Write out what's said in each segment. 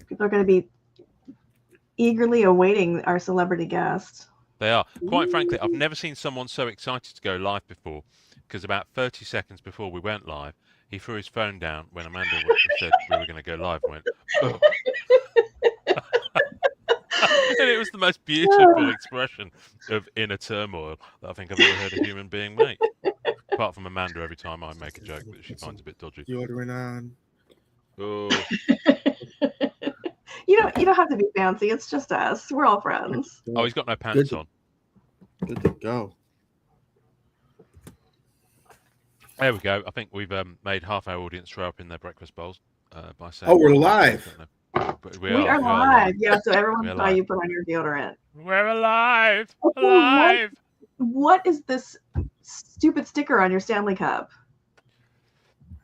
People are going to be eagerly awaiting our celebrity guest. They are. Quite frankly, I've never seen someone so excited to go live before, because about 30 seconds before we went live, he threw his phone down when Amanda said we were going to go live and went, oh. And it was the most beautiful expression of inner turmoil that I think I've ever heard a human being make. Apart from Amanda, every time I make a joke that she finds a bit dodgy. Deodorant on. Oh. You don't have to be fancy. It's just us. We're all friends. Oh, he's got no pants on. Good to go. There we go. I think we've made half our audience throw up in their breakfast bowls by saying. Oh, we're live. We are live. Yeah, so everyone saw you put on your deodorant. We're alive. Alive. What is this stupid sticker on your Stanley Cup?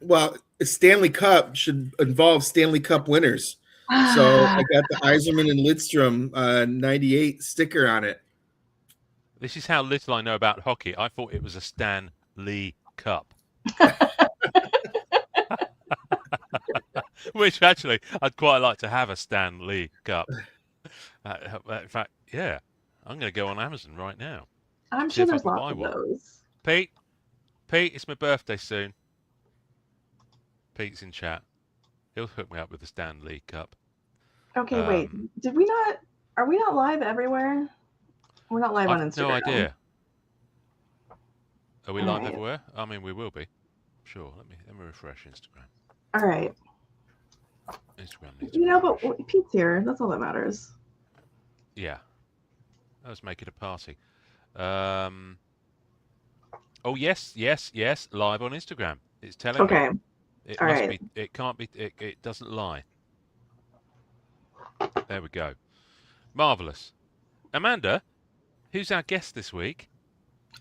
Well, a Stanley Cup should involve Stanley Cup winners. So I got the Yzerman and Lidstrom 98 sticker on it. This is how little I know about hockey. I thought it was a Stan Lee Cup. Which actually, I'd quite like to have a Stan Lee Cup. In fact, yeah, I'm going to go on Amazon right now. I'm sure there's lots of those. Pete, it's my birthday soon. Pete's in chat. He'll hook me up with the Stan Lee Cup. Okay, wait. Did we not? Are we not live everywhere? We're not live on Instagram. No idea. Are we live everywhere? I mean, we will be. Sure. Let me refresh Instagram. All right. Instagram. But Pete's here. That's all that matters. Yeah. Let's make it a party. Oh yes. Live on Instagram. It's telling me. Okay. It must be. It can't be. It doesn't lie. There we go. Marvelous. Amanda, who's our guest this week?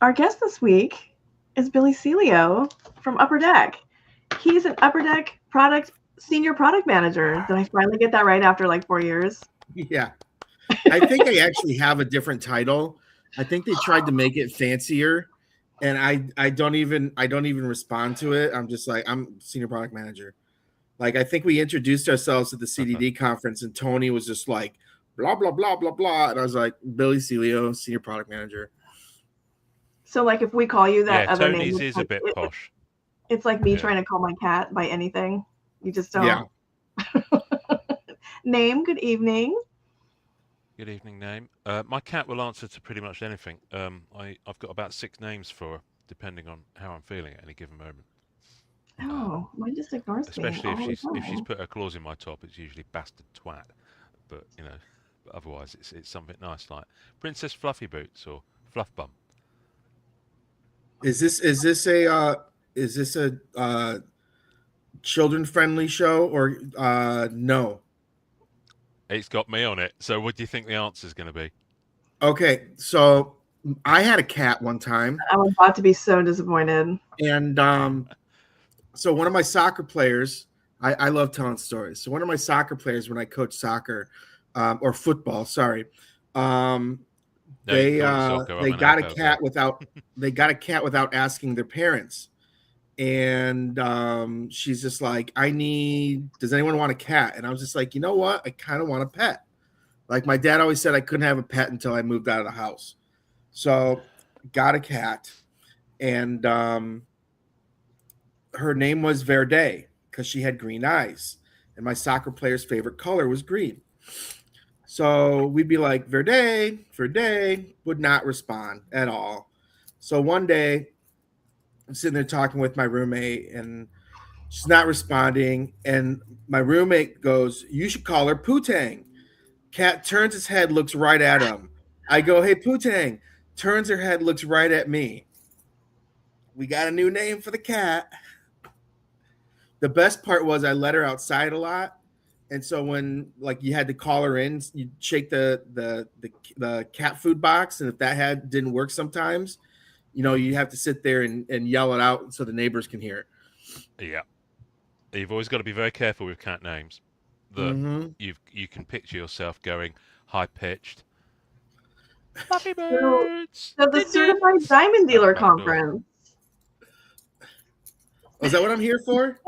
Our guest this week is Billy Celio from Upper Deck. He's an Upper Deck senior product manager. Did I finally get that right after like 4 years? Yeah. I think I actually have a different title. I think they tried to make it fancier, and I don't even respond to it. I'm just like, I'm senior product manager. Like, I think we introduced ourselves at the CDD conference, and Tony was just like, blah, blah, blah, blah, blah. And I was like, Billy Celio, senior product manager. So, like, if we call you that other name. Tony's is a bit posh. It's like me trying to call my cat by anything. You just don't. Yeah. Name, good evening. Good evening, name. My cat will answer to pretty much anything. I've got about 6 names for her, depending on how I'm feeling at any given moment. Oh, mine just ignores especially me. Especially if she's put her claws in my top, it's usually bastard twat. But otherwise it's something nice like Princess Fluffy Boots or Fluff Bum. Is this a children friendly show or no? It's got me on it. So what do you think the answer is going to be? Okay, so I had a cat one time. I'm about to be so disappointed. And so one of my soccer players, I love telling stories. So one of my soccer players, when I coached soccer or football, sorry, they got a cat without asking their parents. And she's just like, does anyone want a cat? And I was just like, you know what? I kind of want a pet. Like my dad always said I couldn't have a pet until I moved out of the house. So got a cat. And her name was Verde because she had green eyes. And my soccer player's favorite color was green. So we'd be like, Verde, would not respond at all. So one day, I'm sitting there talking with my roommate, and she's not responding. And my roommate goes, you should call her Poontang. Cat turns his head, looks right at him. I go, hey, Poontang. Turns her head, looks right at me. We got a new name for the cat. The best part was I let her outside a lot. And so when like you had to call her in, you shake the cat food box. And if that didn't work sometimes, you have to sit there and yell it out so the neighbors can hear it. Yeah. You've always got to be very careful with cat names. You can picture yourself going high-pitched. Fluffy Birds! So the Certified Diamond Dealer Conference. Is that what I'm here for?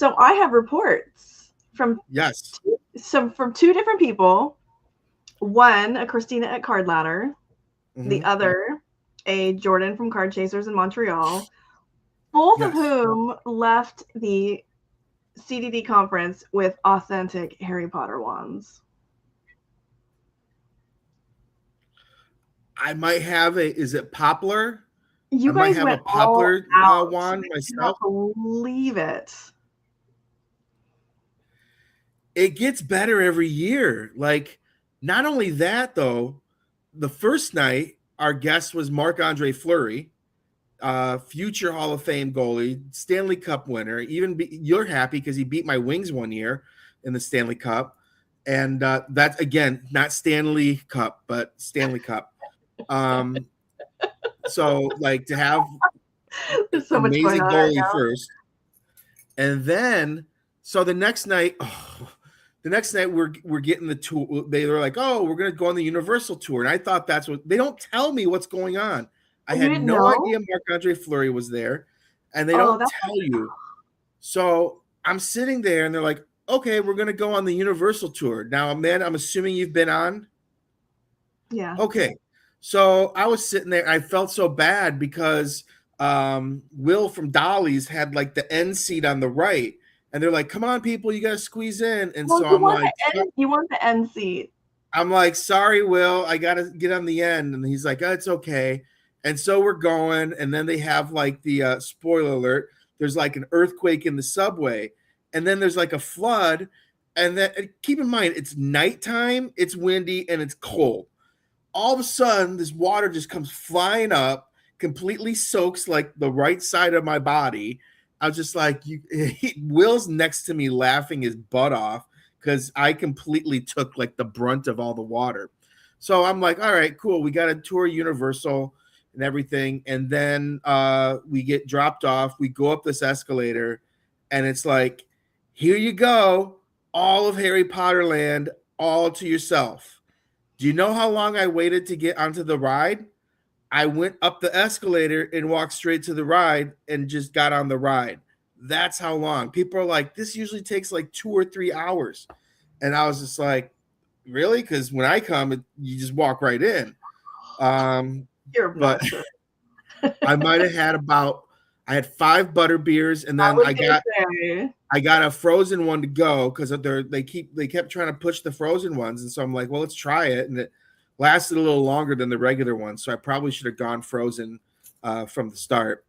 So I have reports from Yes. from two different people. One, a Christina at Card Ladder. The other, a Jordan from Card Chasers in Montreal. Both of whom left the CDD conference with authentic Harry Potter wands. I might have is it Poplar? You I might guys have went a Poplar all out. wand I myself. cannot believe it. It gets better every year. Like, not only that, though, the first night, our guest was Marc-Andre Fleury, future Hall of Fame goalie, Stanley Cup winner. You're happy because he beat my Wings one year in the Stanley Cup. And that's, again, not Stanley Cup, but Stanley Cup. So, like, to have There's so much going amazing on goalie right now. first. And then, so the next night, we're getting the tour. They were like, "Oh, we're going to go on the Universal tour," and I thought that's what they don't tell me what's going on. I had no idea Marc-Andre Fleury was there, and they don't tell you. So I'm sitting there, and they're like, "Okay, we're going to go on the Universal tour." Now, Amanda, I'm assuming you've been on. Yeah. Okay, so I was sitting there. I felt so bad because Will from Dolly's had like the end seat on the right. And they're like, "Come on, people, you gotta squeeze in." And so I'm like, "You want the end seat?" I'm like, "Sorry, Will, I gotta get on the end." And he's like, "Oh, it's okay." And so we're going, and then they have like the spoiler alert. There's like an earthquake in the subway, and then there's like a flood. And then keep in mind, it's nighttime, it's windy, and it's cold. All of a sudden, this water just comes flying up, completely soaks like the right side of my body. I was just like, Will's next to me laughing his butt off because I completely took like the brunt of all the water. So I'm like, all right, cool. We got to tour Universal and everything. And then we get dropped off. We go up this escalator and it's like, here you go. All of Harry Potter land, all to yourself. Do you know how long I waited to get onto the ride? I went up the escalator and walked straight to the ride and just got on the ride. That's how long. People are like, this usually takes like 2 or 3 hours. And I was just like, really? Because when I come, you just walk right in. You're obnoxious. I might have had I had 5 butter beers, and then I got a frozen one to go because they kept trying to push the frozen ones. And so I'm like, well, let's try it. And it lasted a little longer than the regular one, so I probably should have gone frozen from the start.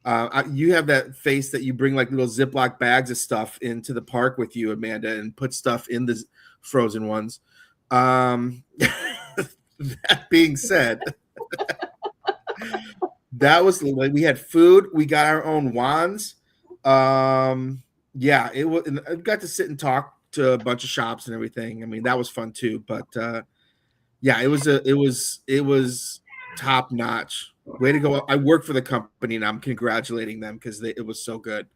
You have that face that you bring like little Ziploc bags of stuff into the park with you, Amanda, and put stuff in the frozen ones. That being said, that was like we had food. We got our own wands. Yeah, it was. I got to sit and talk to a bunch of shops and everything. I mean, that was fun too. But yeah, it was top notch. Way to go! I work for the company, and I'm congratulating them because it was so good.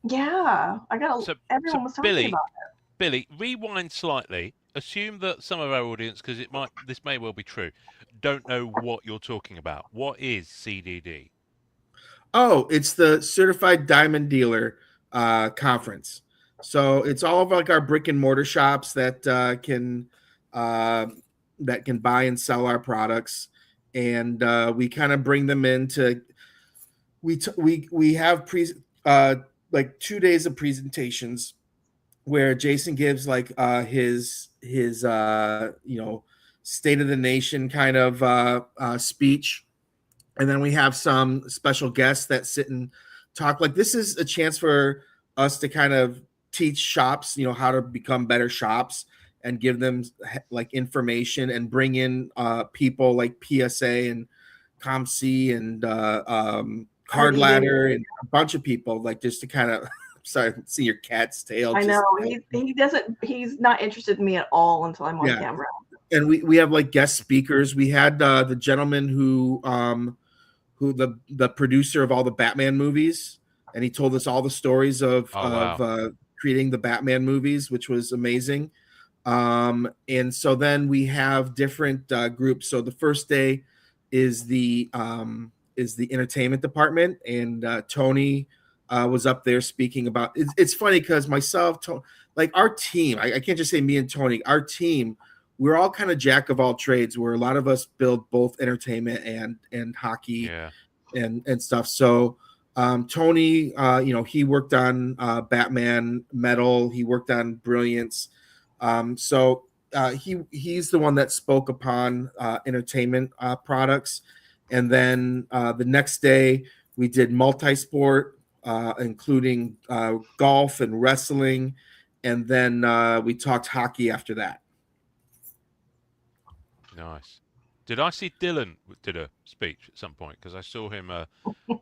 Yeah, everyone was talking about it. Billy, rewind slightly. Assume that some of our audience, because this may well be true, don't know what you're talking about. What is CDD? Oh, it's the Certified Diamond Dealer conference. So it's all of like our brick and mortar shops that can buy and sell our products, and we kind of bring them into. We have like 2 days of presentations where Jason gives like his state of the nation kind of speech, and then we have some special guests that sit and talk. Like, this is a chance for us to kind of teach shops, how to become better shops and give them like information and bring in people like PSA and ComC and Card Ladder and a bunch of people, like, just to kind of sorry, see your cat's tail. I know he's not interested in me at all until I'm on camera. And we have like guest speakers. We had the gentleman who the producer of all the Batman movies, and he told us all the stories of creating the Batman movies, which was amazing. And so then we have different groups. So the first day is the entertainment department, and Tony was up there speaking about. It's funny because myself, like our team, I can't just say me and Tony. Our team, we're all kind of jack of all trades. Where a lot of us build both entertainment and hockey, and stuff. So Tony, he worked on Batman Metal. He worked on Brilliance. He's the one that spoke upon entertainment products. And then the next day we did multi-sport, including golf and wrestling. And then we talked hockey after that. Nice. Did I see Dylan did a speech at some point? Because I saw him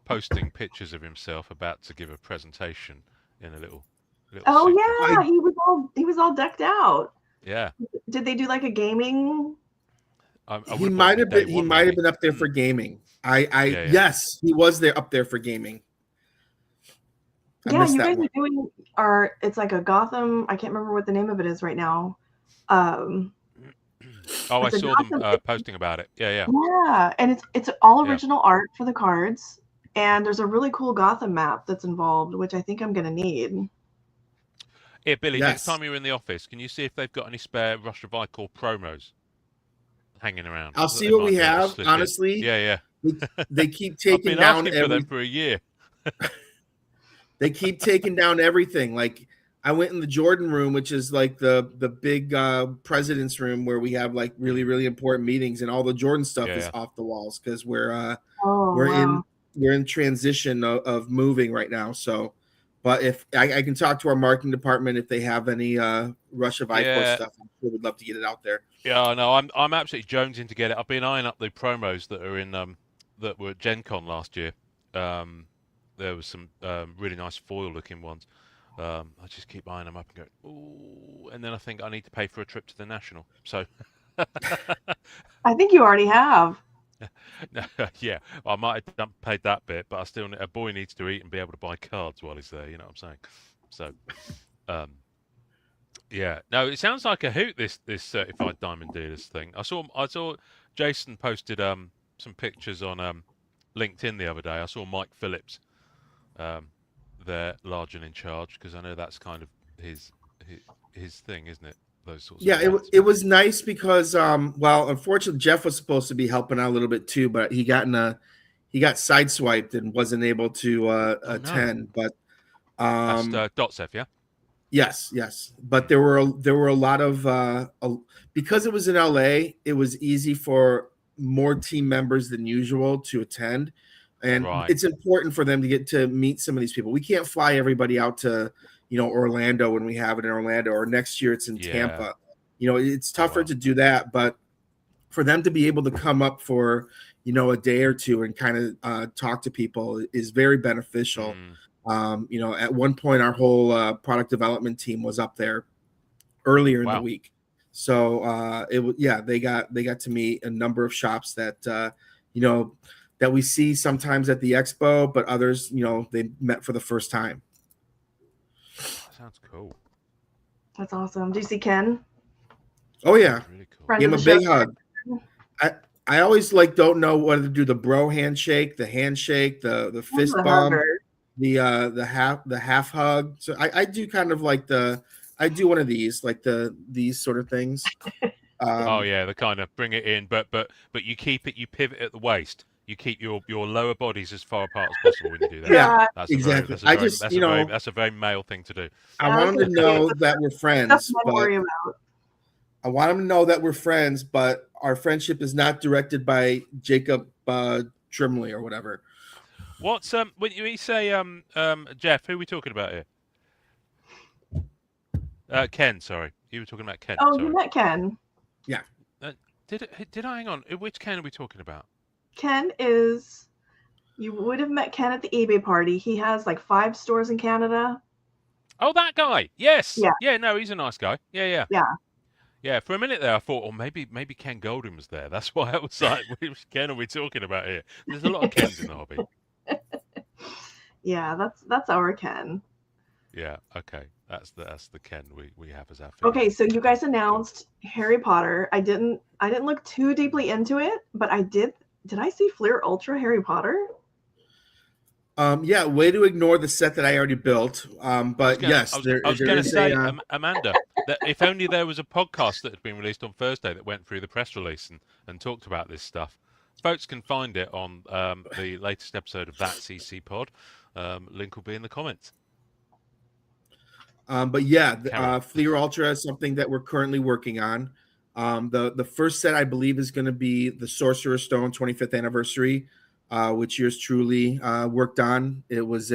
posting pictures of himself about to give a presentation in a little oh yeah, he was all decked out. Yeah. Did they do like a gaming? He might have been up there for gaming. Yes, he was there up there for gaming. Yeah, you guys are doing it's like a Gotham. I can't remember what the name of it is right now. I saw them posting about it. Yeah. Yeah, and it's all original art for the cards, and there's a really cool Gotham map that's involved, which I think I'm gonna need. Yeah, Billy. Next time you're in the office, can you see if they've got any spare Rush of Icor promos hanging around? I'll see what we have. Honestly, yeah. They keep taking I've been down asking for them for a year. They keep taking down everything. Like I went in the Jordan room, which is like the big president's room where we have like really, really important meetings, and all the Jordan stuff is off the walls because we're in transition of moving right now. So, but if I can talk to our marketing department if they have any Rush of Icor stuff, I sure would love to get it out there. Yeah, I know. I'm absolutely jonesing to get it. I've been eyeing up the promos that are in that were at Gen Con last year. There was some really nice foil-looking ones. I just keep eyeing them up and go, ooh, and then I think I need to pay for a trip to the National. So, I think you already have. Yeah, I might have paid that bit, but I still a boy needs to eat and be able to buy cards while he's there. You know what I'm saying? So, yeah. No, it sounds like a hoot. This certified diamond dealers thing. I saw Jason posted some pictures on LinkedIn the other day. I saw Mike Phillips. They're large and in charge because I know that's kind of his thing, isn't it? Those sorts. Yeah, it was nice because unfortunately Jeff was supposed to be helping out a little bit too, but he got sideswiped and wasn't able to attend. No. But that's Dotsev, yeah. Yes, but there were a lot of because it was in LA, it was easy for more team members than usual to attend. And it's important for them to get to meet some of these people. We can't fly everybody out to, Orlando when we have it in Orlando, or next year it's in Tampa. It's tougher to do that, but for them to be able to come up for, a day or two and kind of talk to people is very beneficial. At one point our whole product development team was up there earlier in the week. So they got to meet a number of shops that, that we see sometimes at the expo, but others, they met for the first time. That sounds cool. That's awesome. Do you see Ken? Oh yeah. Really cool. Give him a big hug. I always don't know whether to do the bro handshake, the handshake, the fist bump, the half hug. So I do kind of I do one of these, these sort of things. The kind of bring it in, but you pivot at the waist. You keep your lower bodies as far apart as possible when you do that. Yeah, that's exactly. That's a very male thing to do. I want them to know that we're friends. That's what I worry about. I want them to know that we're friends, but our friendship is not directed by Jacob Trimley or whatever. What's when you say Jeff? Who are we talking about here? Ken. Sorry, you were talking about Ken. Oh, sorry. You met Ken. Yeah. Did I hang on? Which Ken are we talking about? Ken is. You would have met Ken at the eBay party. He has 5 stores in Canada. Oh, that guy. Yes. Yeah. Yeah. No, he's a nice guy. Yeah. Yeah. Yeah. For a minute there, I thought, maybe Ken Golding was there. That's why I was like, which Ken are we talking about here? There's a lot of Kens in the hobby. Yeah, that's our Ken. Yeah. Okay. That's the Ken we have as our favorite. Okay, so you guys announced Harry Potter. I didn't look too deeply into it, but I did. Did I see Fleer Ultra Harry Potter? Yeah, way to ignore the set that I already built. But yes, I was there going to is say, a. Amanda, that if only there was a podcast that had been released on Thursday that went through the press release and talked about this stuff. Folks can find it on the latest episode of That CC Pod. Link will be in the comments. But yeah, Carry on. Fleer Ultra is something that we're currently working on. The first set I believe is going to be the Sorcerer's Stone 25th anniversary, which yours truly worked on. It was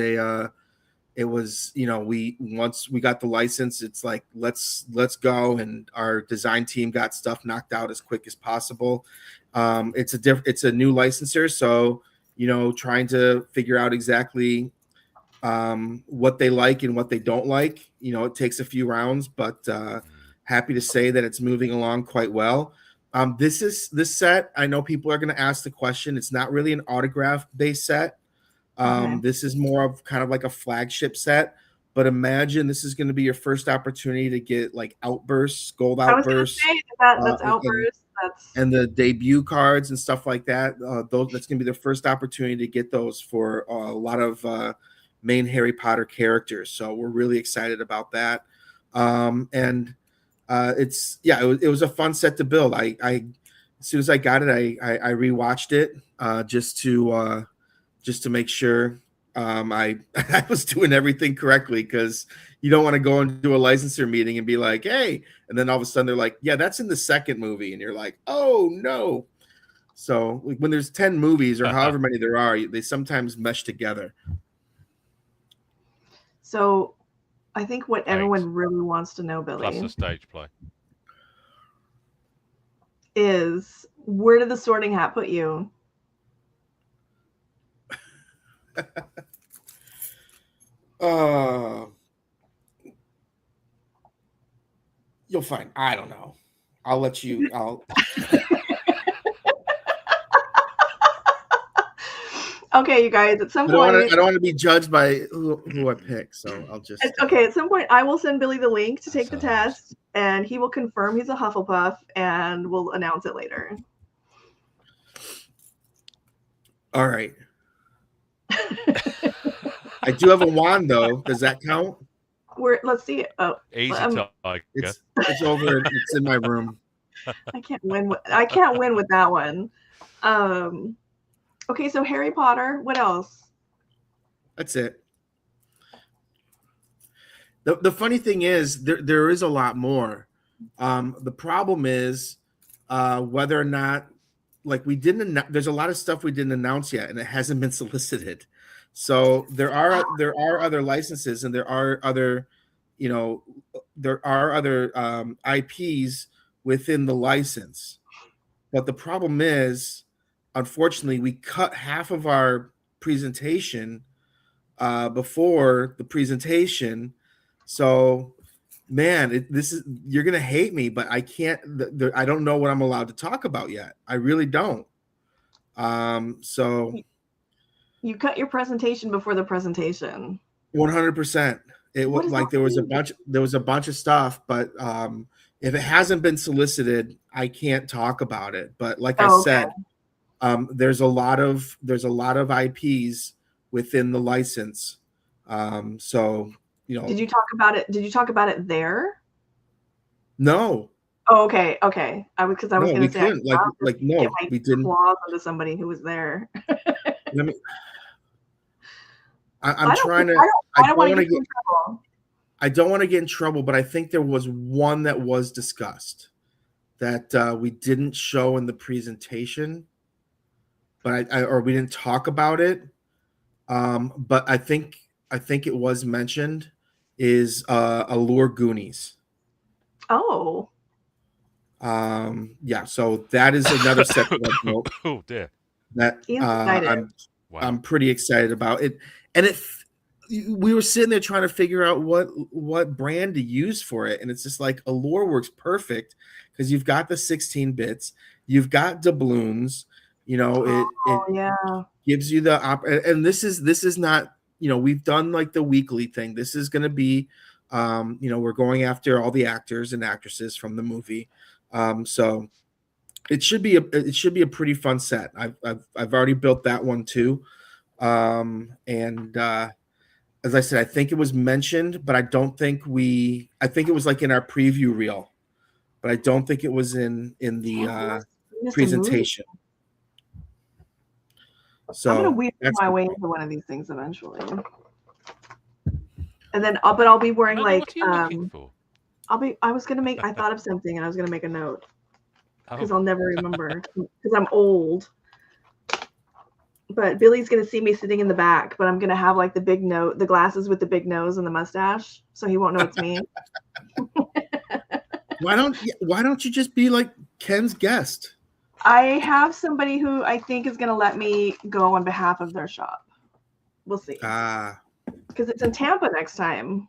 once we got the license, it's like let's go, and our design team got stuff knocked out as quick as possible. It's a new licensor, so trying to figure out exactly what they like and what they don't like. It takes a few rounds, but happy to say that it's moving along quite well. This set, I know people are going to ask the question. It's not really an autograph based set. Okay. This is more of kind of like a flagship set, but imagine this is going to be your first opportunity to get like outbursts, gold I was going to outbursts, say that's Outburst. and the debut cards and stuff like that. That's going to be the first opportunity to get those for a lot of main Harry Potter characters. So we're really excited about that. And it was a fun set to build. I as soon as I got it, I rewatched it just to make sure I was doing everything correctly, because you don't want to go into a licensor meeting and be like, hey, and then all of a sudden they're like, yeah, that's in the second movie. And you're like, oh no. So when there's 10 movies or however many there are, they sometimes mesh together. So I think what everyone really wants to know, Billy, plus the stage play, is where did the Sorting Hat put you? You'll find. I don't know. I'll let you. Okay, you guys. At some point, I don't want to be judged by who I pick, so I'll just. Okay, at some point, I will send Billy the link to take the test, and he will confirm he's a Hufflepuff, and we'll announce it later. All right. I do have a wand, though. Does that count? Let's see it. Oh, easy target. It's over. It's in my room. I can't win. I can't win with that one. Okay, so Harry Potter. What else? That's it. The funny thing is, there is a lot more. The problem is whether or not, like, we didn't. There's a lot of stuff we didn't announce yet, and it hasn't been solicited. So there are other licenses, and there are other IPs within the license. But the problem is, unfortunately, we cut half of our presentation before the presentation. So, man, you're gonna hate me, but I can't. I don't know what I'm allowed to talk about yet. I really don't. So you cut your presentation before the presentation. 100%. It was like there was a bunch of stuff, but if it hasn't been solicited, I can't talk about it. But like I said, there's a lot of IPs within the license. So Did you talk about it? Did you talk about it there? No. Oh, okay. I was going to say, no, we didn't. Claws onto somebody who was there. I'm trying to. I don't want to get in trouble. I don't want to get in trouble, but I think there was one that was discussed that we didn't show in the presentation, but or we didn't talk about it. But I think it was mentioned is Allure Goonies. Oh. Yeah. So that is another set that I built. Oh dear. That I'm pretty excited about it, and we were sitting there trying to figure out what brand to use for it, and it's just like Allure works perfect because you've got the 16 bits, you've got doubloons, it gives you the and this is not, we've done like the weekly thing. This is going to be we're going after all the actors and actresses from the movie, so it should be a pretty fun set. I've already built that one too. And as I said, I think it was mentioned, but I don't think I think it was like in our preview reel, but I don't think it was in the presentation. So I'm gonna weave my way into one of these things eventually. And then, I'll be wearing Amanda, like. what are you looking for? I was gonna make. I thought of something, and I was gonna make a note because Oh. I'll never remember because I'm old. But Billy's gonna see me sitting in the back, but I'm gonna have like the big the glasses with the big nose and the mustache, so he won't know it's me. Why don't you just be like Ken's guest? I have somebody who I think is gonna let me go on behalf of their shop. We'll see. Because it's in Tampa next time.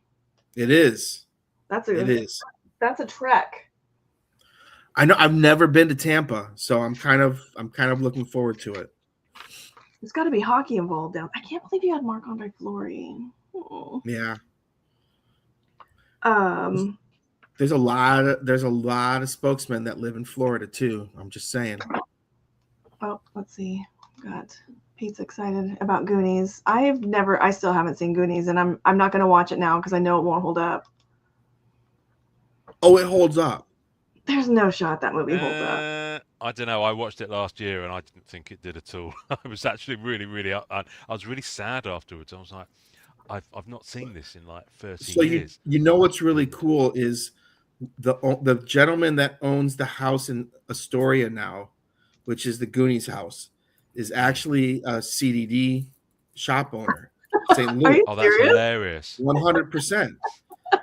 It is. It is. That's a trek. I know. I've never been to Tampa, so I'm kind of looking forward to it. There's got to be hockey involved down. I can't believe you had Marc-Andre Fleury. Oh. Yeah. There's a lot of spokesmen that live in Florida too. I'm just saying. Oh, let's see. Got Pete's excited about Goonies. I still haven't seen Goonies, and I'm not going to watch it now because I know it won't hold up. Oh, it holds up. There's no shot that movie holds up. I don't know. I watched it last year and I didn't think it did at all. I was actually really, really. I was really sad afterwards. I was like, I've not seen this in like 30 years. You know what's really cool is the gentleman that owns the house in Astoria now, which is the Goonies house, is actually a CDD shop owner. St. Louis. Oh, that's hilarious. 100%.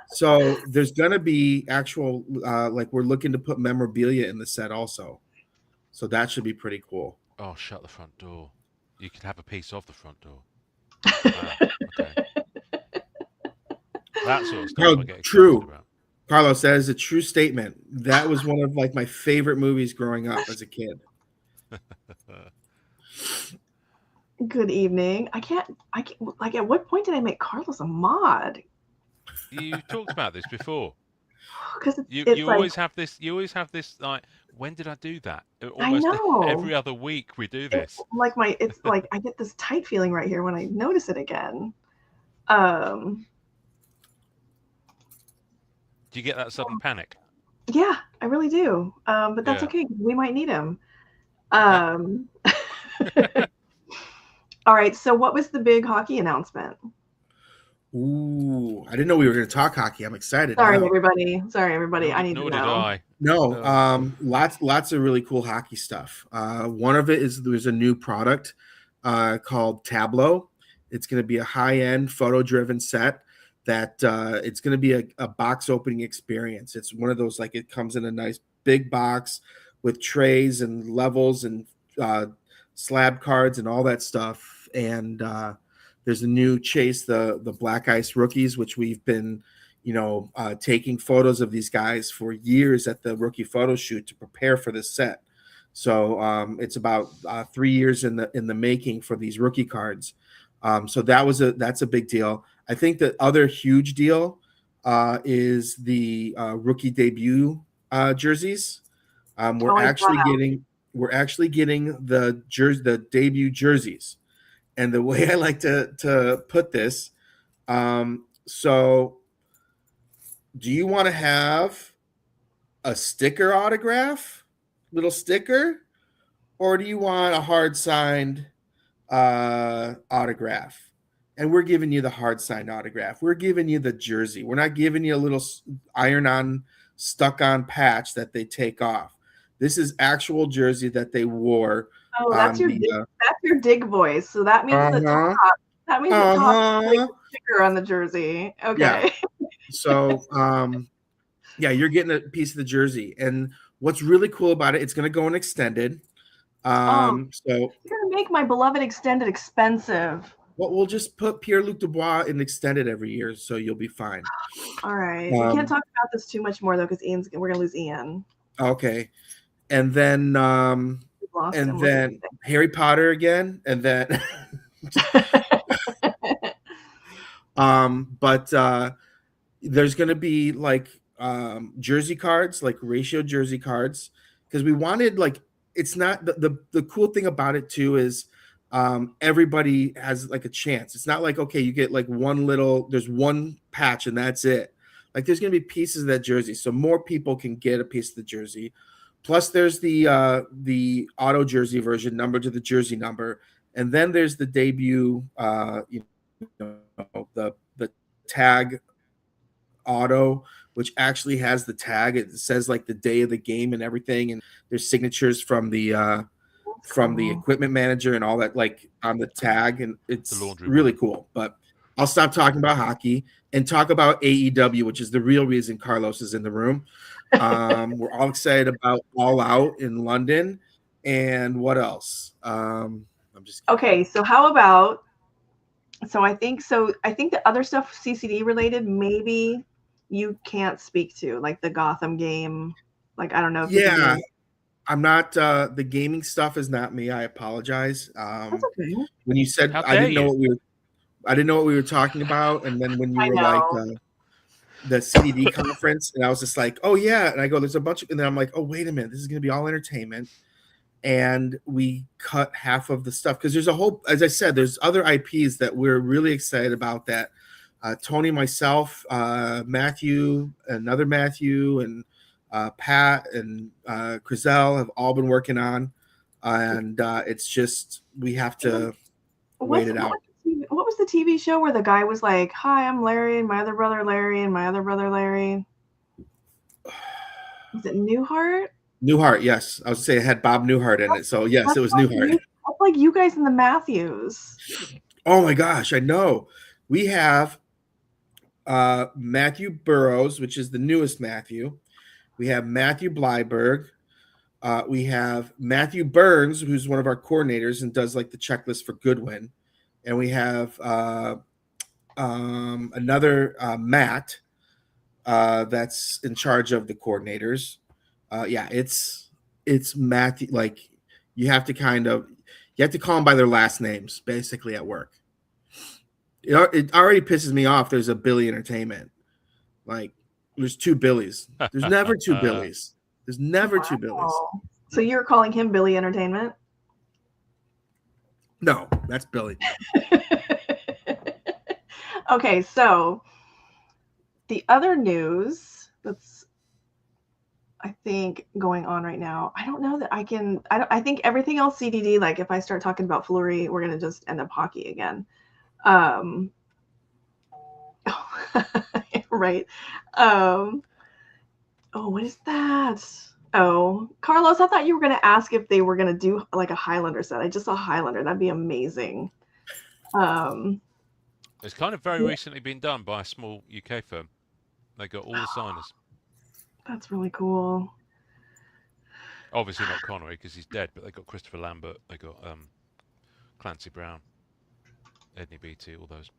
So there's gonna be actual like we're looking to put memorabilia in the set also. So that should be pretty cool. Oh, shut the front door. You can have a piece of the front door. Wow, okay. That sort of stuff I get excited about. Carlos, that is a true statement. That was one of like my favorite movies growing up as a kid. Good evening. I can't like at what point did I make Carlos a mod? You talked about this before. Because you always have this. You always have this. Like, when did I do that? Almost I know. Every other week we do this. It's like I get this tight feeling right here when I notice it again. Do you get that sudden panic? Yeah, I really do. But that's okay. We might need him. All right. So, what was the big hockey announcement? Ooh, I didn't know we were going to talk hockey. I'm excited. Sorry, everybody. I need to know. Nor did I. No, lots of really cool hockey stuff. One of it is there's a new product called Tableau. It's going to be a high-end photo-driven set that it's going to be a box opening experience. It's one of those, like, it comes in a nice big box with trays and levels and slab cards and all that stuff. And there's a new Chase, the Black Ice rookies, which we've been, taking photos of these guys for years at the rookie photo shoot to prepare for this set. So it's about 3 years in the making for these rookie cards. So that's a big deal. I think the other huge deal is the rookie debut jerseys. We're actually getting the debut jerseys. And the way I like to put this, so do you want to have a sticker autograph, little sticker, or do you want a hard signed autograph? And we're giving you the hard signed autograph. We're giving you the jersey. We're not giving you a little iron-on, stuck-on patch that they take off. This is actual jersey that they wore. Oh, that's your dig voice. So that means the top. That means the top is like the sticker on the jersey. Okay. Yeah. So, you're getting a piece of the jersey, and what's really cool about it, it's going to go in extended. So you're going to make my beloved extended expensive. Well, we'll just put Pierre-Luc Dubois in extended every year, so you'll be fine. All right. We can't talk about this too much more though, because we're going to lose Ian. Okay. And then Harry Potter again, and then but there's going to be like jersey cards, like ratio jersey cards, because we wanted, like, it's not the cool thing about it too is everybody has like a chance. It's not like, okay, you get like there's one patch and that's it. Like there's going to be pieces of that jersey, so more people can get a piece of the jersey. Plus, there's the auto jersey version, number to the jersey number, and then there's the debut, the tag auto, which actually has the tag. It says like the day of the game and everything, and there's signatures from the equipment manager and all that, like on the tag, and it's really cool. But I'll stop talking about hockey and talk about AEW, which is the real reason Carlos is in the room. We're all excited about All Out in London, and what else? I'm just kidding. Okay. So how about? So I think the other stuff CCD related, maybe you can't speak to, like the Gotham game. Like I don't know. Yeah. I'm not the gaming stuff is not me. I apologize. That's okay. When you said I didn't know what we were talking about, and then when you were like the CDD conference, and I was just like, oh yeah, and I go, there's a bunch of, and then I'm like, oh wait a minute, this is gonna be all entertainment, and we cut half of the stuff because there's a whole, as I said, there's other IPs that we're really excited about that Tony, myself, Matthew, another Matthew, and Pat and Crizel have all been working on, and it's just we have to wait it out. What was the TV show where the guy was like, "Hi, I'm Larry, and my other brother Larry, and my other brother Larry"? Was it Newhart? Newhart, yes. I was saying it had Bob Newhart in it, so yes, it was Newhart. That's like you guys and the Matthews. Oh my gosh, I know. We have Matthew Burrows, which is the newest Matthew. We have Matthew Blyberg. We have Matthew Burns, who's one of our coordinators and does like the checklist for Goodwin. And we have another Matt that's in charge of the coordinators. Yeah, it's Matthew. Like you have to call them by their last names, basically at work. It already pisses me off. There's a Billy Entertainment. Like there's two Billies. There's never two Billies. There's never two Billies. So you're calling him Billy Entertainment? No, that's Billy. Okay, so the other news that's, I think, going on right now, I don't know that I can. I think everything else CDD. Like if I start talking about Fleury, we're gonna just end up hockey again. Right. Oh, what is that? Oh, Carlos, I thought you were going to ask if they were going to do like a Highlander set. I just saw Highlander. That'd be amazing. It's kind of very recently been done by a small UK firm. They got all the signers. That's really cool. Obviously not Connery because he's dead, but they got Christopher Lambert. They got Clancy Brown, Edney Beatty, all those.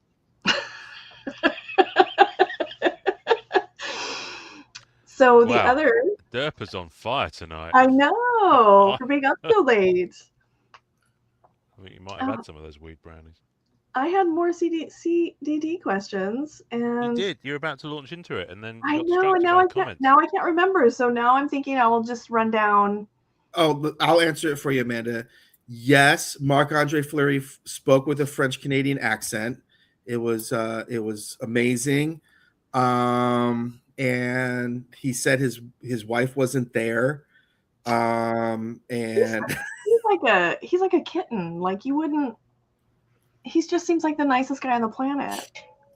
So the other Derpa's on fire tonight. I know for being up so late. I think you might have had some of those weed brownies. I had more CDD questions, and you did. You're about to launch into it, and then I know. And now I can't remember. So now I'm thinking I will just run down. Oh, I'll answer it for you, Amanda. Yes, Marc-Andre Fleury spoke with a French Canadian accent. It was amazing. And he said his wife wasn't there. And he's like a kitten. Like you wouldn't. He just seems like the nicest guy on the planet.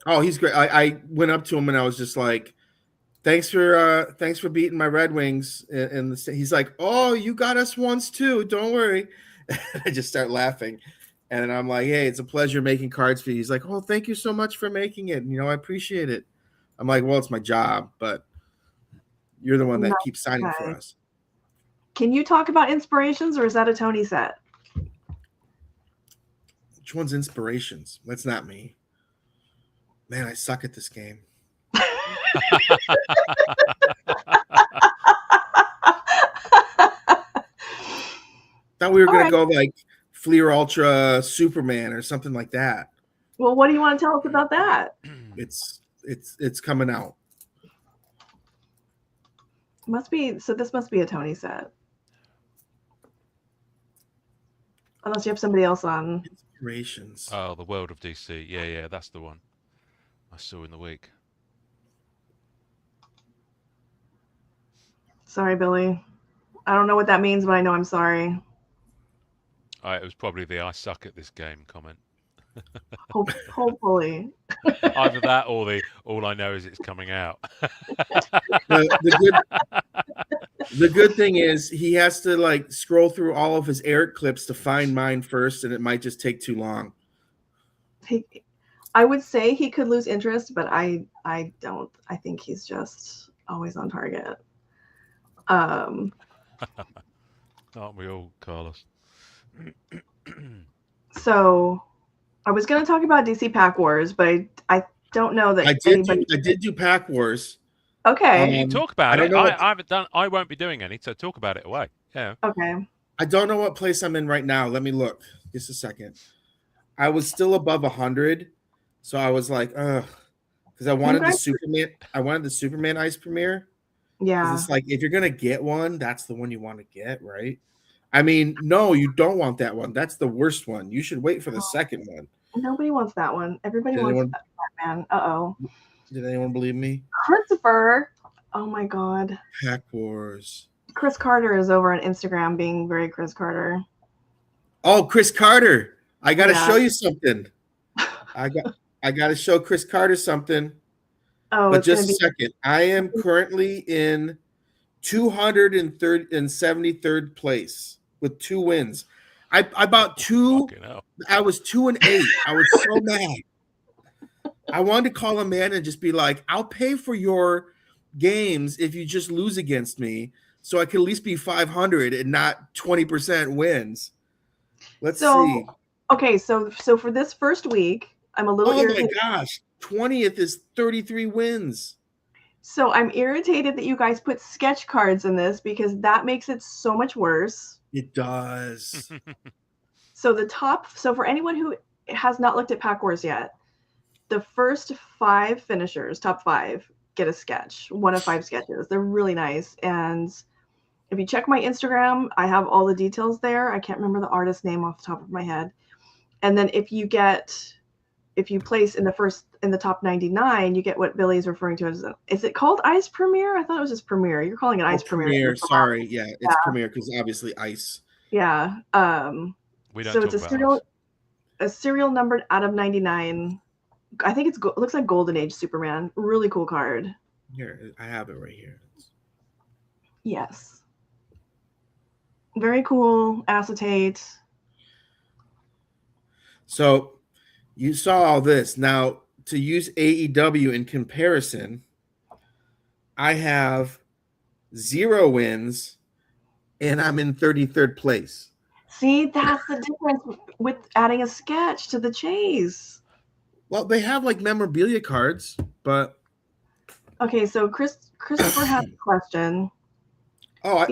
Oh, he's great. I went up to him and I was just like, thanks for beating my Red Wings. And he's like, oh, you got us once too. Don't worry. I just start laughing. And I'm like, hey, it's a pleasure making cards for you. He's like, oh, thank you so much for making it. I appreciate it. I'm like, well, it's my job, but you're the one that keeps signing for us. Can you talk about inspirations, or is that a Tony set? Which one's inspirations? That's not me. Man, I suck at this game. Thought we were going to go like Fleer Ultra Superman or something like that. Well, what do you want to tell us about that? It's coming out. This must be a Tony set. Unless you have somebody else on. Inspirations. Oh, the World of DC. Yeah, that's the one I saw in the week. Sorry, Billy. I don't know what that means, but I know I'm sorry. It was probably the "I suck at this game" comment. Hopefully. Either that or the "all I know is it's coming out." The good thing is he has to like scroll through all of his Eric clips to find mine first, and it might just take too long. I would say he could lose interest, but I don't. I think he's just always on target. Aren't we all, Carlos? So I was going to talk about DC Pack Wars, but I don't know that anybody. I did do Pack Wars. Okay. You talk about it. I haven't done. I won't be doing any. So talk about it away. Yeah. Okay. I don't know what place I'm in right now. Let me look. Just a second. I was still above 100, so I was like, ugh, because I wanted the Superman. I wanted the Superman Ice premiere. Yeah. It's like if you're gonna get one, that's the one you want to get, right? I mean, no, you don't want that one. That's the worst one. You should wait for the second one. Nobody wants that one. Everybody wants Batman. Uh-oh. Did anyone believe me? Christopher. Oh my God. Pack Wars. Chris Carter is over on Instagram being very Chris Carter. Oh, Chris Carter. I gotta show you something. I got to show Chris Carter something. Oh, but just a second. I am currently in 273rd place with 2 wins. I bought 2. I was 2-8. I was so mad. I wanted to call a man and just be like, I'll pay for your games if you just lose against me, so I can at least be 500 and not 20% wins. Let's see. Okay, so for this first week, I'm a little irritated. Oh my gosh, 20th is 33 wins. So I'm irritated that you guys put sketch cards in this because that makes it so much worse. It does. So for anyone who has not looked at Pack Wars yet, the first 5 finishers, top 5, get a sketch, 1 of 5 sketches. They're really nice. And if you check my Instagram, I have all the details there. I can't remember the artist name off the top of my head. And then if you place in the top 99, you get what Billy is referring to as is it called Ice Premiere? I thought it was just Premiere. You're calling it Ice Premiere. Sorry. Yeah, it's Premiere because obviously Ice. Yeah. We don't so it's a serial numbered out of 99. I think it looks like Golden Age Superman. Really cool card. Here, I have it right here. Yes. Very cool. Acetate. So you saw all this. Now, to use AEW in comparison, I have 0 wins and I'm in 33rd place. See, that's the difference with adding a sketch to the chase. Well, they have like memorabilia cards, but okay. So Christopher has a question. Oh, I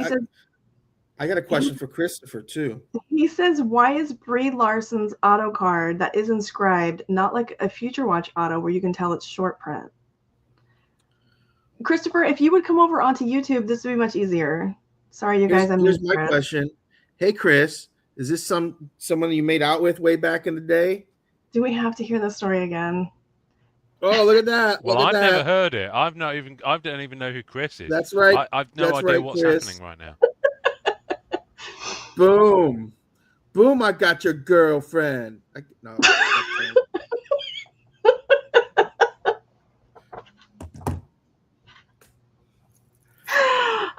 got a question for Christopher too. He says, "Why is Brie Larson's auto card that is inscribed not like a Future Watch auto where you can tell it's short print?" Christopher, if you would come over onto YouTube, this would be much easier. Sorry, you guys. Here's my question. Hey, Chris, is this someone you made out with way back in the day? Do we have to hear this story again? Oh, look at that! Well, I've never heard it. I don't even know who Chris is. That's right. I've no idea what's happening right now. Boom, boom! I got your girlfriend. No.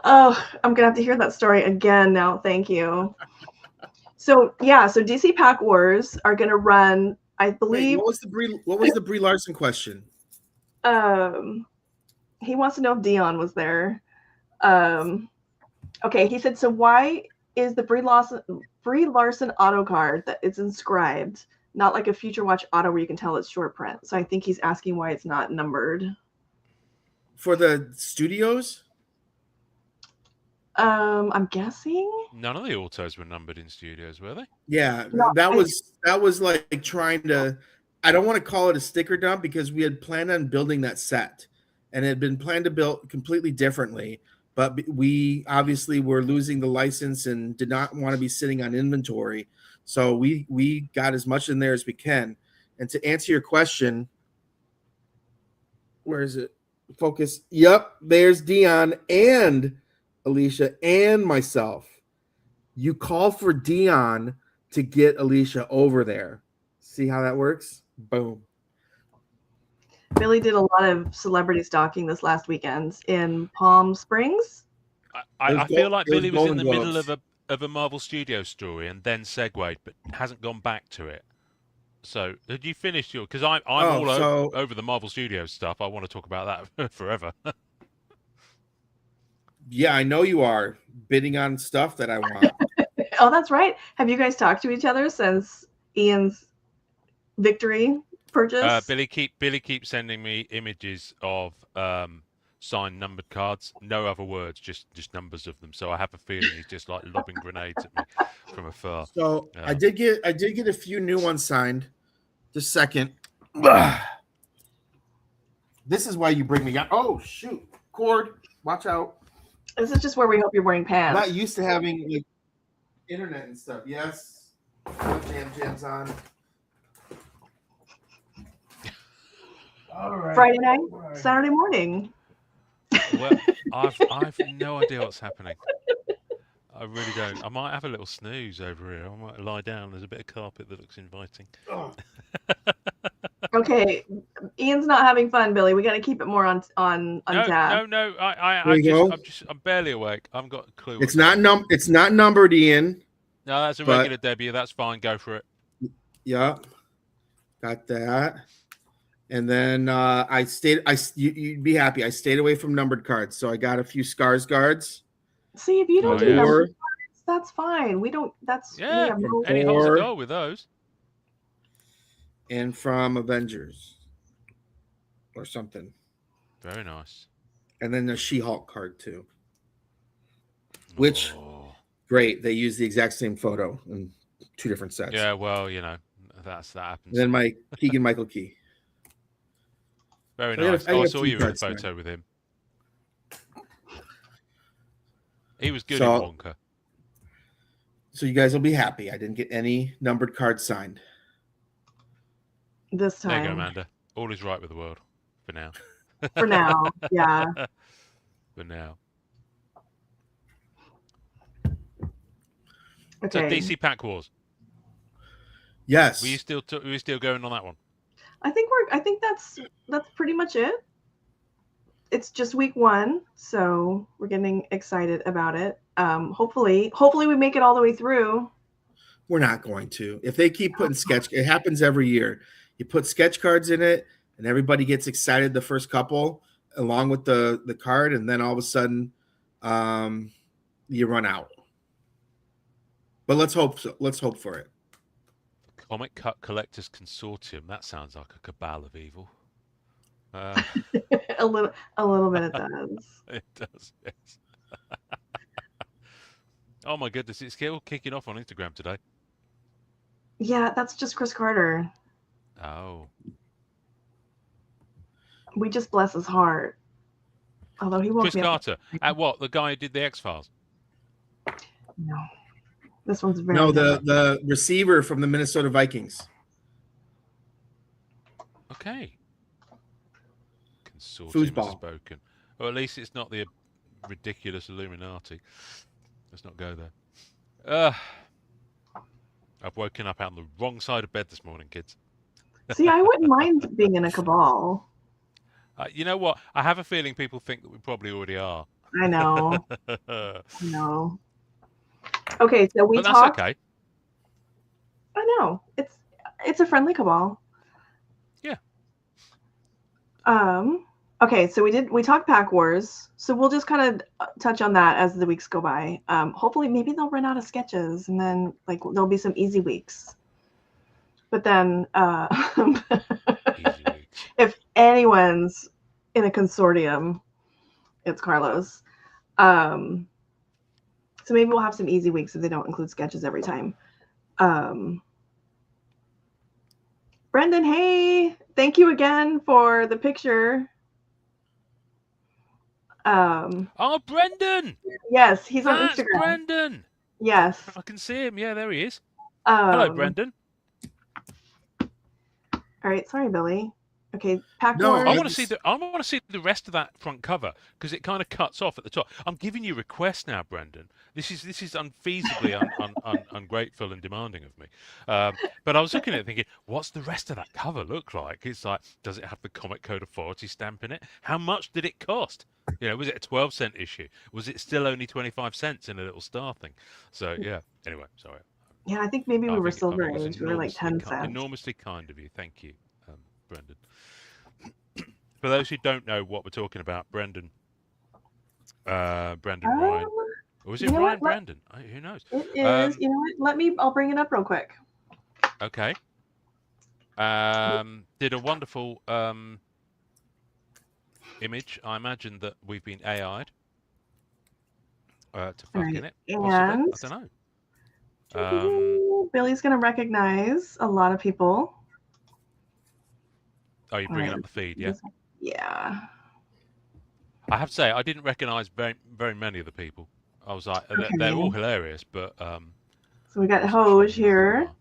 Oh, I'm gonna have to hear that story again now. Thank you. So yeah, so DC Pack Wars are gonna run. I believe. Wait, what was the Brie Larson question? He wants to know if Dion was there. Okay, he said, so why is the Brie Larson auto card that it's inscribed not like a Future Watch auto where you can tell it's short print? So I think he's asking why it's not numbered. For the studios? I'm guessing none of the autos were numbered in studios, were they? Yeah, no, that was like trying to. I don't want to call it a sticker dump because we had planned on building that set, and it had been planned to build completely differently. But we obviously were losing the license and did not want to be sitting on inventory, So we got as much in there as we can. And to answer your question, where is it? Focus. Yep, there's Dion and Alicia and myself. You call for Dion to get Alicia over there. See how that works? Boom. Billy did a lot of celebrity stalking this last weekend in Palm Springs. I feel like Billy was in the middle Globes. of a Marvel Studios story and then segued, but hasn't gone back to it. So, had you finished your? Because I'm over the Marvel Studios stuff. I want to talk about that forever. Yeah, I know you are bidding on stuff that I want. Oh, that's right. Have you guys talked to each other since Ian's victory purchase? Billy keeps sending me images of signed numbered cards. No other words, just numbers of them. So I have a feeling he's just like lobbing grenades at me from afar. So I did get a few new ones signed. Just a second. This is why you bring me out. Oh shoot, cord! Watch out. This is just where we hope you're wearing pants. Not used to having like internet and stuff. Yes. Jams on. All right. Friday night, Saturday morning. Well, I've no idea what's happening. I really don't. I might have a little snooze over here. I might lie down. There's a bit of carpet that looks inviting. Oh. Okay, Ian's not having fun, Billy. We got to keep it more on tab. No. I'm barely awake. I haven't got a clue. It's not numbered, Ian. No, that's a regular debut. That's fine. Go for it. Yep. Got that. And then you'd be happy. I stayed away from numbered cards. So I got a few Scars guards. See, if you don't do numbered cards, that's fine. We don't, any holes to go with those. And from Avengers or something. Very nice. And then the She-Hulk card too. Which, great. They use the exact same photo in two different sets. Yeah, well, that happens. And then my Keegan-Michael Key. Very nice. I saw you in a photo with him. He was good in Wonka. So you guys will be happy. I didn't get any numbered cards signed. This time. There you go, Amanda. All is right with the world. For now. For now, yeah. For now. Okay. So DC Pack Wars. Yes. Were you still going on that one? I think that's pretty much it. It's just week 1, so we're getting excited about it. Hopefully we make it all the way through. We're not going to. If they keep putting it happens every year. You put sketch cards in it, and everybody gets excited the first couple, along with the card, and then all of a sudden, you run out. But let's hope for it. Comic Cut Collectors Consortium. That sounds like a cabal of evil. A little bit it does. It does, yes. Oh my goodness, it's still kicking off on Instagram today. Yeah, that's just Chris Carter. Oh. We just bless his heart. Although he won't. Chris Carter. What? The guy who did the X-Files? No. This one's very the receiver from the Minnesota Vikings. Okay. Consortium Foosball. Spoken. Or at least it's not the ridiculous Illuminati. Let's not go there. I've woken up on the wrong side of bed this morning, kids. See, I wouldn't mind being in a cabal. You know what? I have a feeling people think that we probably already are. I know. I know. Okay, so but that's okay. I know. It's a friendly cabal. Yeah. Okay, so we talked Pack Wars, so we'll just kind of touch on that as the weeks go by. Hopefully, maybe they'll run out of sketches, and then there'll be some easy weeks. But then, if anyone's in a consortium, it's Carlos. So maybe we'll have some easy weeks if they don't include sketches every time. Brendan, hey, thank you again for the picture. Brendan! Yes, he's on Instagram. Brendan! Yes. I can see him. Yeah, there he is. Hello, Brendan. All right, sorry, Billy. Okay, pack No, wars. I want to see the rest of that front cover because it kind of cuts off at the top. I'm giving you requests now, Brendan. This is unfeasibly ungrateful and demanding of me. But I was looking at it thinking, what's the rest of that cover look like? It's like, does it have the Comic Code Authority stamp in it? How much did it cost? You know, was it a 12-cent issue? Was it still only 25 cents in a little star thing? So yeah. Anyway, sorry. Yeah, I think maybe we were Silver it was Age. We were like 10 cents. enormously kind of you. Thank you, Brendan. For those who don't know what we're talking about, Brendan Ryan. Or was it Ryan Brandon? Who knows? It is. You know what? I'll bring it up real quick. Okay. Did a wonderful image. I imagine that we've been AI'd to fuck in it. Possibly. And I don't know. Billy's going to recognize a lot of people. Oh, you're bringing up the feed, yeah? Yeah. I have to say, I didn't recognize very, very many of the people. I was like, they're all hilarious, but... so we got Hoj here.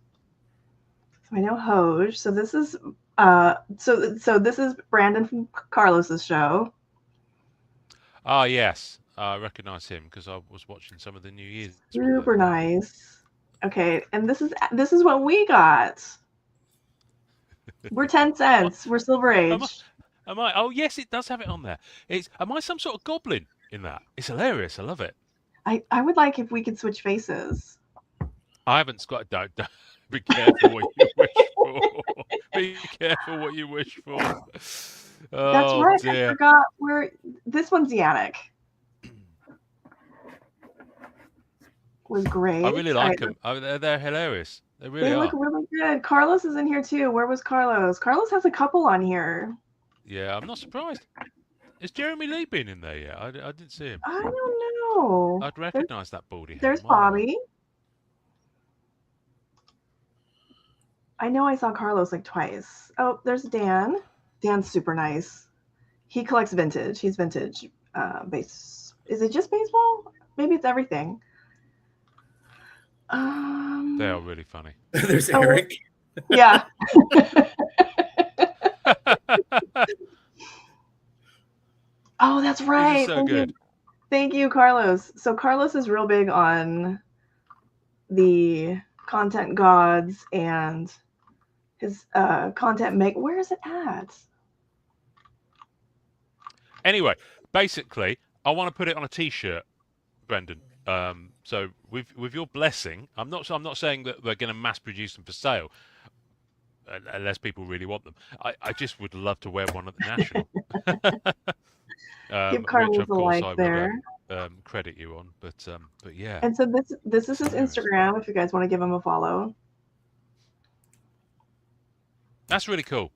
So I know Hoj. So this is... So this is Brandon from Carlos's show. Ah, yes. I recognize him because I was watching some of the New Year's. Super nice. Okay, and this is what we got. We're 10 cents. We're Silver Age. Am I? Oh, yes, it does have it on there. Am I some sort of goblin in that? It's hilarious. I love it. I would like if we could switch faces. I haven't got. Don't be careful what you wish for. Be careful what you wish for. Oh, that's right. Dear. I forgot where this one's Yannick. Was great. I really like them. They're hilarious. They look really good. Carlos is in here too. Where was Carlos? Carlos has a couple on here. Yeah, I'm not surprised. Is Jeremy Lee been in there yet? I didn't see him. I don't know. I'd recognise that baldy head. There's Bobby. I know I saw Carlos like twice. Oh, there's Dan. Dan's super nice. He collects vintage. He's vintage base. Is it just baseball? Maybe it's everything. They are really funny. There's Eric. Yeah. Oh, that's right. So good. Thank you, Carlos. So Carlos is real big on the content gods and his content where is it at? Anyway, basically, I want to put it on a T-shirt, Brendan. So with your blessing, I'm not saying that we're going to mass produce them for sale, unless people really want them. I just would love to wear one at the National. Give Carlos which of course I there. would credit you on, but yeah. And so this is his Instagram. If you guys want to give him a follow. That's really cool.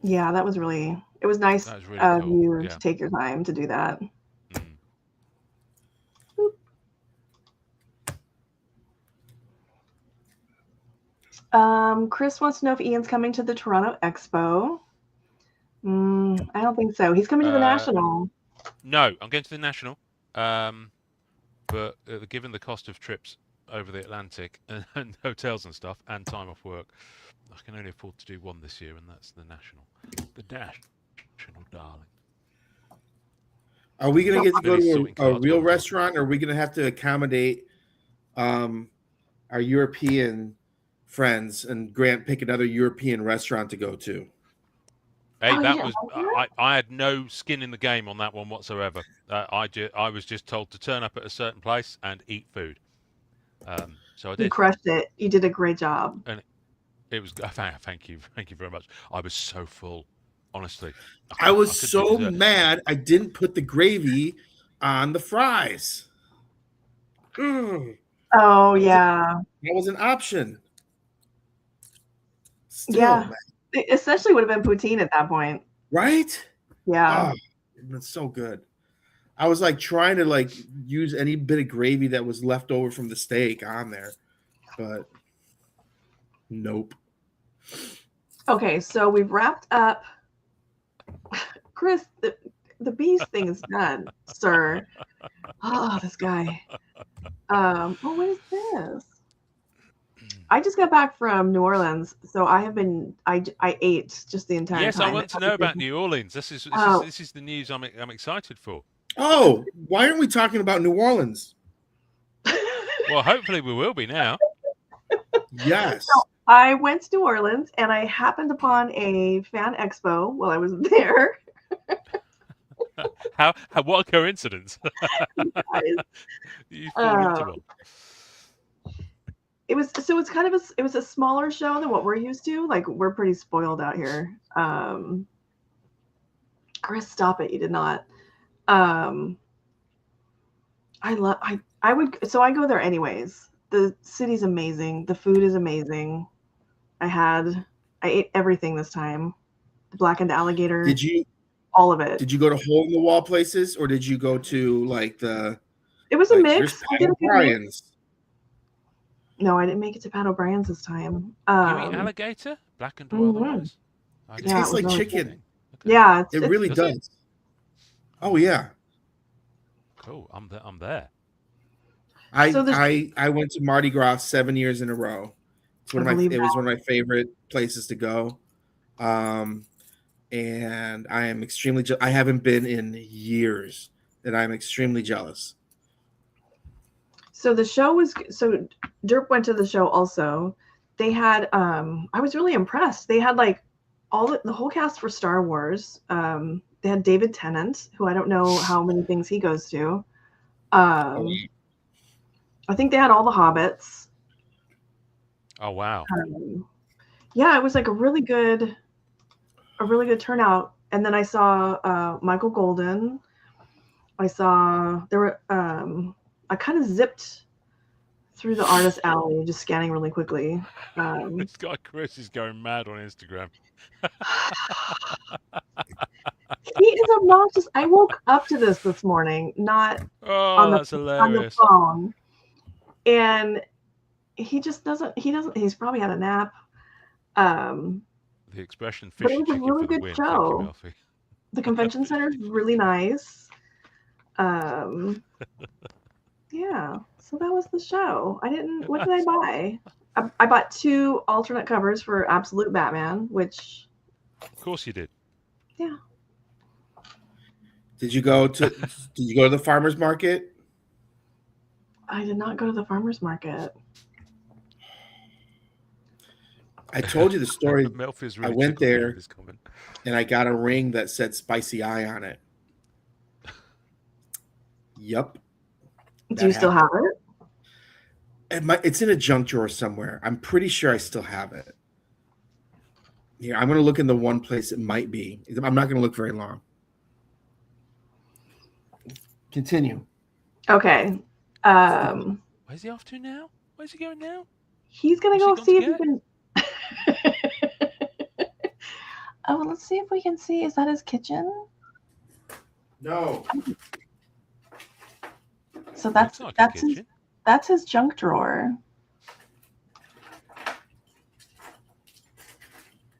Yeah, that was really. It was nice of you to take your time to do that. Chris wants to know if Ian's coming to the Toronto Expo. I don't think so. He's coming to the National. No, I'm going to the National. But given the cost of trips over the Atlantic and hotels and stuff and time off work, I can only afford to do one this year, and that's the National. The National, darling. Are we going to get to go to a real restaurant, or are we going to have to accommodate our European friends and Grant pick another European restaurant to go to? Hey, I had no skin in the game on that one whatsoever. I was just told to turn up at a certain place and eat food. So I did. You crushed it. You did a great job. And it was. Thank you very much. I was so full, honestly. I was so mad I didn't put the gravy on the fries. Oh yeah, that was an option. Still, yeah. It essentially would have been poutine at that point. Right? Yeah. It's so good. I was like trying to use any bit of gravy that was left over from the steak on there, but nope. Okay, so we've wrapped up. Chris, the beast thing is done, sir. Oh, this guy. What is this? I just got back from New Orleans, so I ate just the entire Yes, time. I want to know about New Orleans. This is the news I'm excited for. Oh, why aren't we talking about New Orleans? Well, hopefully we will be now. Yes. So I went to New Orleans and I happened upon a fan expo while I was there. How what a coincidence. You fall into one. It was a smaller show than what we're used to. Like, we're pretty spoiled out here. Chris, stop it. You did not. I go there anyways. The city's amazing. The food is amazing. I ate everything this time. The blackened alligator. Did you? All of it. Did you go to hole in the wall places, or did you go to like the? It was a mix. I did a mix. No, I didn't make it to Pat O'Brien's this time. You eat alligator? Blackened wild eyes? It tastes like chicken. Okay. Yeah, it really does. Oh yeah. Cool. I'm there. I went to Mardi Gras 7 years in a row. It was one of my favorite places to go. And I am extremely I haven't been in years, and I'm extremely jealous. So the show was Derp went to the show also. They had I was really impressed. They had like the whole cast for Star Wars. They had David Tennant, who I don't know how many things he goes to. I think they had all the Hobbits. Oh wow. Yeah, it was like a really good turnout. And then I saw Michael Golden. I kind of zipped through the artist alley, just scanning really quickly. This guy Chris is going mad on Instagram. He is obnoxious. I woke up to this morning, not that's hilarious. On the phone. And he just doesn't, he's probably had a nap. The expression fish. But it was a really good show. The convention center is really nice. Yeah, so that was the show. What did I buy? I bought 2 alternate covers for Absolute Batman, which... Of course you did. Yeah. Did you go to the farmer's market? I did not go to the farmer's market. I told you the story. Really I went there and I got a ring that said Spicy Eye on it. Yup. Do you still have it? It's in a junk drawer somewhere. I'm pretty sure I still have it. Here, I'm going to look in the one place it might be. I'm not going to look very long. Continue. Okay. Where's he off to now? Where's he going now? He's going to go see if he can... Oh, let's see if we can see. Is that his kitchen? No. So that's his junk drawer.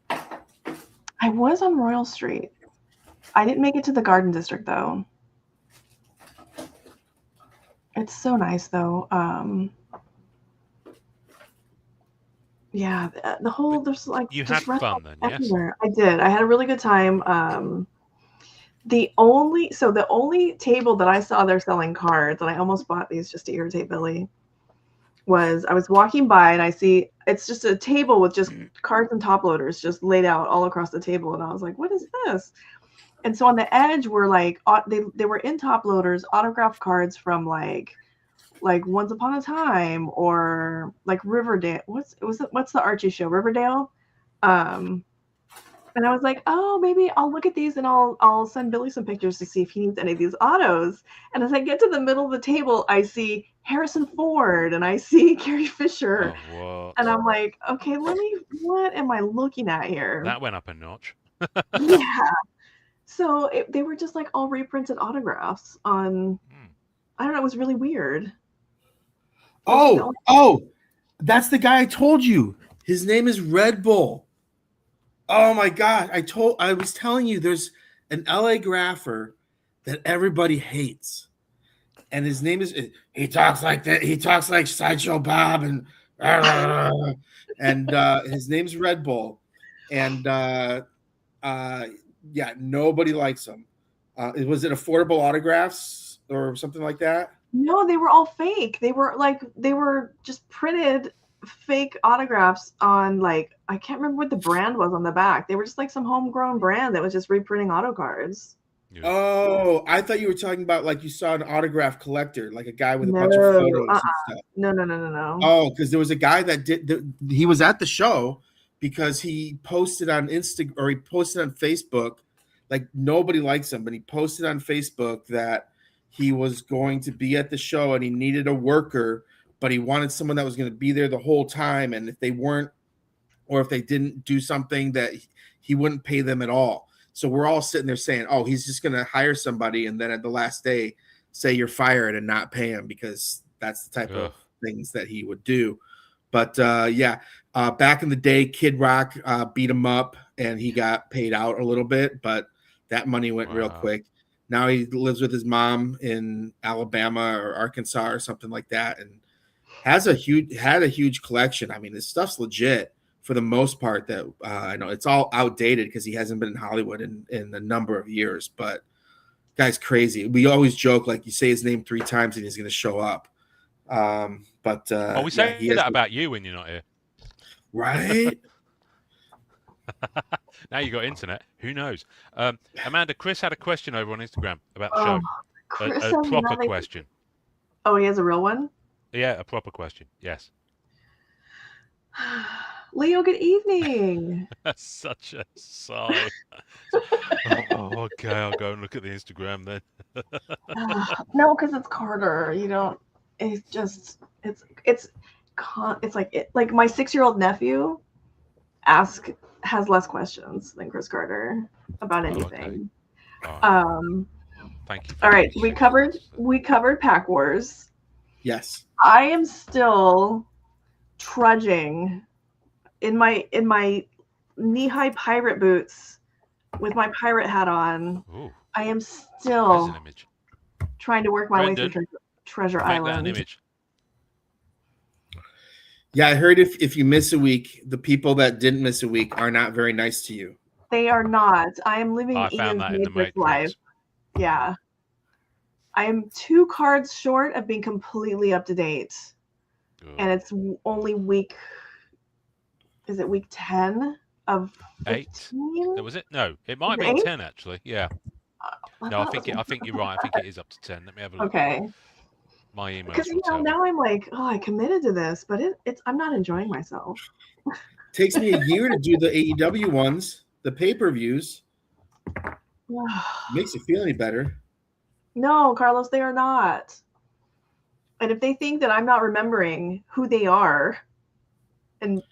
I was on Royal Street. I didn't make it to the Garden District though. It's so nice though. Yeah, there's like you had fun then, everywhere. Yes? I did. I had a really good time. The only table that I saw there selling cards, and I almost bought these just to irritate Billy, was I was walking by and I see it's just a table with just cards and top loaders just laid out all across the table, and I was like, what is this? And so on the edge were like they were in top loaders, autographed cards from like Once Upon a Time or like Riverdale. What's the Archie show? Riverdale. And I was like, oh, maybe I'll look at these and I'll send Billy some pictures to see if he needs any of these autos. And as I get to the middle of the table, I see Harrison Ford and I see Carrie Fisher. Oh, and I'm like, okay, what am I looking at here? That went up a notch. Yeah. So they were just like all reprinted autographs on, I don't know, it was really weird. Oh, that's the guy I told you. His name is Red Bull. Oh my God. I was telling you there's an LA grapher that everybody hates. And his name is, he talks like that. He talks like Sideshow Bob and And his name's Red Bull, and yeah, nobody likes him. Was it affordable autographs or something like that? No, they were all fake. They were just printed fake autographs on, like, I can't remember what the brand was on the back. They were just like some homegrown brand that was just reprinting auto cards. Yeah. Oh, I thought you were talking about like you saw an autograph collector, like a guy with a No, bunch of photos and stuff. no. Oh, because there was a guy that he was at the show because he posted on Instagram or he posted on Facebook, like nobody likes him, but he posted on Facebook that he was going to be at the show and he needed a worker, but he wanted someone that was going to be there the whole time. And if they weren't, or if they didn't do something, that he wouldn't pay them at all. So we're all sitting there saying, oh, he's just going to hire somebody and then at the last day say you're fired and not pay him, because that's the type of things that he would do. But back in the day, Kid Rock beat him up and he got paid out a little bit, but that money went real quick. Now he lives with his mom in Alabama or Arkansas or something like that, and had a huge collection. I mean, this stuff's legit for the most part. That I know it's all outdated because he hasn't been in Hollywood in a number of years, but guy's crazy. We always joke, like, you say his name 3 times and he's going to show up. We say that about you when you're not here, right? Now you got internet. Who knows? Amanda, Chris had a question over on Instagram about the show. Chris A proper question. Oh, he has a real one? Yeah, a proper question. Yes. Leo, good evening. Such a sigh. Okay, I'll go and look at the Instagram then. No, because it's Carter. You don't. It's just it's like my 6-year-old nephew has less questions than Chris Carter about anything. Okay. Thank you. All right, we covered Pack Wars. Yes. I am still trudging in my knee-high pirate boots with my pirate hat on. Ooh. I am still trying to work my way through Treasure Island. An image. Yeah, I heard if you miss a week, the people that didn't miss a week are not very nice to you. They are not. I am living Ian's Matrix life. Yeah. I am 2 cards short of being completely up to date. And it's only week. Is it week 10 of 15? 8? Was it? No, it might be 10 actually. Yeah. No, I think you're right. I think it is up to 10. Let me have a look. Okay. My email. Because now I'm like, oh, I committed to this, but I'm not enjoying myself. Takes me a year to do the AEW ones, the pay-per-views. Makes you feel any better? No, Carlos, they are not. And if they think that I'm not remembering who they are, and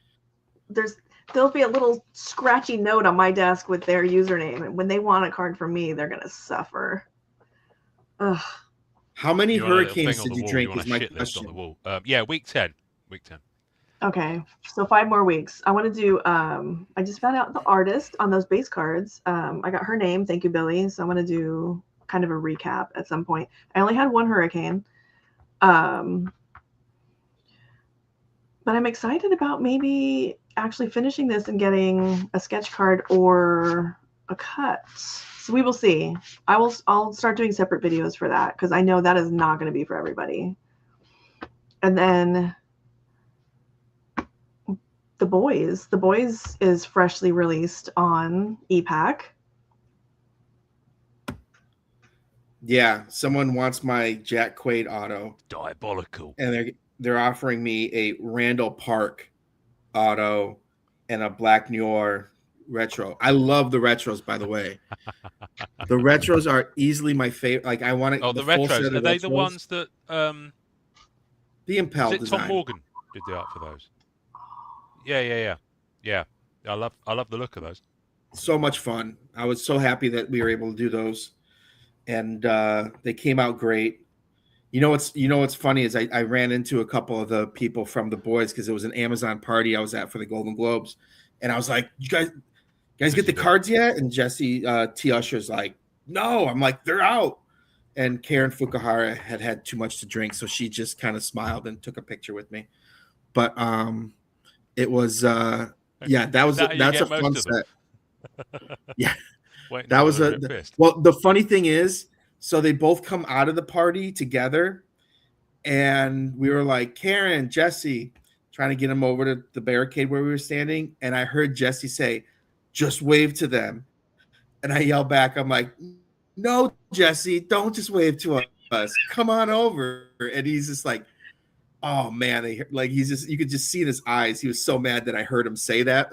there'll be a little scratchy note on my desk with their username, and when they want a card from me, they're gonna suffer. Ugh. How many hurricanes did you drink? Is my question. Yeah, week 10. Okay, so 5 more weeks. I want to do. I just found out the artist on those base cards. I got her name. Thank you, Billy. So I'm gonna do kind of a recap at some point. I only had 1 hurricane. But I'm excited about maybe actually finishing this and getting a sketch card or a cut. So we will see. I'll start doing separate videos for that because I know that is not going to be for everybody. And then The Boys. The Boys is freshly released on EPAC. Yeah, someone wants my Jack Quaid auto. Diabolical. And they're offering me a Randall Park auto and a Black Noir retro. I love the retros, by the way. The retros are easily my favorite. Like, I want to. Oh, the retros. Are they the ones that the Impel design? Tom Morgan did the art for those. Yeah. I love the look of those. So much fun. I was so happy that we were able to do those, and they came out great. You know what's funny is I ran into a couple of the people from The Boys because it was an Amazon party I was at for the Golden Globes, and I was like, "You guys get the cards yet?" And Jesse T. Usher's like, "No." I'm like, "They're out." And Karen Fukuhara had too much to drink, so she just kind of smiled and took a picture with me. but it was that's a fun set. Yeah, that was well. The funny thing is, so they both come out of the party together, and we were like, Karen, Jesse, trying to get them over to the barricade where we were standing, and I heard Jesse say, "Just wave to them," and I yell back, I'm like, "No, Jesse, don't just wave to us. Come on over." And he's just like, "Oh man," you could just see in his eyes. He was so mad that I heard him say that.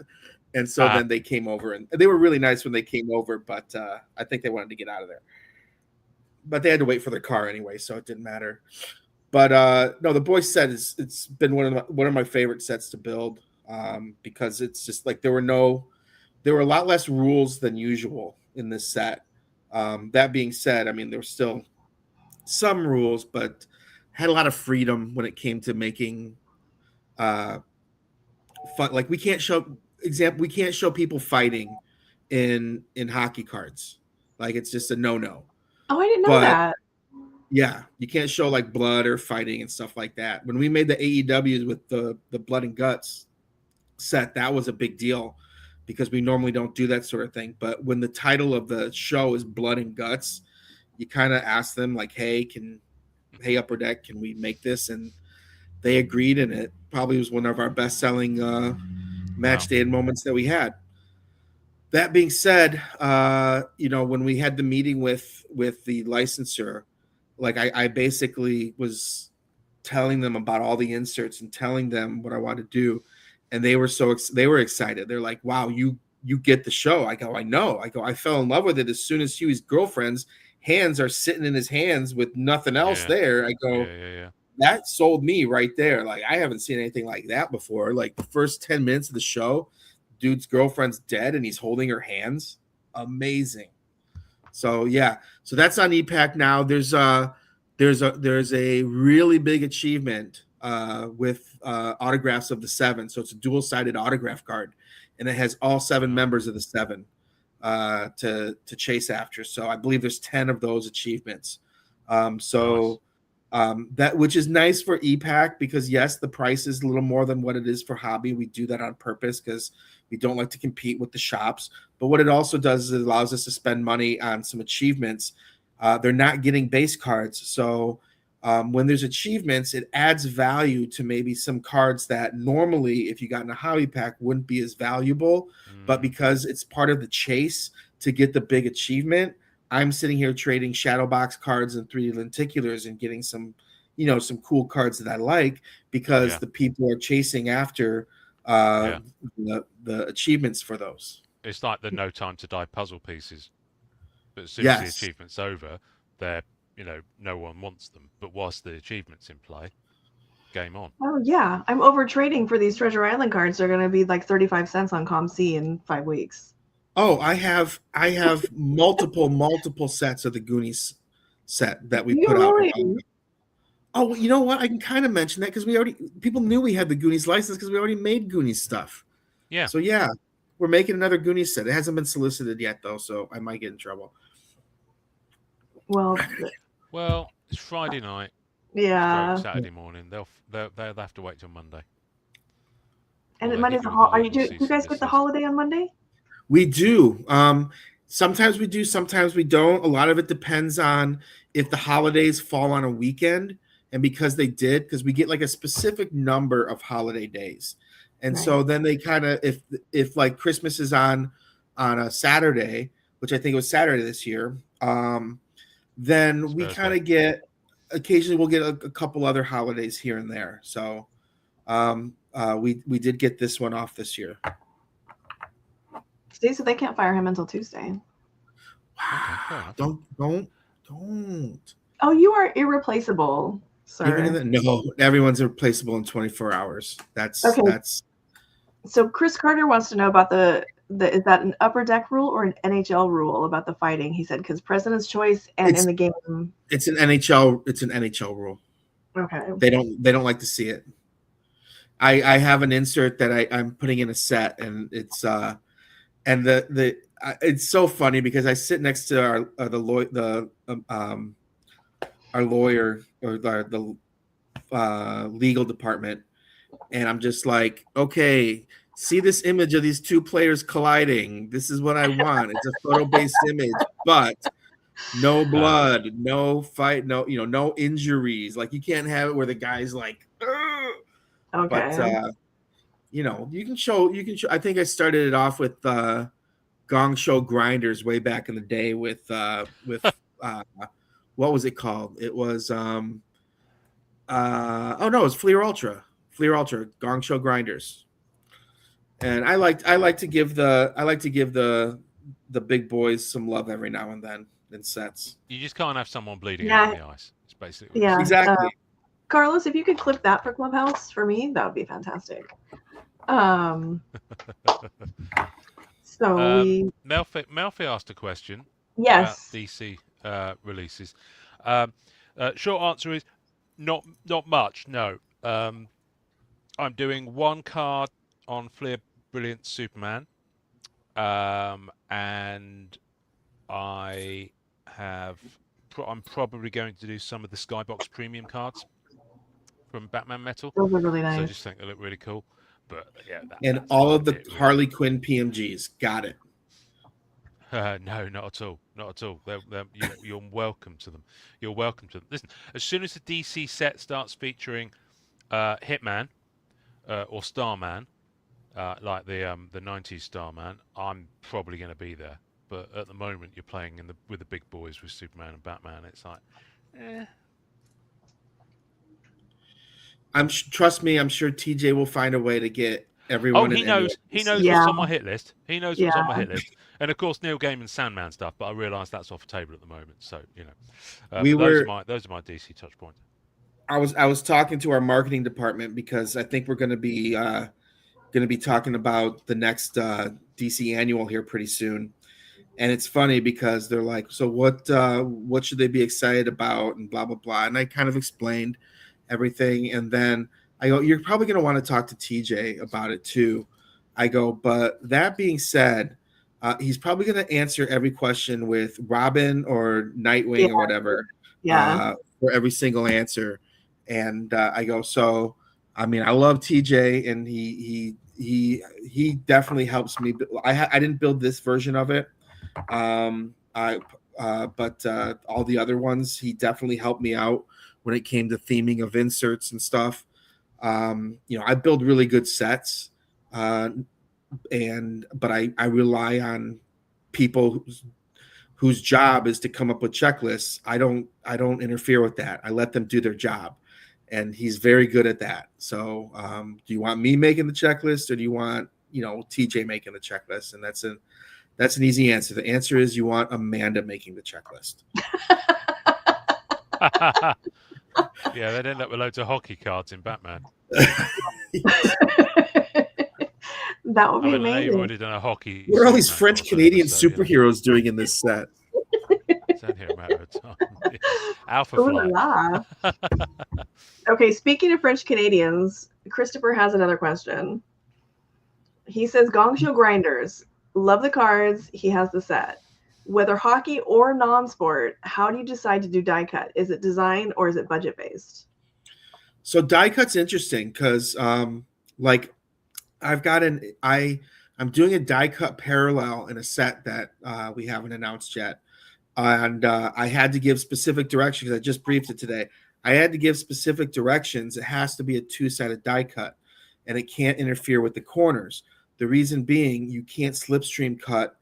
And so then they came over, and they were really nice when they came over, but I think they wanted to get out of there. But they had to wait for their car anyway, so it didn't matter. But no, the boys set it's been one of my favorite sets to build, because it's just like there were a lot less rules than usual in this set. That being said, I mean, there were still some rules, but had a lot of freedom when it came to making fun. Like we can't show people fighting in hockey cards. Like it's just a no. Oh, I didn't know that. Yeah, you can't show like blood or fighting and stuff like that. When we made the AEWs with the blood and guts set, that was a big deal because we normally don't do that sort of thing. But when the title of the show is Blood and Guts, you kind of ask them like, hey, Upper Deck, can we make this? And they agreed, and it probably was one of our best-selling match day moments that we had. That being said, when we had the meeting with the licensor, like I basically was telling them about all the inserts and telling them what I wanted to do, and they were excited. They're like, "Wow, you get the show." I go, "I know." I go, "I fell in love with it as soon as Huey's girlfriend's hands are sitting in his hands with nothing else there." I go, "That sold me right there. Like I haven't seen anything like that before. Like the first 10 minutes of the show, dude's girlfriend's dead and he's holding her hands. Amazing." So yeah, so that's on EPAC now. There's a really big achievement with autographs of the 7. So it's a dual-sided autograph card, and it has all 7 members of the 7 to chase after. So I believe there's 10 of those achievements. That, which is nice for EPAC, because yes, the price is a little more than what it is for hobby. We do that on purpose because we don't like to compete with the shops. But what it also does is it allows us to spend money on some achievements. They're not getting base cards. So when there's achievements, it adds value to maybe some cards that normally, if you got in a hobby pack, wouldn't be as valuable. But because it's part of the chase to get the big achievement, I'm sitting here trading shadow box cards and 3D lenticulars and getting some cool cards that I like, because the people are chasing after the achievements for those. It's like the No Time to Die puzzle pieces. But as soon as the achievement's over, they're no one wants them. But whilst the achievement's in play, game on. Oh yeah, I'm over trading for these Treasure Island cards. They're going to be like 35 cents on ComC in 5 weeks. Oh, I have multiple sets of the Goonies set that we put out. Oh, you know what? I can kind of mention that because people knew we had the Goonies license because we already made Goonies stuff. Yeah. So yeah, we're making another Goonies set. It hasn't been solicited yet though, so I might get in trouble. Well, it's Friday night. Yeah. Saturday morning. They'll have to wait till Monday. And Monday's do you guys get the holiday on Monday? We do. Sometimes we do, sometimes we don't. A lot of it depends on if the holidays fall on a weekend, and because we get like a specific number of holiday days. And so then they kind of, if like Christmas is on a Saturday, which I think it was Saturday this year, then we kind of get, occasionally we'll get a couple other holidays here and there. So we did get this one off this year. Steve said they can't fire him until Tuesday. Wow. Don't. Oh, you are irreplaceable, sir. No, everyone's irreplaceable in 24 hours. That's. So Chris Carter wants to know about is that an Upper Deck rule or an NHL rule about the fighting? He said because President's Choice and in the game. It's an NHL. It's an NHL rule. Okay. They don't like to see it. I have an insert that I'm putting in a set, and it's and it's so funny because I sit next to our lawyer or the legal department, And I'm just like, okay, see this image of these two players colliding. This is what I want. It's a photo-based image, but no blood, no fight, no injuries. Like you can't have it where the guy's like, ugh. Okay. But you can show. I think I started it off with Gong Show Grinders way back in the day with what was it called? It was it was Fleer Ultra, Gong Show Grinders. And I like to give the big boys some love every now and then in sets. You just can't have someone bleeding out on the ice. It's basically exactly. Carlos, if you could clip that for Clubhouse for me, that would be fantastic. So Melfi asked a question. Yes. About DC releases. Short answer is not much. No. I'm doing one card on Fleer Brilliant Superman, and I'm probably going to do some of the Skybox Premium cards from Batman Metal. Those are really nice. So I just think they look really cool. But yeah, and all of the Harley Quinn PMGs. Got it. No, not at all. Not at all. You're welcome to them. You're welcome to them. Listen, as soon as the DC set starts featuring Hitman or Starman, like the 90s Starman, I'm probably going to be there. But at the moment, you're playing with the big boys with Superman and Batman. It's like, Trust me, I'm sure TJ will find a way to get everyone. Oh, he knows. He knows what's on my hit list. He knows what's on my hit list. And of course, Neil Gaiman's Sandman stuff. But I realise that's off the table at the moment. So those are my DC touch points. I was talking to our marketing department because I think we're going to be talking about the next DC annual here pretty soon. And it's funny because they're like, so what should they be excited about and blah blah blah. And I kind of explained everything, and then I go, you're probably going to want to talk to TJ about it too. I go, but that being said, he's probably going to answer every question with Robin or Nightwing or whatever, for every single answer. And I go, so I mean, I love TJ, and he definitely helps me. I didn't build this version of it, but all the other ones, he definitely helped me out when it came to theming of inserts and stuff. I build really good sets, but I rely on people whose job is to come up with checklists. I don't interfere with that. I let them do their job, and he's very good at that. So, do you want me making the checklist, or do you want TJ making the checklist? And that's an easy answer. The answer is you want Amanda making the checklist. Yeah, they'd end up with loads of hockey cards in Batman. That would be amazing. You've already done a hockey. What are all these French Canadian superheroes doing in this set? It's only a matter of time. Alpha Flight. Okay, speaking of French Canadians, Christopher has another question. He says, Gong Show Grinders, love the cards. He has the set. Whether hockey or non-sport, how do you decide to do die cut? Is it design or is it budget based? So die cut's interesting because like I'm doing a die cut parallel in a set that we haven't announced yet. And I had to give specific directions because I just briefed it today. I had to give specific directions. It has to be a two-sided die cut, and it can't interfere with the corners. The reason being, you can't slipstream cut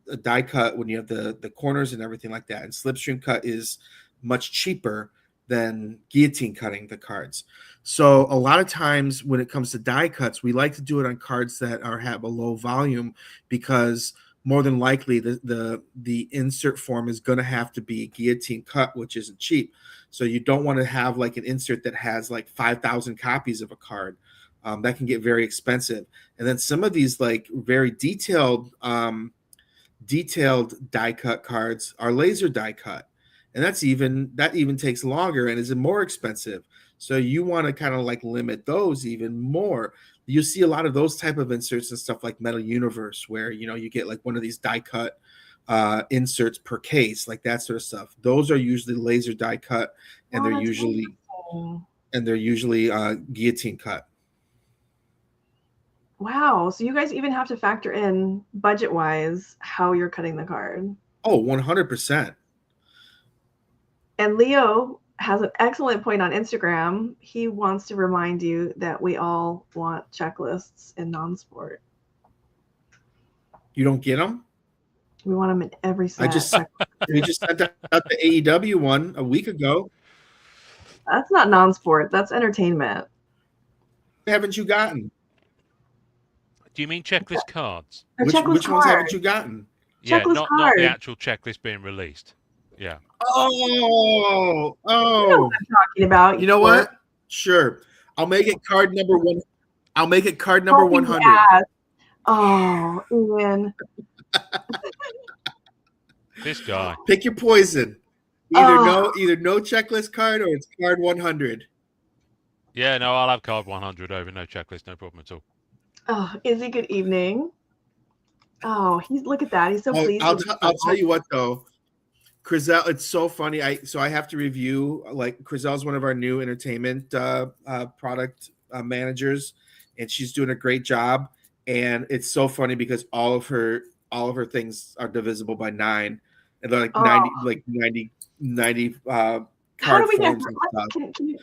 a die cut when you have the corners and everything like that. And slipstream cut is much cheaper than guillotine cutting the cards. So a lot of times when it comes to die cuts, we like to do it on cards that have a low volume, because more than likely the insert form is going to have to be guillotine cut, which isn't cheap. So you don't want to have like an insert that has like 5,000 copies of a card. That can get very expensive. And then some of these like very detailed die cut cards are laser die cut, and that even takes longer and is more expensive. So you want to kind of like limit those even more. You see a lot of those type of inserts and stuff like Metal Universe, where you get like one of these die cut inserts per case, like that sort of stuff. Those are usually laser die cut, and they're usually and they're usually guillotine cut. Wow. So you guys even have to factor in budget-wise how you're cutting the card. Oh, 100%. And Leo has an excellent point on Instagram. He wants to remind you that we all want checklists in non-sport. You don't get them? We want them in every set. We just sent out the AEW one a week ago. That's not non-sport. That's entertainment. What haven't you gotten? Do you mean checklist cards? Which ones haven't you gotten? Yeah, not the actual checklist being released. Yeah. Oh. You know what I'm talking about. You know what? Sure. I'll make it card number one. I'll make it card number 100. Oh, Ian. This guy. Pick your poison. Either no checklist card or it's card 100. Yeah, no, I'll have card 100 over no checklist, no problem at all. Oh, Izzy, good evening. Oh, look at that. He's so pleased. I'll tell you what though. Crizel, it's so funny. I have to review, like, Crizel's one of our new entertainment product managers, and she's doing a great job. And it's so funny because all of her things are divisible by 9, and they're like 90 how do we get her?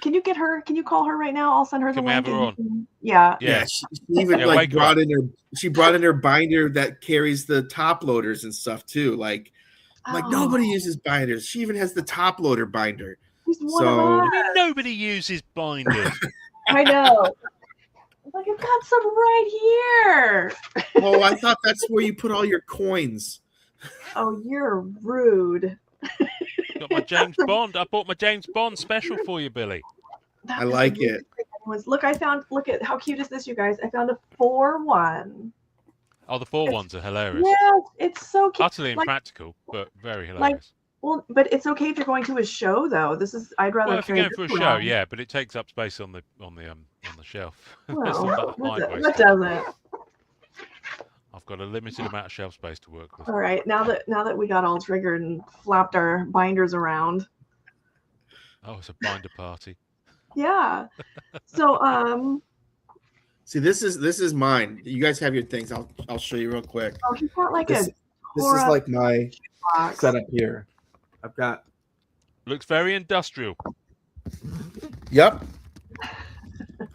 Can you get her? Can you call her right now? I'll send her the link. Have her on? Yeah. She even brought in her binder that carries the top loaders and stuff too. Like nobody uses binders. She even has the top loader binder. I mean, nobody uses binders. I know. Like, I've got some right here. Oh, I thought that's where you put all your coins. Oh, you're rude. Got my James Bond. I bought my James Bond special for you, Billy. I like it. Look at how cute is this, you guys? I found a 4-1. Oh, the 4-1s are hilarious. Yeah, it's so cute. Utterly impractical, but very hilarious. But it's okay if you're going to a show, though. I'd rather. Well, if you're going for a show, yeah, but it takes up space on the shelf. Well, what doesn't? I've got a limited amount of shelf space to work with. All right, now that we got all triggered and flapped our binders around. Oh, it's a binder party. Yeah. So see, this is mine. You guys have your things. I'll show you real quick. Oh, he's got like this is like my setup here. I've got. Looks very industrial. Yep.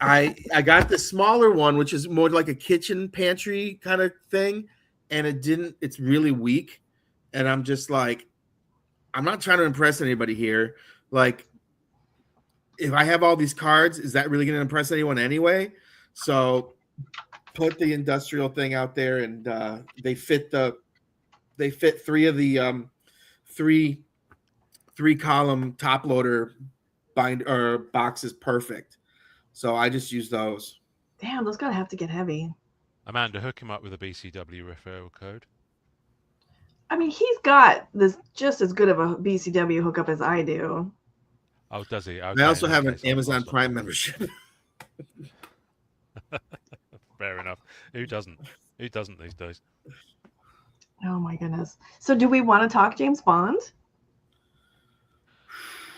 I got the smaller one, which is more like a kitchen pantry kind of thing, and it's really weak. And I'm just like, I'm not trying to impress anybody here. Like, if I have all these cards, is that really going to impress anyone anyway? So put the industrial thing out there, and they fit 3 of the three column top loader boxes perfect. So I just use those. Damn, those gotta have to get heavy. Amanda, hook him up with a BCW referral code. I mean, he's got this just as good of a BCW hookup as I do. Oh, does he? Okay, I also have an Amazon Prime membership. Fair enough. Who doesn't? Who doesn't these days? Oh my goodness. So do we want to talk James Bond?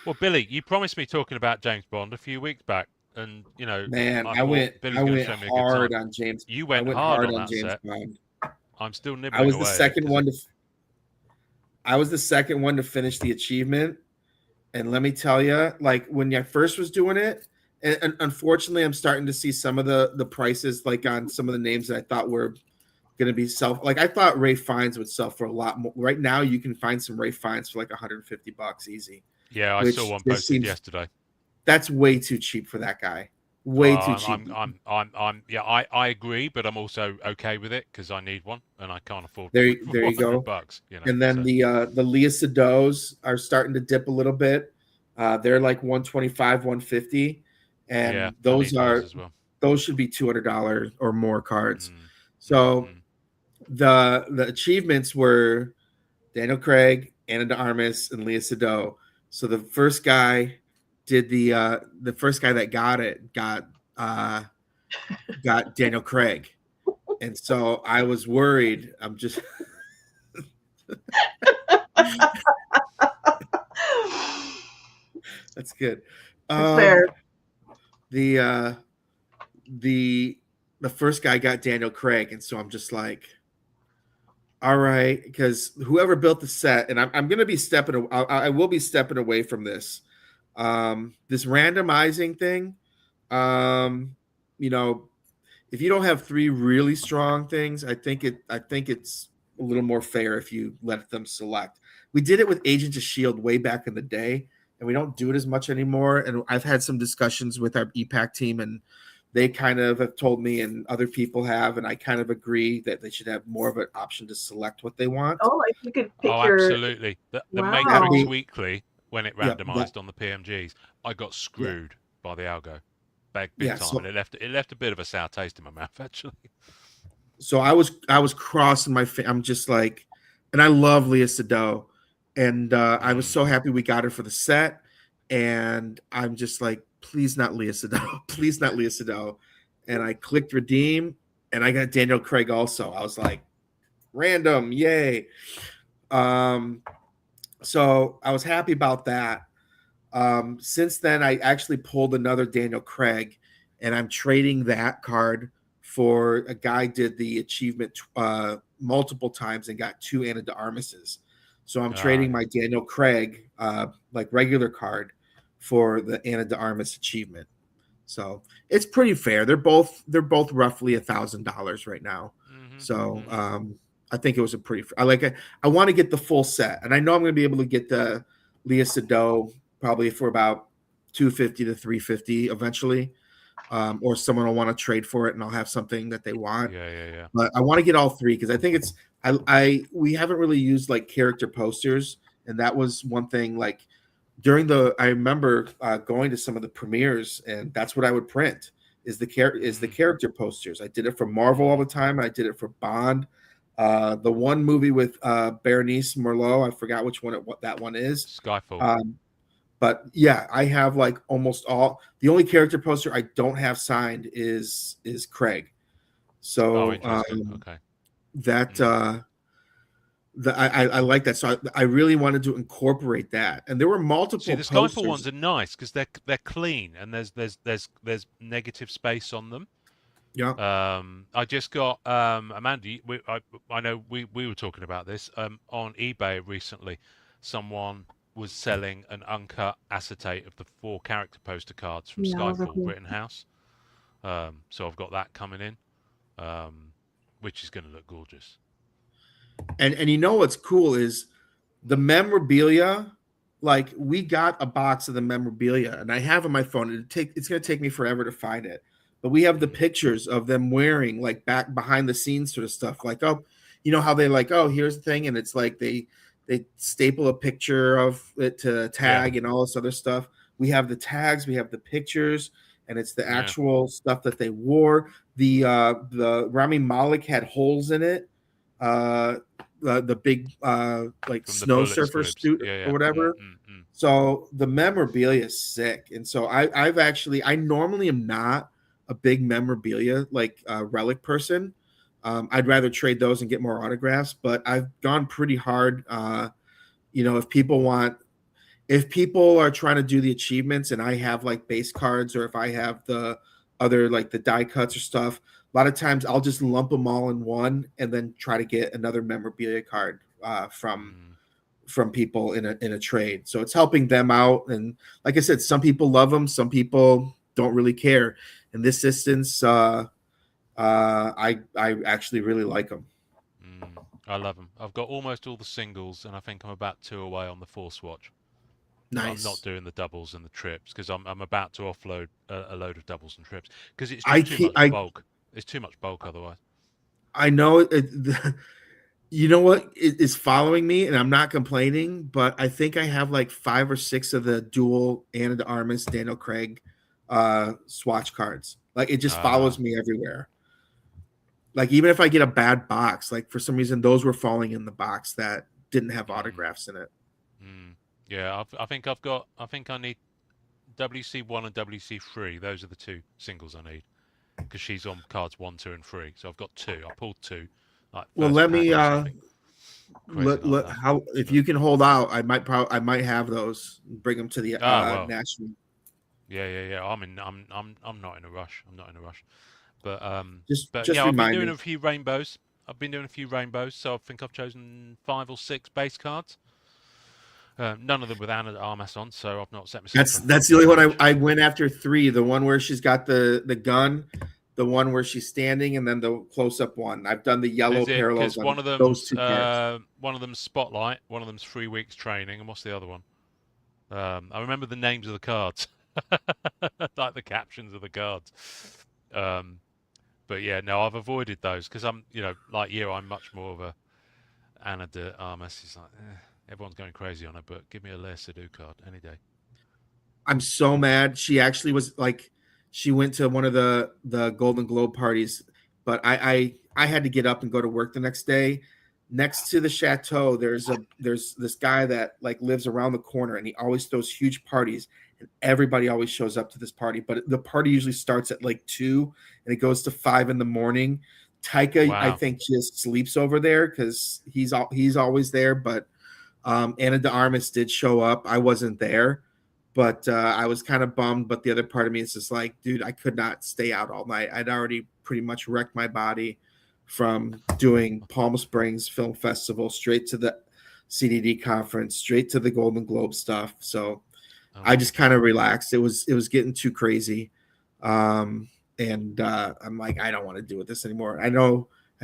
Well, Billy, you promised me talking about James Bond a few weeks back. And man, I went hard on James. You went hard on that James set. Bond. I'm still nibbling. I was the second one to finish the achievement, and let me tell you, like when I first was doing it, and unfortunately, I'm starting to see some of the prices, like on some of the names that I thought were going to be like I thought Ray Fiennes would sell for a lot more. Right now, you can find some Ray Fiennes for like $150 easy. Yeah, I saw one posted yesterday. That's way too cheap for that guy. Way too cheap. I agree, but I'm also okay with it because I need one and I can't afford. There you go. Bucks, and then the Leah Sedows are starting to dip a little bit. They're like 125, 150, and those should be $200 or more cards. So the achievements were Daniel Craig, Ana de Armas, and Leah Sado. So the first guy did the first guy that got it got Daniel Craig, and so I was worried. I'm just that's good. Fair. the the first guy got Daniel Craig, and so I'm just like, all right, because whoever built the set, and I'm going to be stepping, I will be stepping away from this, this randomizing thing. You know, if you don't have three really strong things, I think it's a little more fair if you let them select. We did it with Agents of Shield way back in the day, and we don't do it as much anymore. And I've had some discussions with our EPAC team, and they kind of have told me, and other people have, and I kind of agree that they should have more of an option to select what they want. Oh, like you could pick absolutely. The Wow. Matrix Weekly, when it randomized Yeah, on the PMGs, I got screwed by the algo. Big Yeah, time, so- and it left a bit of a sour taste in my mouth, actually. So I was crossing my I'm just like, and I love Leah Sado, and I was so happy we got her for the set, and I'm just like, please not Leah Sado, please not Leah Sado, and I clicked redeem, and I got Daniel Craig also. I was like, random, yay. So I was happy about that. Since then, I actually pulled another Daniel Craig, and I'm trading that card for a guy did the achievement multiple times and got 2 Ana de Armases. So I'm trading my Daniel Craig like regular card for the Ana de Armas achievement. So it's pretty fair. They're both roughly $1,000 right now. So I think it was a pretty. I want to get the full set, and I know I'm going to be able to get the Leah Sado probably for about $250 to $350 eventually, or someone will want to trade for it, and I'll have something that they want. Yeah. But I want to get all three because I think it's we haven't really used like character posters, and that was one thing. Like I remember going to some of the premieres, and that's what I would print is the character posters. I did it for Marvel all the time. I did it for Bond. The one movie with Berenice Merlot, I forgot which one that one is. Skyfall. But yeah, I have like almost all. The only character poster I don't have signed is Craig. So okay. That I like that. So I really wanted to incorporate that, and there were multiple. See, the Skyfall ones are nice because they're clean and there's negative space on them. Yeah. I just got Amanda. I know we were talking about this on eBay recently. Someone was selling an uncut acetate of the 4 character poster cards from Skyfall Rittenhouse. So I've got that coming in, which is going to look gorgeous. And you know what's cool is the memorabilia. Like we got a box of the memorabilia, and I have on my phone. It's going to take me forever to find it. But we have the pictures of them wearing like back behind the scenes sort of stuff. Like, oh, you know how they like, oh, here's the thing, and it's like they staple a picture of it to tag and all this other stuff. We have the tags, we have the pictures, and it's the actual stuff that they wore. The Rami Malek had holes in it. The big like snow surfer suit or whatever. So the memorabilia is sick, and so I normally am not a big memorabilia like relic person. I'd rather trade those and get more autographs, but I've gone pretty hard. If people are trying to do the achievements and I have like base cards, or if I have the other like the die cuts or stuff, a lot of times I'll just lump them all in one and then try to get another memorabilia card from people in a trade. So it's helping them out. And like I said, some people love them, some people don't really care. In this instance, I actually really like them. I love them. I've got almost all the singles, and I think I'm about 2 away on the Force Watch. Nice. I'm not doing the doubles and the trips because I'm about to offload a load of doubles and trips because it's just too much bulk. It's too much bulk otherwise. I know. You know what is following me, and I'm not complaining, but I think I have like 5 or 6 of the dual Ana de Armas Daniel Craig swatch cards. Like it just follows me everywhere. Like even if I get a bad box, like for some reason those were falling in the box that didn't have autographs in it. Yeah, I think I need WC1 and WC3. Those are the 2 singles I need because she's on cards 1, 2, and 3. So I've got 2. I pulled 2. Like well, let me if you can hold out, I might have those and bring them to the national. Yeah. I'm not in a rush. I'm not in a ruch. But but Just yeah, I've been remind doing me. a few rainbows. So I think I've chosen 5 or 6 base cards. None of them with Anna de Armas on, so I've not set myself a That's the only one challenge. I went after 3. The one where she's got the gun, the one where she's standing, and then the close up one. I've done the yellow Is it parallels because on those 2 cards. one of them's Spotlight, one of them's 3 weeks training, and what's the other one? I remember the names of the cards, like the captions of the cards. But yeah, no, I've avoided those because I'm, like you, I'm much more of a Anna de Armas. Is like, everyone's going crazy on her, but give me a Lea Seydoux card any day. I'm so mad. She actually was like, she went to one of the Golden Globe parties, but I had to get up and go to work the next day. Next to the chateau, there's this guy that like lives around the corner, and he always throws huge parties, and everybody always shows up to this party. But the party usually starts at like 2, and it goes to 5 in the morning. Taika, I Wow. think, just sleeps over there because he's always there. But Anna de Armas did show up. I wasn't there, but I was kind of bummed. But the other part of me is just like, dude, I could not stay out all night. I'd already pretty much wrecked my body from doing Palm Springs Film Festival straight to the CDD conference, straight to the Golden Globe stuff. So I just kind of relaxed. It was getting too crazy. And I'm like, I don't want to do this anymore. I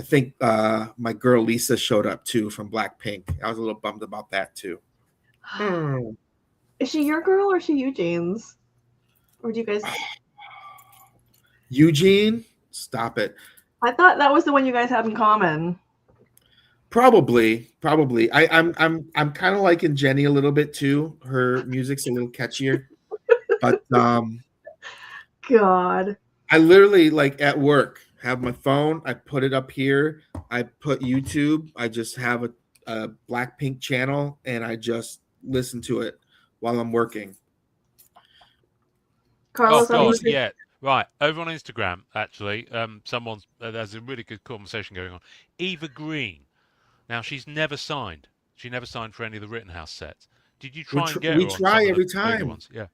think my girl Lisa showed up too from Blackpink. I was a little bummed about that too. Is she your girl or is she Eugene's? Or do you guys? Eugene, stop it. I thought that was the one you guys had in common. Probably. I'm kind of liking Jenny a little bit too. Her music's a little catchier, but God. I literally, like, at work, have my phone. I put it up here. I put YouTube. I just have a Blackpink channel, and I just listen to it while I'm working. Carlos, yeah. Right, over on Instagram, actually, there's a really good conversation going on. Eva Green. Now, she's never signed. She never signed for any of the Rittenhouse sets. Did you try and get her on some of the bigger ones? Yeah.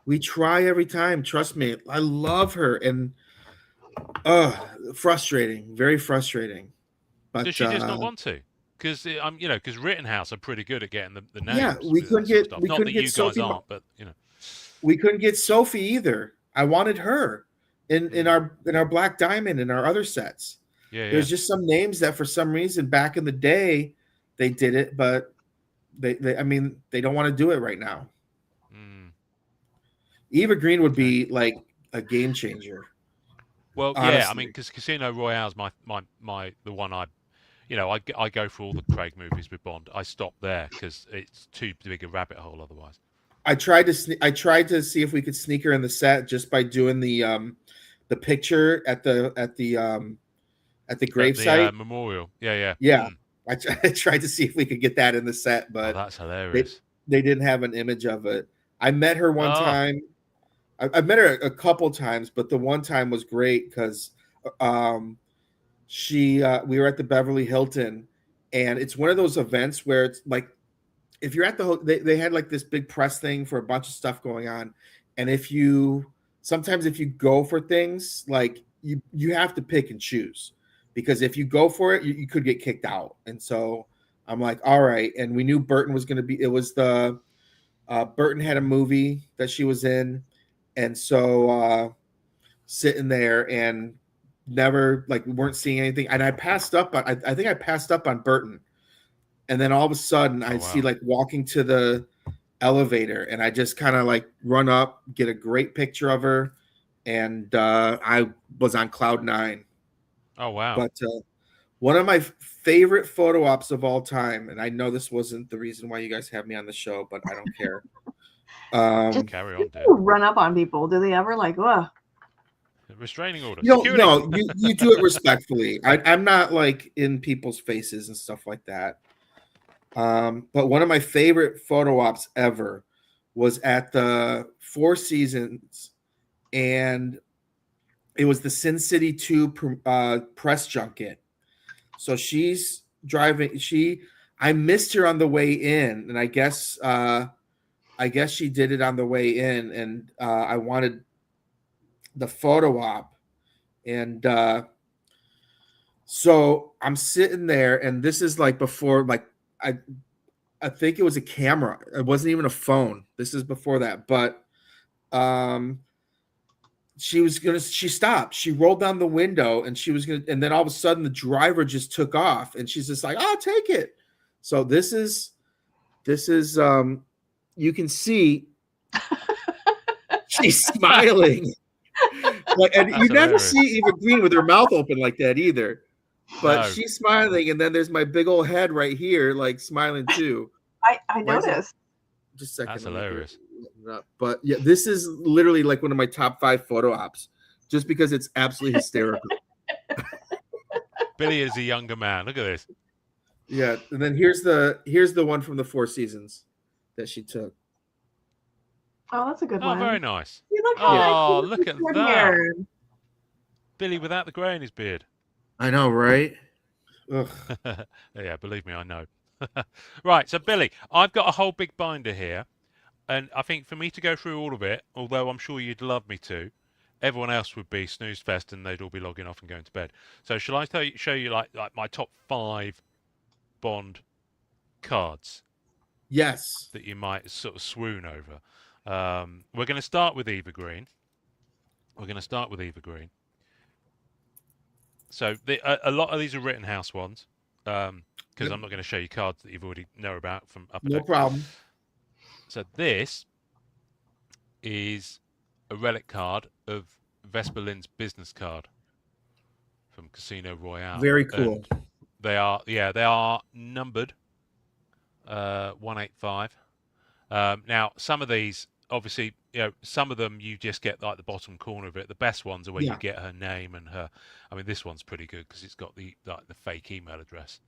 We try every time. Trust me. I love her, and frustrating, very frustrating. But does she just not want to? Because because Rittenhouse are pretty good at getting the names. Yeah, we couldn't get. We not couldn't that get you Sophie, guys aren't, but we couldn't get Sophie either. I wanted her in our Black Diamond and our other sets. Yeah, There's just some names that for some reason back in the day they did it, but they don't want to do it right now. Eva Green would be like a game changer. Well, honestly. Yeah, I mean, because Casino Royale's my the one I go for all the Craig movies with Bond. I stop there because it's too big a rabbit hole otherwise. I tried to see if we could sneak her in the set just by doing the picture at the gravesite memorial. Yeah. I tried to see if we could get that in the set, but that's hilarious. They didn't have an image of it. I met her one time. I've met her a couple times, but the one time was great because we were at the Beverly Hilton, and it's one of those events where it's like, if you're at they had like this big press thing for a bunch of stuff going on, and if you go for things, like you have to pick and choose, because if you go for it, you could get kicked out. And so I'm like, all right. And we knew Burton was going to be. It was the Burton had a movie that she was in, and so sitting there and never, like, we weren't seeing anything, and I passed up on. I think I passed up on Burton. And then all of a sudden, I see, like, walking to the elevator, and I just kind of like run up, get a great picture of her, and I was on cloud 9. Oh, wow. But one of my favorite photo ops of all time, and I know this wasn't the reason why you guys have me on the show, but I don't care. Just carry on, dude. Run up on people. Do they ever like, restraining order? No, you do it respectfully. I'm not like in people's faces and stuff like that. But one of my favorite photo ops ever was at the Four Seasons, and it was the Sin City 2 press junket. So she's driving. I missed her on the way in, and I guess I guess she did it on the way in, and I wanted the photo op, and so I'm sitting there, and this is like before, like I think it was a camera. It wasn't even a phone. This is before that, but she stopped. She rolled down the window, and she was gonna, and then all of a sudden the driver just took off, and she's just like, "I'll take it." So this is you can see she's smiling. Like, and you never see Eva Green with her mouth open like that either. But No. she's smiling, and then there's my big old head right here, like smiling too. I noticed. Just a second. That's hilarious. But yeah, this is literally like one of my top 5 photo ops, just because it's absolutely hysterical. Billy is a younger man. Look at this. Yeah, and then here's the one from the Four Seasons that she took. Oh, that's a good one. Oh, very nice. Look at that. Hair. Billy without the grey in his beard. I know, right? Ugh. Yeah, believe me, I know. Right, so Billy, I've got a whole big binder here, and I think for me to go through all of it, although I'm sure you'd love me to, everyone else would be snooze fest and they'd all be logging off and going to bed. So shall I show you like my top 5 Bond cards? Yes. That you might sort of swoon over. We're going to start with Eva Green. So a lot of these are Rittenhouse ones, because I'm not going to show you cards that you've already know about from Upper Deck. No problem. So this is a relic card of Vesper Lynd's business card from Casino Royale. Very cool. And they are numbered 185. Now some of these, obviously, some of them you just get like the bottom corner of it. The best ones are where you get her name and her. I mean, this one's pretty good because it's got the fake email address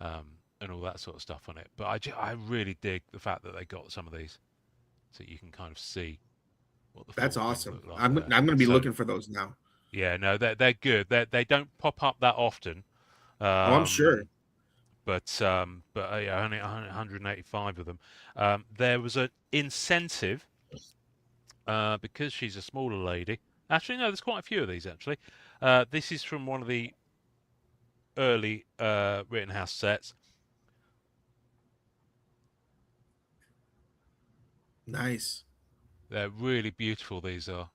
and all that sort of stuff on it. But I really dig the fact that they got some of these, so you can kind of see what the. That's awesome. Like I'm going to be looking for those now. Yeah, no, they're good. They don't pop up that often. I'm sure. But yeah, only 185 of them. There was an incentive because she's a smaller lady. Actually, no, there's quite a few of these. Actually, this is from one of the early Rittenhouse sets. Nice. They're really beautiful. These are.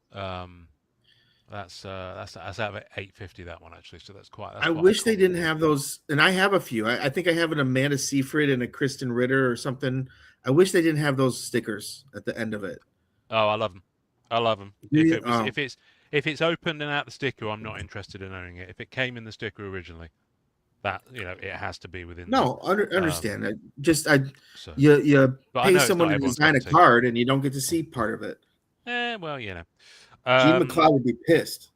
That's out of 850, that one, actually. So that's quite. I wish they didn't have those, and I have a few. I think I have an Amanda Seyfried and a Kristen Ritter or something. I wish they didn't have those stickers at the end of it. Oh, I love them. If it's opened and out the sticker, I'm not interested in owning it. If it came in the sticker originally, that it has to be within. No, understand. You pay someone to design a card, and you don't get to see part of it. Well, Gene McLeod would be pissed.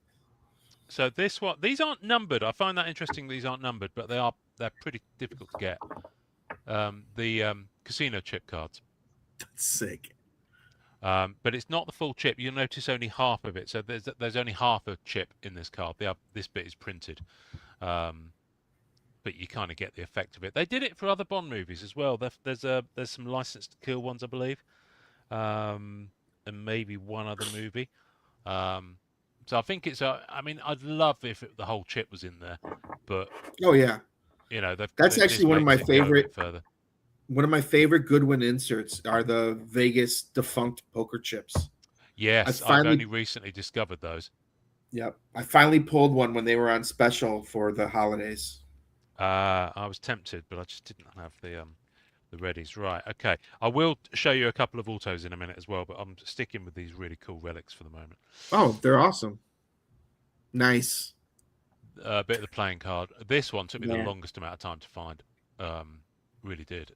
So this one, these aren't numbered. I find that interesting. These aren't numbered, but they're pretty difficult to get. The casino chip cards. That's sick. But it's not the full chip. You'll notice only half of it. So there's only half a chip in this card. This bit is printed, but you kind of get the effect of it. They did it for other Bond movies as well. There's some License to Kill ones, I believe, and maybe one other movie. So I think it's I mean, I'd love if the whole chip was in there, but oh yeah, that's actually one of my favorite. One of my favorite Goodwin inserts are the Vegas defunct poker chips. Yes, I've only recently discovered those. Yep, I finally pulled one when they were on special for the holidays. I was tempted, but I just didn't have the readies. Right, okay. I will show you a couple of autos in a minute as well, but I'm sticking with these really cool relics for the moment. Oh, they're awesome. Nice. A bit of the playing card. This one took me the longest amount of time to find. Really did.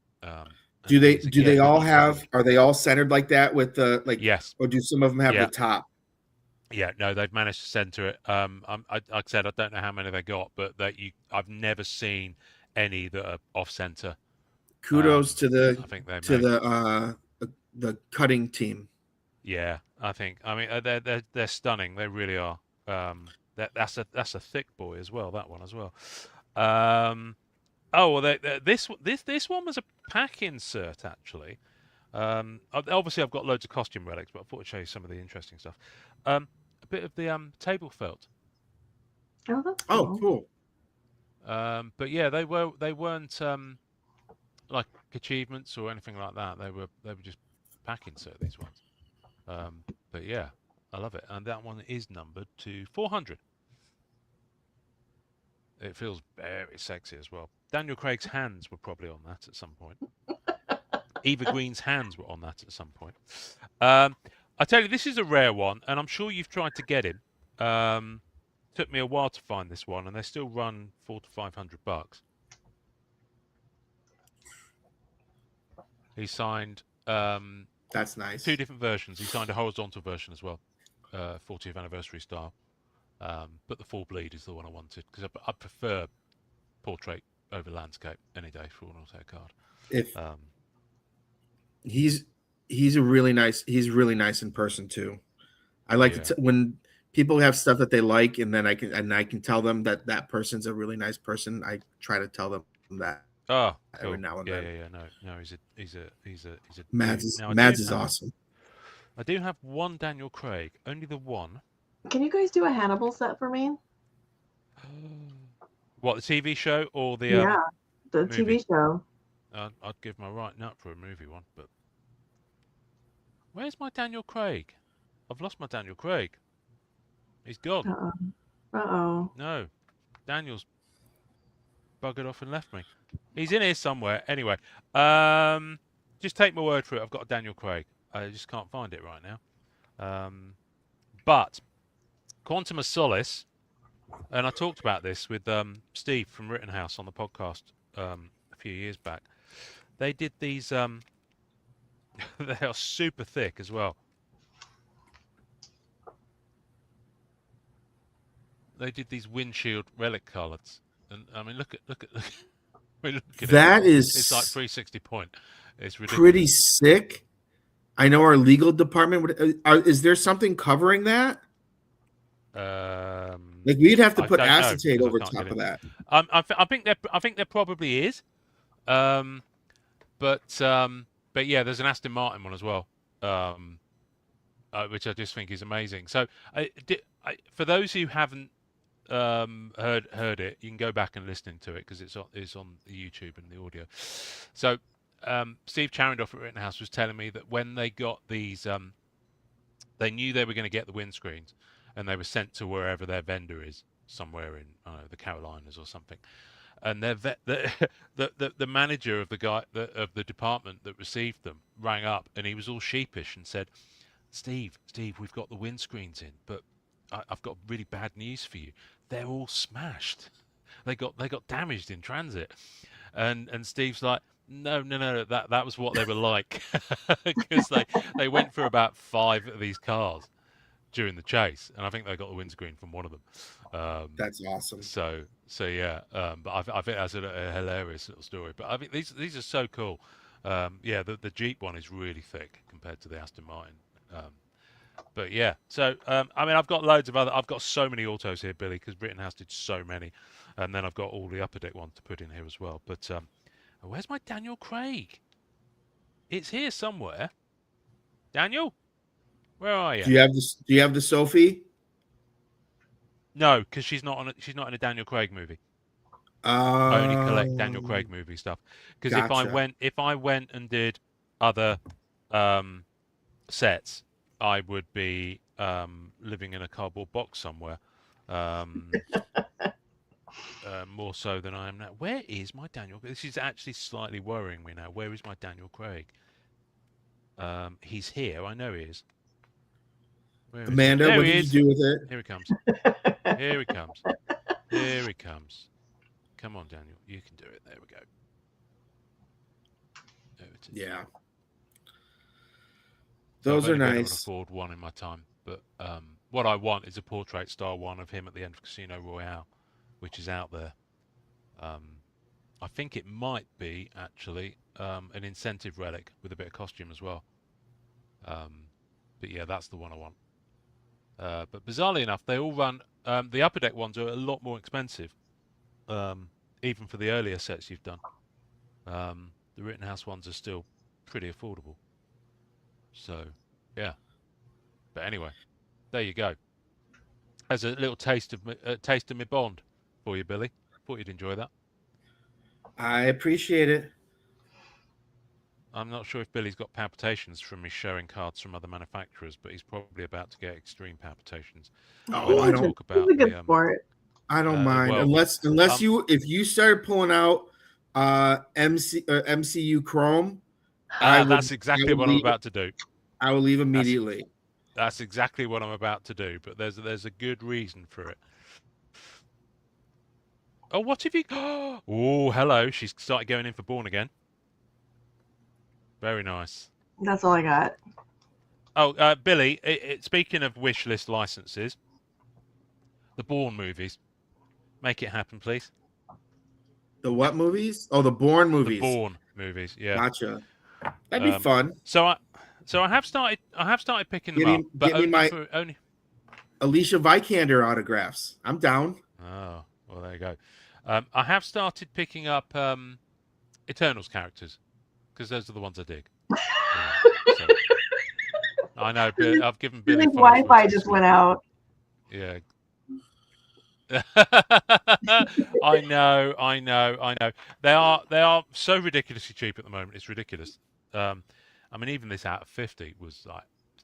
Do they all have? Are they all centered like that with the Yes. Or do some of them have the top? Yeah, no, they've managed to center it. Like I said, I don't know how many they got, but I've never seen any that are off center. Kudos to the cutting team. Yeah, I mean they're stunning. They really are. That's a thick boy as well. That one as well. Oh well, this one was a pack insert actually. Obviously, I've got loads of costume relics, but I thought I'd show you some of the interesting stuff. A bit of the table felt. Oh, that's cool. cool. But yeah, they weren't like achievements or anything like that. They were just pack insert, these ones. But yeah, I love it, and that one is numbered to 400. It feels very sexy as well. Daniel Craig's hands were probably on that at some point. Eva Green's hands were on that at some point. I tell you, this is a rare one, and I'm sure you've tried to get him. Took me a while to find this one, and they still run $400 to $500. He signed That's nice. 2 different versions. He signed a horizontal version as well, 40th anniversary style. But the full bleed is the one I wanted because I prefer portrait over landscape any day for an auto card. If he's really nice in person too. I like it when people have stuff that they like, and then I can tell them that person's a really nice person. I try to tell them that. Oh, cool. Every now and then. Yeah. No, he's a Mads is awesome. I do have one Daniel Craig, only the one. Can you guys do a Hannibal set for me? What, the TV show or the the movie? TV show? I'd give my right nut for a movie one, but where's my Daniel Craig? I've lost my Daniel Craig. He's gone. Uh-oh. No, Daniel's buggered off and left me. He's in here somewhere. Anyway, just take my word for it. I've got a Daniel Craig. I just can't find it right now. But Quantum of Solace, and I talked about this with Steve from Rittenhouse on the podcast a few years back. They did these. They are super thick as well. They did these windshield relic cards, and I mean, look at that. It's like 360 point. It's ridiculous. Pretty sick. I know our legal department would. Is there something covering that? Like we'd have to put acetate over top of that. I think there probably is. But yeah, there's an Aston Martin one as well, which I just think is amazing. So for those who haven't heard it, you can go back and listen to it because it's on the YouTube and the audio. So Steve Charrendoff at Rittenhouse was telling me that when they got these, they knew they were going to get the windscreens, and they were sent to wherever their vendor is, somewhere in the Carolinas or something. And the manager of the department that received them rang up, and he was all sheepish and said, Steve, we've got the windscreens in, but I've got really bad news for you. They're all smashed. They got damaged in transit. And Steve's like, no, that was what they were like, because they went for about 5 of these cars during the chase, and I think they got the windscreen from one of them. That's awesome. So yeah, but I think that's a hilarious little story. But I think these are so cool. Yeah, the Jeep one is really thick compared to the Aston Martin. But yeah, so I mean, I've got so many autos here, Billy, because Rittenhouse did so many, and then I've got all the upper deck ones to put in here as well. But where's my Daniel Craig? It's here somewhere. Daniel, where are you? Do you have the Sophie? No, because she's not in a Daniel Craig movie. I only collect Daniel Craig movie stuff. Because gotcha. if I went and did other sets, I would be living in a cardboard box somewhere. More so than I am now. Where is my Daniel? This is actually slightly worrying me now. Where is my Daniel Craig? He's here. I know he is. Amanda, what did you do with it? Here he comes. Here he comes. Here he comes. Come on, Daniel. You can do it. There we go. There it is. Yeah. Those are nice. I can afford one in my time, but what I want is a portrait style one of him at the end of Casino Royale, which is out there. I think it might be actually an incentive relic with a bit of costume as well. But yeah, that's the one I want. But bizarrely enough, they all run. The upper deck ones are a lot more expensive, even for the earlier sets you've done. The Rittenhouse ones are still pretty affordable. So, yeah. But anyway, there you go. As a little taste of my Bond for you, Billy. Thought you'd enjoy that. I appreciate it. I'm not sure if Billy's got palpitations from me showing cards from other manufacturers, but he's probably about to get extreme palpitations when Oh, I I don't. talk He's about a good the sport. I don't mind well, unless if you started pulling out MCU Chrome, that's exactly what I'm about to do. I will leave immediately. That's exactly what I'm about to do, but there's a good reason for it. Oh, what have you? Oh, hello. She's started going in for Born again. Very nice. That's all I got. Oh, Billy. Speaking of wish list licenses, the Bourne movies. Make it happen, please. The what movies? Oh, the Bourne The movies. Bourne movies. Yeah. Gotcha. That'd be fun. So I have started picking them up, but Get me my only. Alicia Vikander autographs. I'm down. Oh, well, there you go. I have started picking up Eternals characters because those are the ones I dig. So, I know, but I've given Billy Wi-Fi just went out. Yeah. I know. They are so ridiculously cheap at the moment. It's ridiculous. I mean, even this out of 50 was like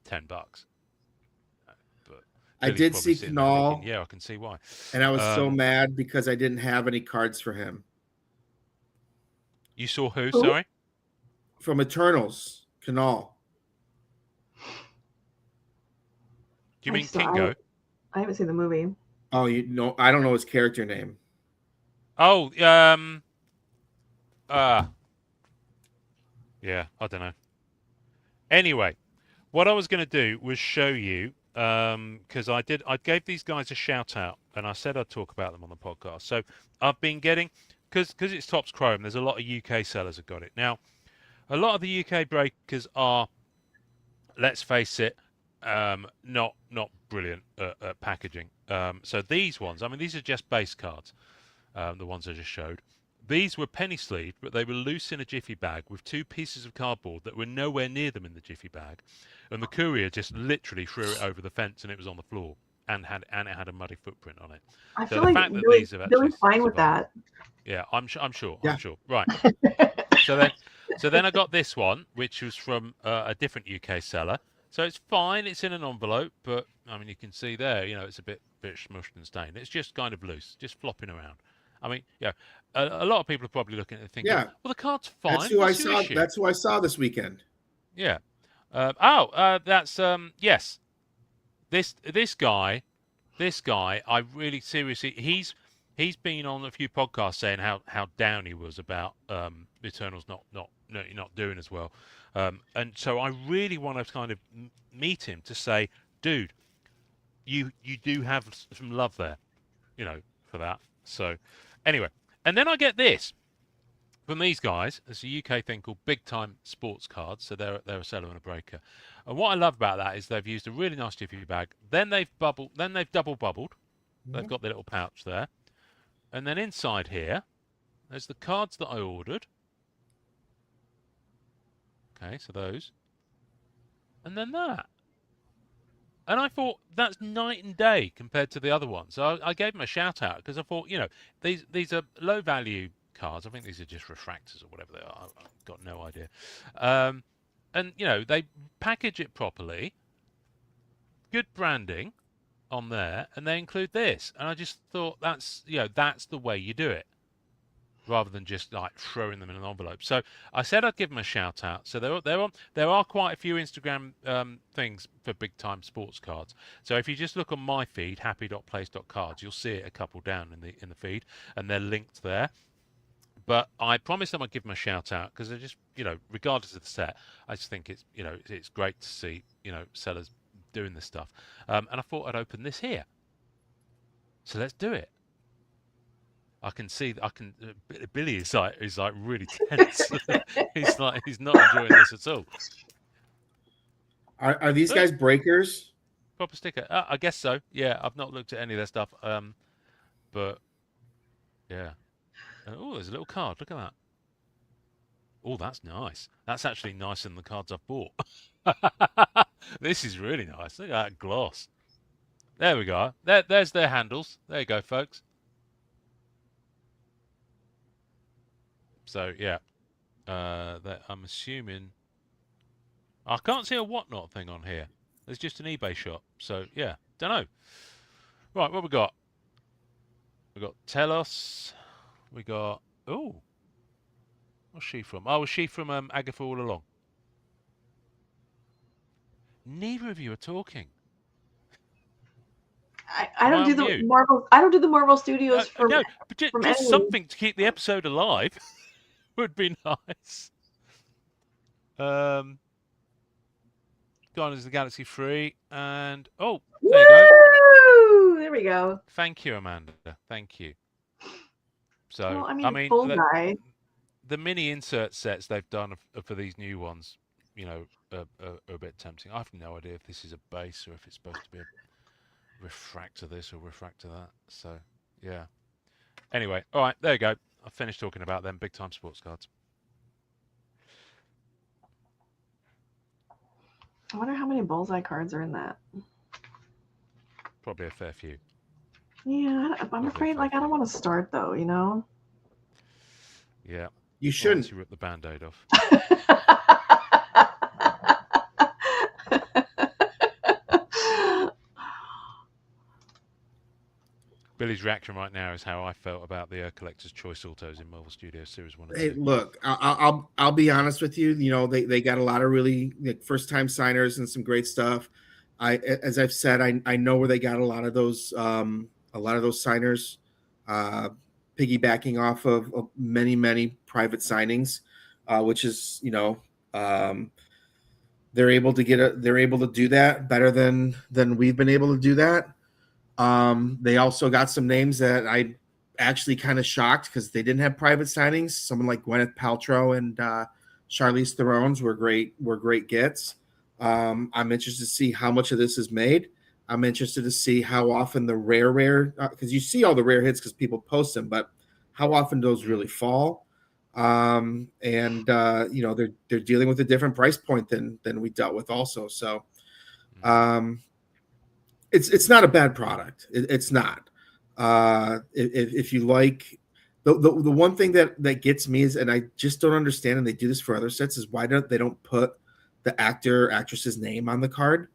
$10. But I did see Knall. Yeah, I can see why. And I was so mad because I didn't have any cards for him. You saw who? Sorry. From Eternals, Knall. Do you mean Kingo? I haven't seen the movie. Oh, you know, I don't know his character name. Oh, yeah, I don't know. Anyway, what I was going to do was show you, because I gave these guys a shout out, and I said I'd talk about them on the podcast. So I've been getting, because it's Topps Chrome, there's a lot of UK sellers have got it. Now, a lot of the UK breakers are, let's face it, not brilliant at packaging. So these ones, I mean, these are just base cards, the ones I just showed. These were penny sleeved, but they were loose in a jiffy bag with 2 pieces of cardboard that were nowhere near them in the jiffy bag, and the courier just literally threw it over the fence, and it was on the floor, and it had a muddy footprint on it. I feel like Billy's fine with that. Yeah, I'm sure. Yeah. I'm sure. Right. So then I got this one, which was from a different UK seller. So it's fine. It's in an envelope, but I mean, you can see there, it's a bit smushed and stained. It's just kind of loose, just flopping around. I mean, yeah, a lot of people are probably looking at it thinking, well, the card's fine. That's who I saw. That's who I saw this weekend. Yeah. That's yes. This guy, I really seriously, he's been on a few podcasts saying how down he was about Eternals not doing as well. And so I really want to kind of meet him to say, dude, you do have some love there, for that. So anyway, and then I get this from these guys. It's a UK thing called Big Time Sports Cards. So they're a seller and a breaker. And what I love about that is they've used a really nice jiffy bag. Then they've double bubbled. They've got their little pouch there. And then inside here, there's the cards that I ordered. Okay, so those. And then that. And I thought that's night and day compared to the other ones. So I gave them a shout out because I thought, these are low value cards. I think these are just refractors or whatever they are. I've got no idea. And they package it properly. Good branding on there, and they include this. And I just thought that's the way you do it, rather than just like throwing them in an envelope. So I said I'd give them a shout out. So there are quite a few Instagram things for Big Time Sports Cards. So if you just look on my feed, happy.place.cards, you'll see it a couple down in the feed, and they're linked there. But I promised them I'd give them a shout out because they're just, regardless of the set, I just think it's, it's great to see, sellers doing this stuff. And I thought I'd open this here. So let's do it. I can see. Billy is like really tense. he's not enjoying this at all. Are these guys breakers? Proper sticker. I guess so. Yeah, I've not looked at any of their stuff. But yeah. Oh, there's a little card. Look at that. Oh, that's nice. That's actually nicer than the cards I've bought. This is really nice. Look at that gloss. There we go. There's their handles. There you go, folks. So yeah, that I'm assuming I can't see a whatnot thing on here. There's just an eBay shop. So yeah, don't know. Right, what we got? We got Telos. We got what's she from? Oh, was she from Agatha All Along? Neither of you are talking. I don't do the mute? Marvel. I don't do the Marvel Studios from No, but from just any... something to keep the episode alive would be nice. Guardians of the Galaxy 3, and there you go. There we go. Thank you, Amanda. Thank you. So, well, I mean full guide. The mini insert sets they've done for these new ones, are a bit tempting. I have no idea if this is a base or if it's supposed to be a refractor this or refractor that. So, yeah. Anyway, all right, there you go. I've finished talking about them big time sports cards. I wonder how many bullseye cards are in that. Probably a fair few. Yeah, I'm afraid, I don't want to start though, Yeah. You shouldn't. Once you rip the Band-Aid off. Billy's reaction right now is how I felt about the Collector's Choice Autos in Marvel Studios Series 1 and 2. Hey, look, I'll be honest with you. They got a lot of really first time signers and some great stuff. As I've said, I know where they got a lot of those signers, piggybacking off of many private signings, which is they're able to do that better than we've been able to do that. They also got some names that I actually kind of shocked because they didn't have private signings. Someone like Gwyneth Paltrow and Charlize Theron's were great gets. I'm interested to see how much of this is made. I'm interested to see how often the rare because you see all the rare hits because people post them, but how often those really fall. They're dealing with a different price point than we dealt with also. So it's not a bad product. It's not. If you like the one thing that gets me is, and I just don't understand, and they do this for other sets, is why they don't put the actor or actress's name on the card.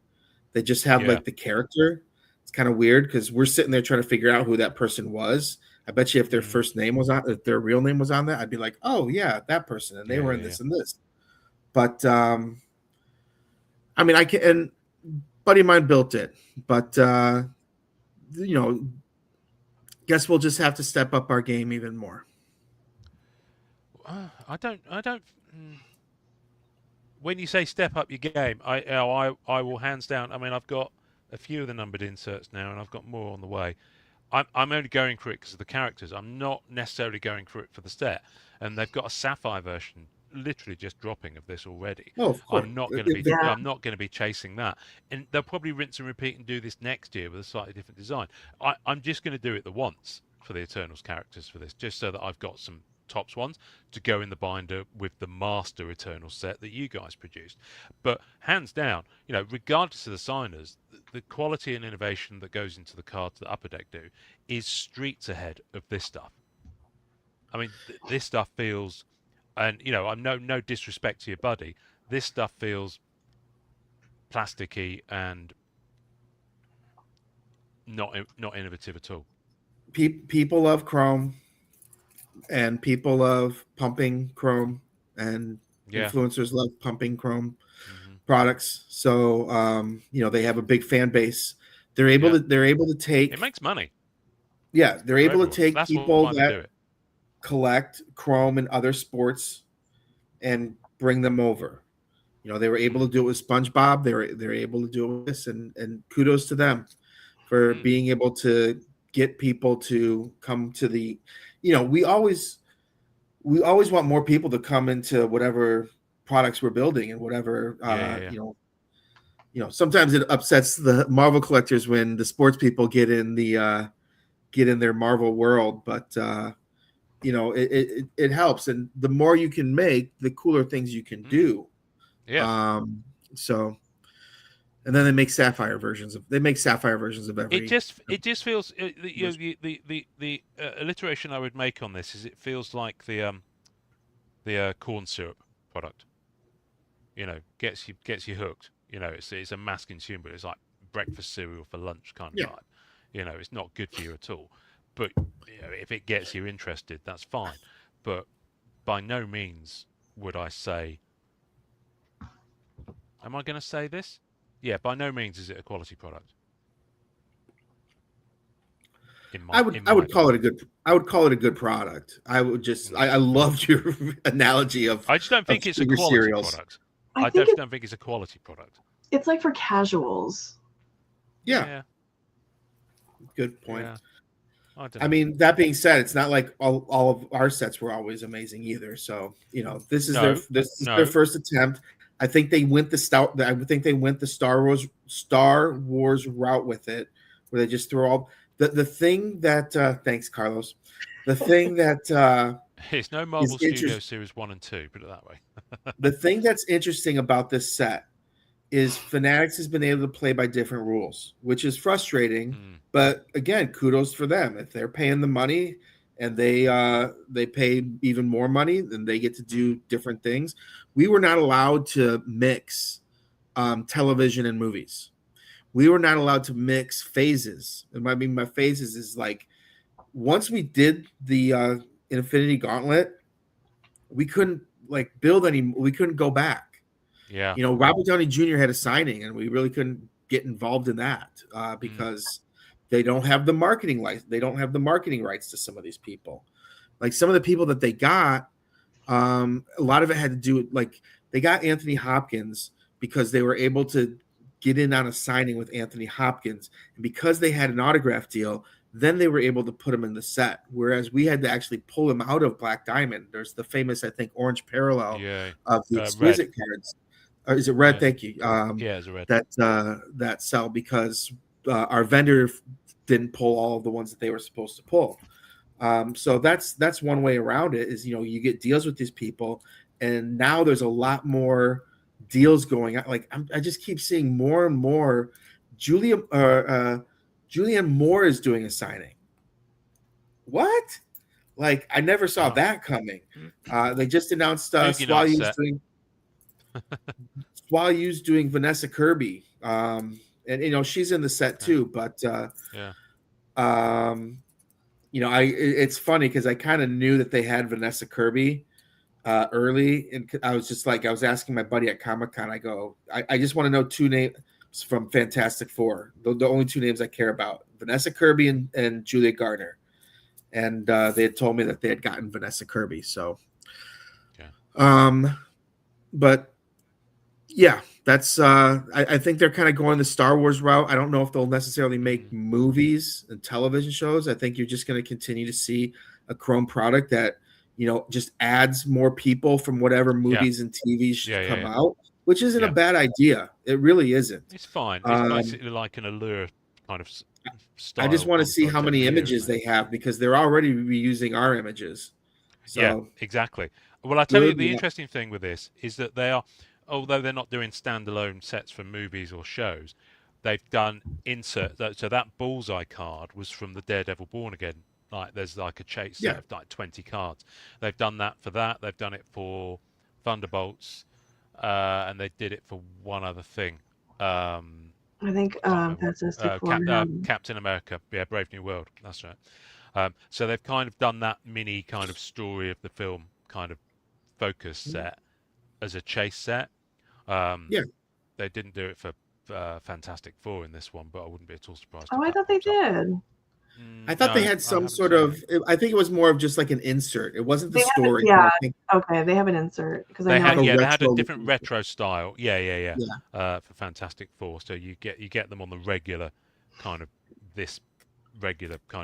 They just have like the character. It's kind of weird because we're sitting there trying to figure out who that person was. I bet you if their first name was on, if their real name was on that, I'd be like, oh yeah, that person, and they were in this and this. But I mean, I can. And buddy of mine built it, but guess we'll just have to step up our game even more. I don't. When you say step up your game, I will hands down. I mean, I've got a few of the numbered inserts now, and I've got more on the way. I'm only going for it because of the characters. I'm not necessarily going for it for the set. And they've got a sapphire version, literally just dropping of this already. Oh, of course. I'm not going to be. I'm not going to be chasing that. And they'll probably rinse and repeat and do this next year with a slightly different design. I'm just going to do it the once for the Eternals characters for this, just so that I've got some tops ones to go in the binder with the master Eternal set that you guys produced. But hands down, regardless of the signers, the quality and innovation that goes into the cards that Upper Deck do is streets ahead of this stuff. I mean, this stuff feels, and I'm no disrespect to your buddy, this stuff feels plasticky and not innovative at all. People love chrome, and people love pumping chrome, and influencers love pumping chrome products. So they have a big fan base. They're able to take. It makes money. Yeah, they're able to take That's people that collect chrome and other sports and bring them over. They were able to do it with SpongeBob. They're able to do it with this, and kudos to them for being able to get people to come to the. We always want more people to come into whatever products we're building and whatever. Sometimes it upsets the Marvel collectors when the sports people get in their Marvel world, but it helps, and the more you can make, the cooler things you can do. Yeah. So, and then they make sapphire versions of every. It just feels the alliteration I would make on this is it feels like the corn syrup product. Gets you hooked. It's a mass consumer. It's like breakfast cereal for lunch kind of vibe. It's not good for you at all. But if it gets you interested, that's fine. But by no means would I say. Am I going to say this? Yeah, by no means is it a quality product. I would call it a good product. I would just I loved your analogy of. I just don't think it's a quality product. I definitely don't think it's a quality product. It's like for casuals. Yeah. Good point. Yeah. I mean, that being said, it's not like all of our sets were always amazing either. So this is their first attempt. I think they went the Star Wars route with it, where they just throw all the thing that. Thanks, Carlos. The thing that it's no Marvel Studios Series 1 and 2. Put it that way. The thing that's interesting about this set is Fanatics has been able to play by different rules, which is frustrating. But again, kudos for them. If they're paying the money and they pay even more money, then they get to do different things. We were not allowed to mix television and movies. We were not allowed to mix phases. And I mean, my phases is like once we did the Infinity Gauntlet, we couldn't build any. We couldn't go back. Yeah. Robert Downey Jr. had a signing, and we really couldn't get involved in that because they don't have the marketing rights. They don't have the marketing rights to some of these people. Like some of the people that they got, a lot of it had to do with they got Anthony Hopkins because they were able to get in on a signing with Anthony Hopkins, and because they had an autograph deal, then they were able to put him in the set. Whereas we had to actually pull him out of Black Diamond. There's the famous, I think, orange parallel of the exquisite cards. Is it red? Yeah. Thank you. It's red. That sell because our vendor didn't pull all of the ones that they were supposed to pull. So that's one way around it. Is you get deals with these people, and now there's a lot more deals going on. I just keep seeing more and more. Julianne Moore is doing a signing. What? I never saw that coming. They just announced Swalew's doing Vanessa Kirby. And she's in the set too, but it's funny because I kind of knew that they had Vanessa Kirby early, and I was just I was asking my buddy at Comic-Con, I go, I just want to know 2 names from Fantastic Four, the only 2 names I care about, Vanessa Kirby and Julia Garner. And they had told me that they had gotten Vanessa Kirby. So, but yeah, that's I think they're kind of going the Star Wars route. I don't know if they'll necessarily make movies and television shows. I think you're just going to continue to see a Chrome product that just adds more people from whatever movies and TVs come out, which isn't a bad idea. It really isn't. It's fine. It's basically like an allure kind of style. I just want to see how many images they have because they're already reusing our images. So, yeah, exactly. Well, I tell you, the interesting thing with this is that they are, although they're not doing standalone sets for movies or shows, they've done insert. So that Bullseye card was from the Daredevil Born Again. There's a chase set of 20 cards. They've done that for that. They've done it for Thunderbolts, and they did it for one other thing. I think Captain America, Brave New World. That's right. So they've kind of done that mini kind of story of the film kind of focus set as a chase set. They didn't do it for Fantastic Four in this one, but I wouldn't be at all surprised. I thought they did. I thought they had some sort of. I think it was more of just like an insert. It wasn't the story. Okay, they have an insert because they had a different retro style. For Fantastic Four, so you get them on the regular kind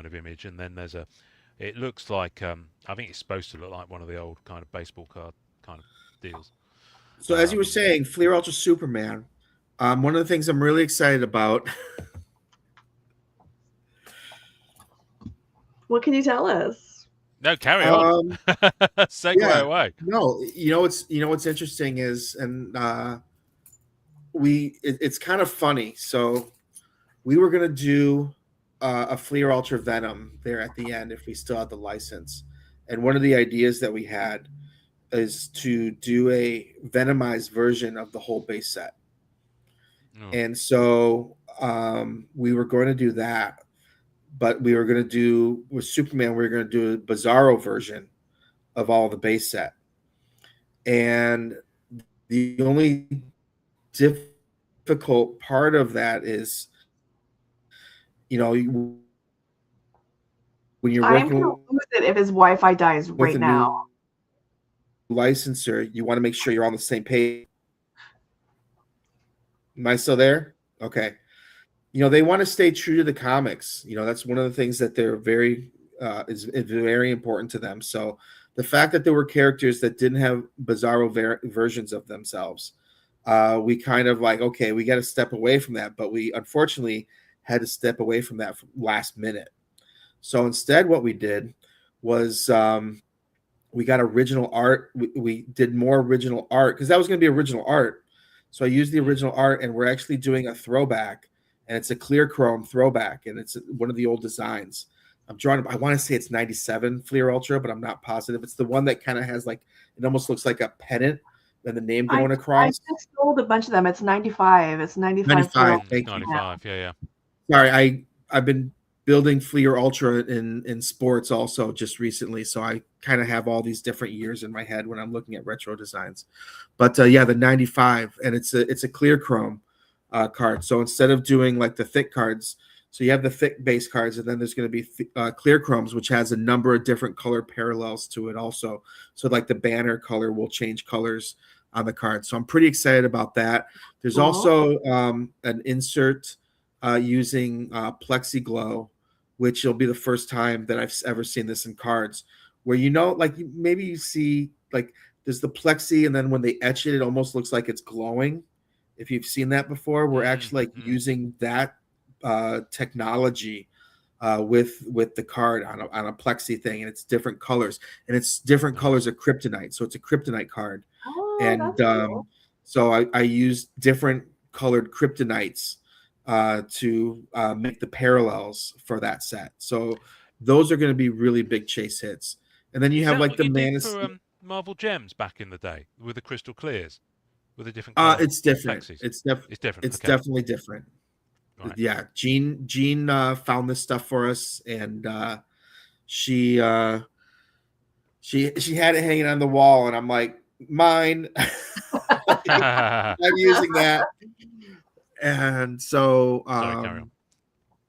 of image, and then there's it looks like I think it's supposed to look like one of the old kind of baseball card kind of deals. So as you were saying, Fleer Ultra Superman. One of the things I'm really excited about. What can you tell us? No, carry on. Segue away. No, what's interesting is, and it's kind of funny. So we were gonna do a Fleer Ultra Venom there at the end if we still had the license. And one of the ideas that we had is to do a Venomized version of the whole base set. Oh. And so we were going to do that, but we were going to do with Superman, we were going to do a Bizarro version of all the base set. And the only difficult part of that is, when you're working, I'm going to lose it if his Wi-Fi dies right now. Licensor, you want to make sure you're on the same page. Am I still there? Okay. They want to stay true to the comics. That's one of the things that they're is very important to them. So the fact that there were characters that didn't have Bizarro versions of themselves, we kind of like, okay, we got to step away from that. But we unfortunately had to step away from that last minute. So instead, what we did was we got original art. We did more original art because that was going to be original art. So I used the original art, and we're actually doing a throwback, and it's a clear chrome throwback, and it's one of the old designs. I'm drawing. I want to say it's 97 Fleer Ultra, but I'm not positive. It's the one that kind of has it almost looks like a pennant and the name going across. I just sold a bunch of them. It's 95. It's 95. 95. Yeah. Sorry, I've been building Fleer Ultra in sports also just recently, so I kind of have all these different years in my head when I'm looking at retro designs. But the 95, and it's a clear chrome card. So instead of doing like the thick cards, so you have the thick base cards, and then there's going to be clear chromes, which has a number of different color parallels to it also. So like the banner color will change colors on the card. So I'm pretty excited about that. There's also an insert using plexiglow, which will be the first time that I've ever seen this in cards, where like maybe you see like there's the plexi, and then when they etch it, it almost looks like it's glowing. If you've seen that before, we're actually like using that technology with the card on a plexi thing, and it's different colors, and it's different colors of kryptonite. So it's a kryptonite card, and cool. So I used different colored kryptonites to make the parallels for that set. So those are going to be really big chase hits. And then you have like the Marvel Gems back in the day with the crystal clears with a different it's different. It's different. It's okay. Definitely different. Right. Yeah, Jean found this stuff for us, and she had it hanging on the wall, and I'm like, mine. I'm using that. And so,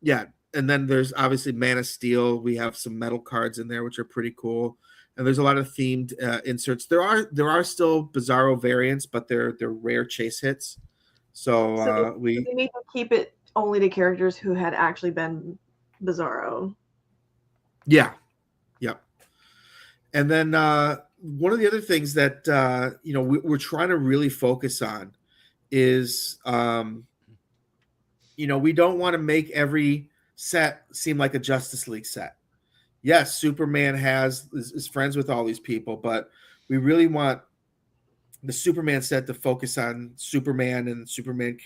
yeah. And then there's obviously Man of Steel. We have some metal cards in there, which are pretty cool. And there's a lot of themed inserts. There are still Bizarro variants, but they're rare chase hits. So we need to keep it only to characters who had actually been Bizarro. Yeah. Yep. And then one of the other things that we're trying to really focus on is we don't want to make every set seem like a Justice League set. Yes, Superman is friends with all these people, but we really want the Superman set to focus on Superman and Superman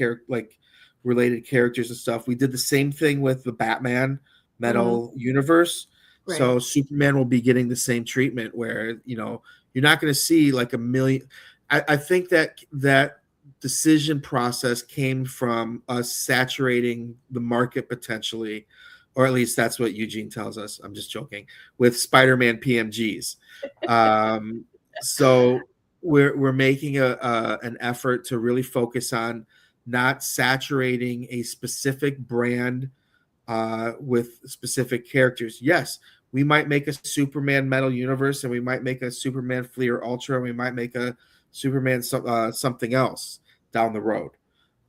related characters and stuff. We did the same thing with the Batman Metal Universe. Right. So Superman will be getting the same treatment where, you're not going to see like a million. I think that decision process came from us saturating the market potentially, or at least that's what Eugene tells us. I'm just joking, with Spider-Man PMGs. So we're making an effort to really focus on not saturating a specific brand with specific characters. Yes, we might make a Superman Metal Universe, and we might make a Superman Fleer Ultra, and we might make a Superman something else down the road.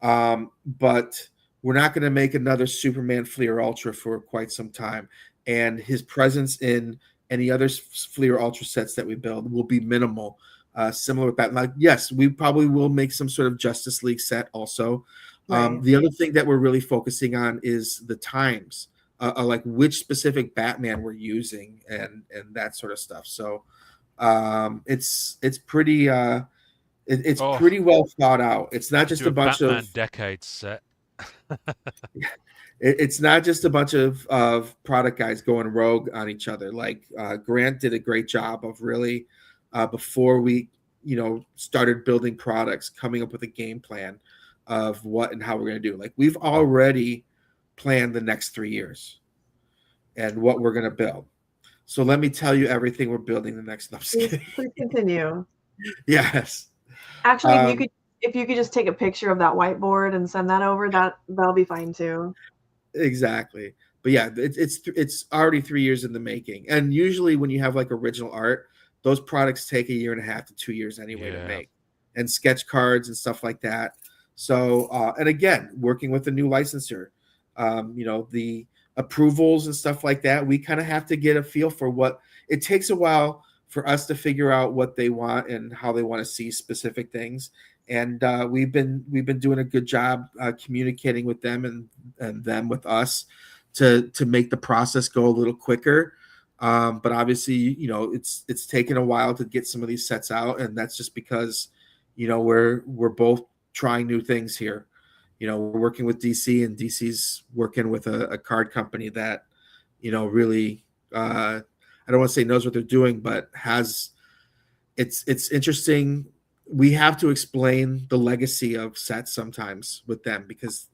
But we're not going to make another Superman Fleer Ultra for quite some time. And his presence in any other Fleer Ultra sets that we build will be minimal. Similar with that. Like, yes, we probably will make some sort of Justice League set also. Right. The other thing that we're really focusing on is the times like which specific Batman we're using and that sort of stuff. So it's pretty it's pretty well thought out. It's not just a bunch Batman of decades set. it's not just a bunch of product guys going rogue on each other. Like Grant did a great job of really before we started building products, coming up with a game plan of what and how we're going to do. Like we've already planned the next 3 years and what we're going to build. So let me tell you everything we're building the next. No, Please continue. Yes. Actually, if you could just take a picture of that whiteboard and send that over, that'll be fine too. Exactly. But yeah, it's already 3 years in the making. And usually when you have like original art, those products take 1.5 years to 2 years anyway to make, and sketch cards and stuff like that. So, and again, working with a new licensor, the approvals and stuff like that, we kind of have to get a feel for what it takes a while for us to figure out what they want and how they want to see specific things. And we've been doing a good job communicating with them and them with us to make the process go a little quicker. But obviously, it's taken a while to get some of these sets out, and that's just because, we're both trying new things here. We're working with DC, and DC's working with a card company that, really, I don't want to say knows what they're doing, but it's interesting. We have to explain the legacy of sets sometimes with them because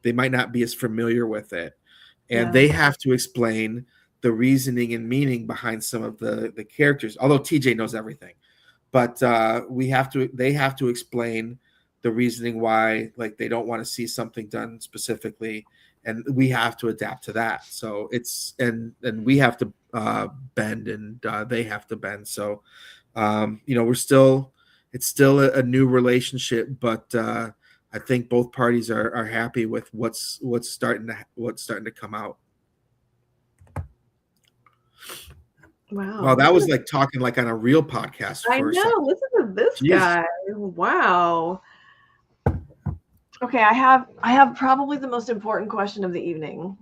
they might not be as familiar with it, and they have to explain the reasoning and meaning behind some of the characters. Although TJ knows everything, but they have to explain the reasoning why, like, they don't want to see something done specifically, and we have to adapt to that. So it's and we have to bend, and they have to bend. So it's still a new relationship, but I think both parties are happy with what's starting to come out. Wow. Well, that was like talking like on a real podcast. I know. Listen to this guy. Wow. Okay, I have probably the most important question of the evening.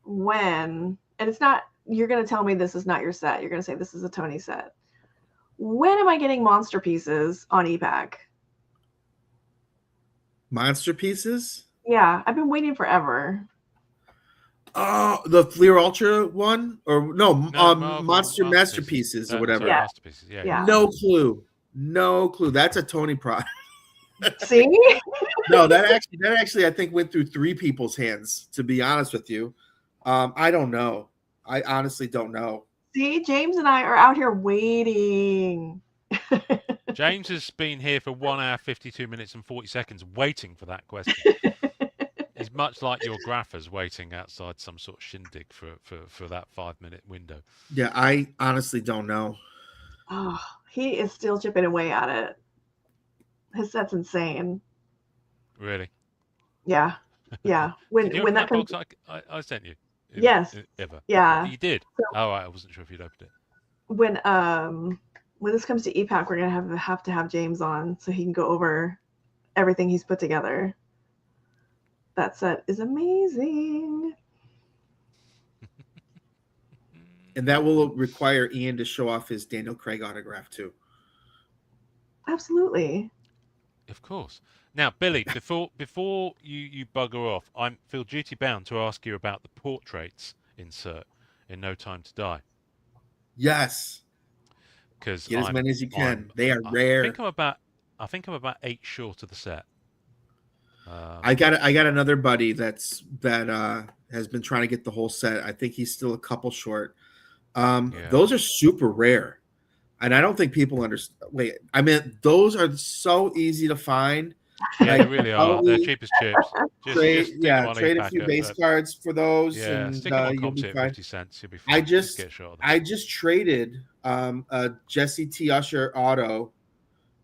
When, and it's not, you're going to tell me this is not your set. You're going to say this is a Tony set. When am I getting monster pieces on EPAC? Monster pieces? Yeah, I've been waiting forever. Oh, the Fleer Ultra one? Or no, Monster Masterpieces or whatever. Yeah. Masterpieces. Yeah. No clue. That's a Tony product. See? No, that actually I think went through 3 people's hands, to be honest with you. I don't know. I honestly don't know. See, James and I are out here waiting. James has been here for 1 hour, 52 minutes and 40 seconds waiting for that question. He's much like your graphers waiting outside some sort of shindig for that 5-minute window. Yeah, I honestly don't know. Oh, he is still chipping away at it. His set's insane. Really? Yeah. When that comes, box I sent you. Yes. Ever. Yeah. You did. So, right. I wasn't sure if you'd opened it. When this comes to EPAC, we're gonna have to have James on so he can go over everything he's put together. That set is amazing. And that will require Ian to show off his Daniel Craig autograph too. Absolutely. Of course. Now, Billy, before you bugger off, I feel duty bound to ask you about the portraits insert in No Time to Die. Yes. Because get as many as you can. They are rare. I think I'm about 8 short of the set. I got another buddy that has been trying to get the whole set. I think he's still a couple short. Those are super rare, and I don't think people understand. Wait, I mean, those are so easy to find. Yeah, they really are. They're cheap as chips. Trade a few base cards for those, and stick them on you'll be fine. 50 cents. You'll be fine. I just traded a Jesse T. Usher auto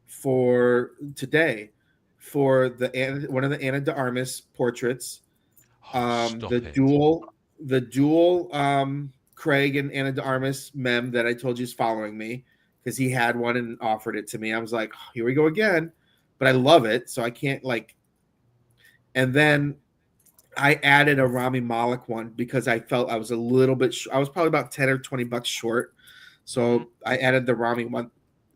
for today for one of the Ana de Armas portraits. The dual Craig and Ana de Armas mem that I told you is following me because he had one and offered it to me. I was like, oh, here we go again. But I love it, so I can't and then I added a Rami Malek one because I felt I was a little bit. I was probably about $10 or $20 short, so I added the Rami one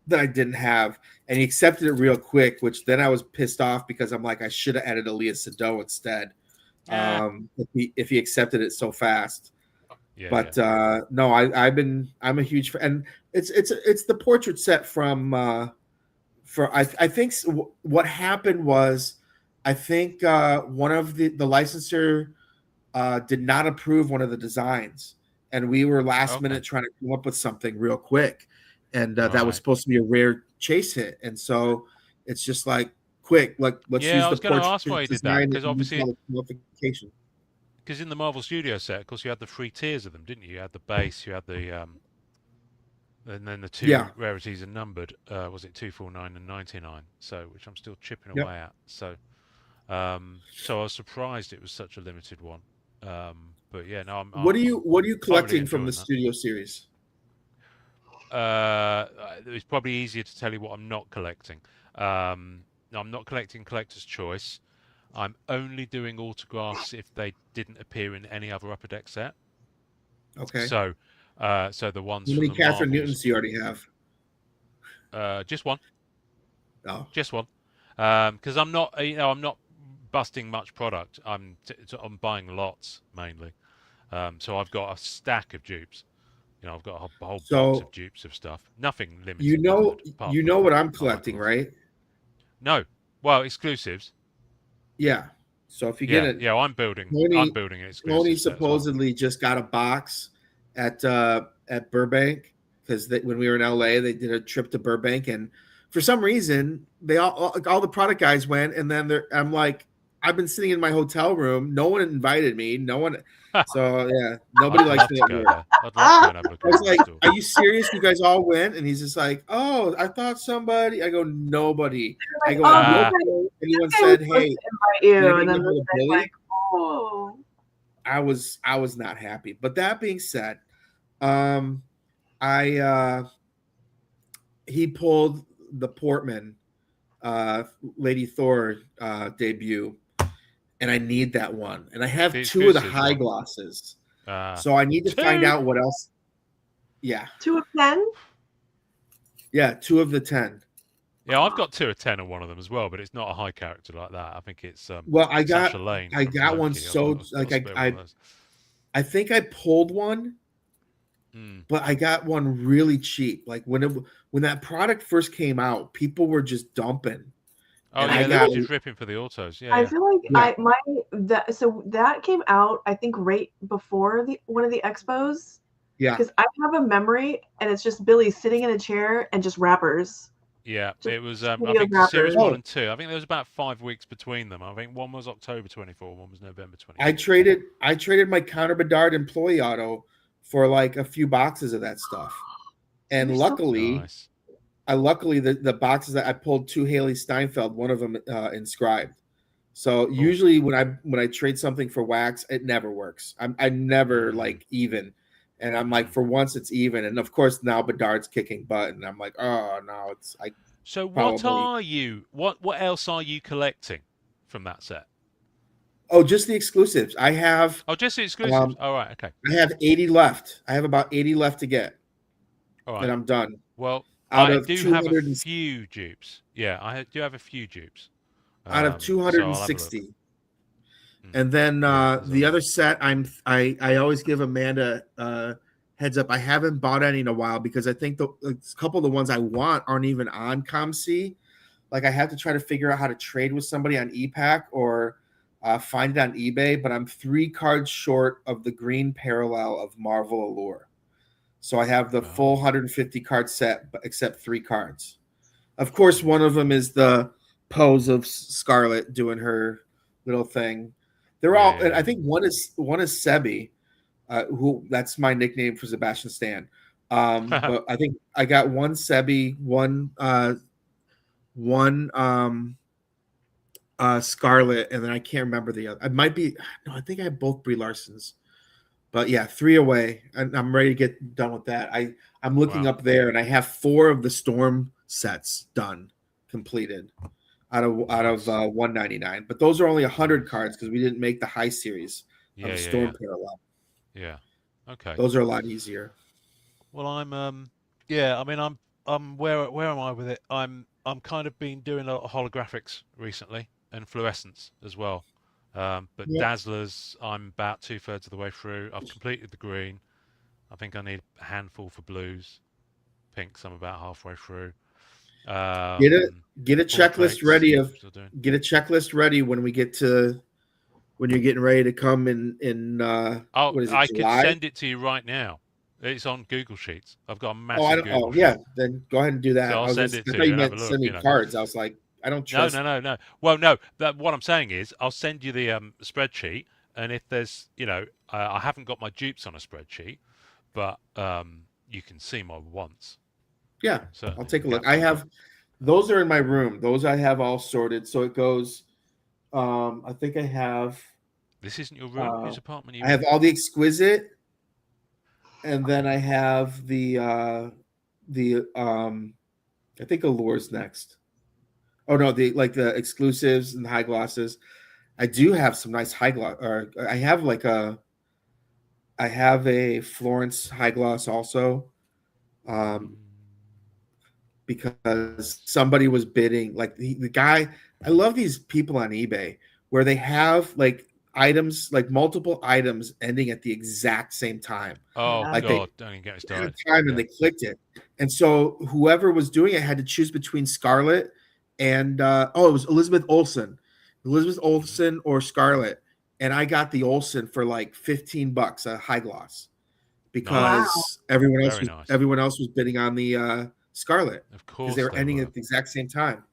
that I didn't have, and he accepted it real quick. Which then I was pissed off because I'm like, I should have added Aaliyah Sado instead. If he accepted it so fast. Yeah, But no, I'm a huge fan. And it's the portrait set from I think what happened was I think one of the licensor did not approve one of the designs, and we were last minute trying to come up with something real quick, and that was supposed to be a rare chase hit, and so it's just like quick, like let's use the portrait ask why he did that, because obviously modification. Because in the Marvel Studio set, of course, you had the 3 tiers of them, didn't you? You had the base, you had the and then the 2 rarities are numbered. Was it 249 and 99? So, which I'm still chipping away at. So, so I was surprised it was such a limited one. But yeah, no. What are you collecting from the Studio series? It's probably easier to tell you what I'm not collecting. I'm not collecting Collector's Choice. I'm only doing autographs if they didn't appear in any other Upper Deck set. Okay. So the ones. How many Catherine Newtons do you already have? Just one. Oh. Just one. Because I'm not, I'm not busting much product. I'm buying lots mainly. So I've got a stack of dupes. I've got a whole box of dupes of stuff. Nothing limited. You know what I'm collecting, right? No. Well, exclusives. Yeah. So if you get it, I'm building an exclusive. Tony supposedly just got a box at Burbank because when we were in LA, they did a trip to Burbank, and for some reason they all the product guys went, and then I'm like, I've been sitting in my hotel room. No one invited me. No one. So yeah, nobody likes me. I was like, "Are you serious? You guys all went?" And he's just like, "Oh, I thought somebody." I go, "Nobody." I go, "Nobody." Anyone said, "Hey, invite you?" And then like, "Oh." I was not happy. But that being said, he pulled the Portman Lady Thor debut. And I need that one. And I have 2 of the high glosses. So I need to find out what else. Yeah. 2 of 10? Yeah, 2 of the 10. Yeah, I've got 2 of 10 of one of them as well, but it's not a high character like that. I think it's well, I got one so like I think I pulled one, but I got one really cheap. Like when that product first came out, people were just dumping. Oh yeah, they were just ripping for the autos. Yeah, I feel like that came out I think right before one of the expos. Yeah, because I have a memory, and it's just Billy sitting in a chair and just rappers. Yeah, it was. I think series 1 and 2. I think there was about 5 weeks between them. I think one was October 24, one was November 24. I traded my Counter Bedard employee auto for like a few boxes of that stuff, and luckily. Nice. Luckily, the boxes that I pulled 2 Haley Steinfeld, one of them inscribed. So usually when I trade something for wax, it never works. I never like even, and I'm like, for once it's even. And of course now Bedard's kicking butt, and I'm like, oh no, it's I. So what are you? What else are you collecting from that set? Oh, just the exclusives. I have. Oh, just the exclusives. All right, okay. I have 80 left. I have about 80 left to get. All right, and I'm done. Well. I do have a few dupes. Yeah, I do have a few dupes. Out of 260. And then the other set, I always give Amanda heads up. I haven't bought any in a while because I think a couple of the ones I want aren't even on ComC. Like I have to try to figure out how to trade with somebody on ePack or find it on eBay. But I'm 3 cards short of the green parallel of Marvel Allure. So I have the full 150 card set, except 3 cards. Of course, one of them is the pose of Scarlet doing her little thing. They're all. And I think one is Sebi, who that's my nickname for Sebastian Stan. But I think I got one Sebi, one Scarlet, and then I can't remember the other. It might be I think I have both Brie Larsons. But yeah, 3 away, and I'm ready to get done with that. I'm looking up there, and I have 4 of the Storm sets done, completed. out of Nice. 199. But those are only 100 Nice. cards because we didn't make the high series Yeah, of yeah, Storm yeah. Parallel. Yeah. Okay. Those are a lot easier. Well, yeah, I mean, where am I with it? I'm kind of been doing a lot of holographics recently and fluorescence as well. But Yep. Dazzlers, I'm about 2/3 of the way through. I've completed the green. I think I need a handful for blues. Pinks, I'm about halfway through. Get a checklist Portraits, ready I'm still doing. get a checklist ready when we get to when you're getting ready to come in Oh, what is it, I could July? send it to you right now. It's on Google Sheets. I've got a Oh, I massive don't. Google Oh, yeah. sheet, Then go ahead and do so that. I'll send it I to thought you you and have meant a look. send me cards. I was like, I don't No, trust. no, no, no. Well, no. What I'm saying is, I'll send you the spreadsheet, and if there's, I haven't got my dupes on a spreadsheet, but you can see my wants. Yeah, I'll Certainly, the take a look. gaps I I've got. have those are in my room. Those I have all sorted. So it goes. I think I have. This isn't your room. Uh, Whose apartment are I you have in? all the exquisite, and then I have the I think Allure's next. Oh no, the exclusives and the high glosses. I do have some nice high gloss. Or I have a Florence high gloss also, um, because somebody was bidding. Like the guy, I love these people on eBay where they have like items, like multiple items ending at the exact same time. Oh Yeah. Like they God, don't even get me had started. time and Yeah. they clicked it, and so whoever was doing it had to choose between Scarlet and it was Elizabeth Hmm. Olsen or Scarlet, and I got the Olsen for like $15 a high gloss Wow. Nice. because Very nice. everyone else was bidding on the Scarlet Of because they course were they ending were. at the exact same time.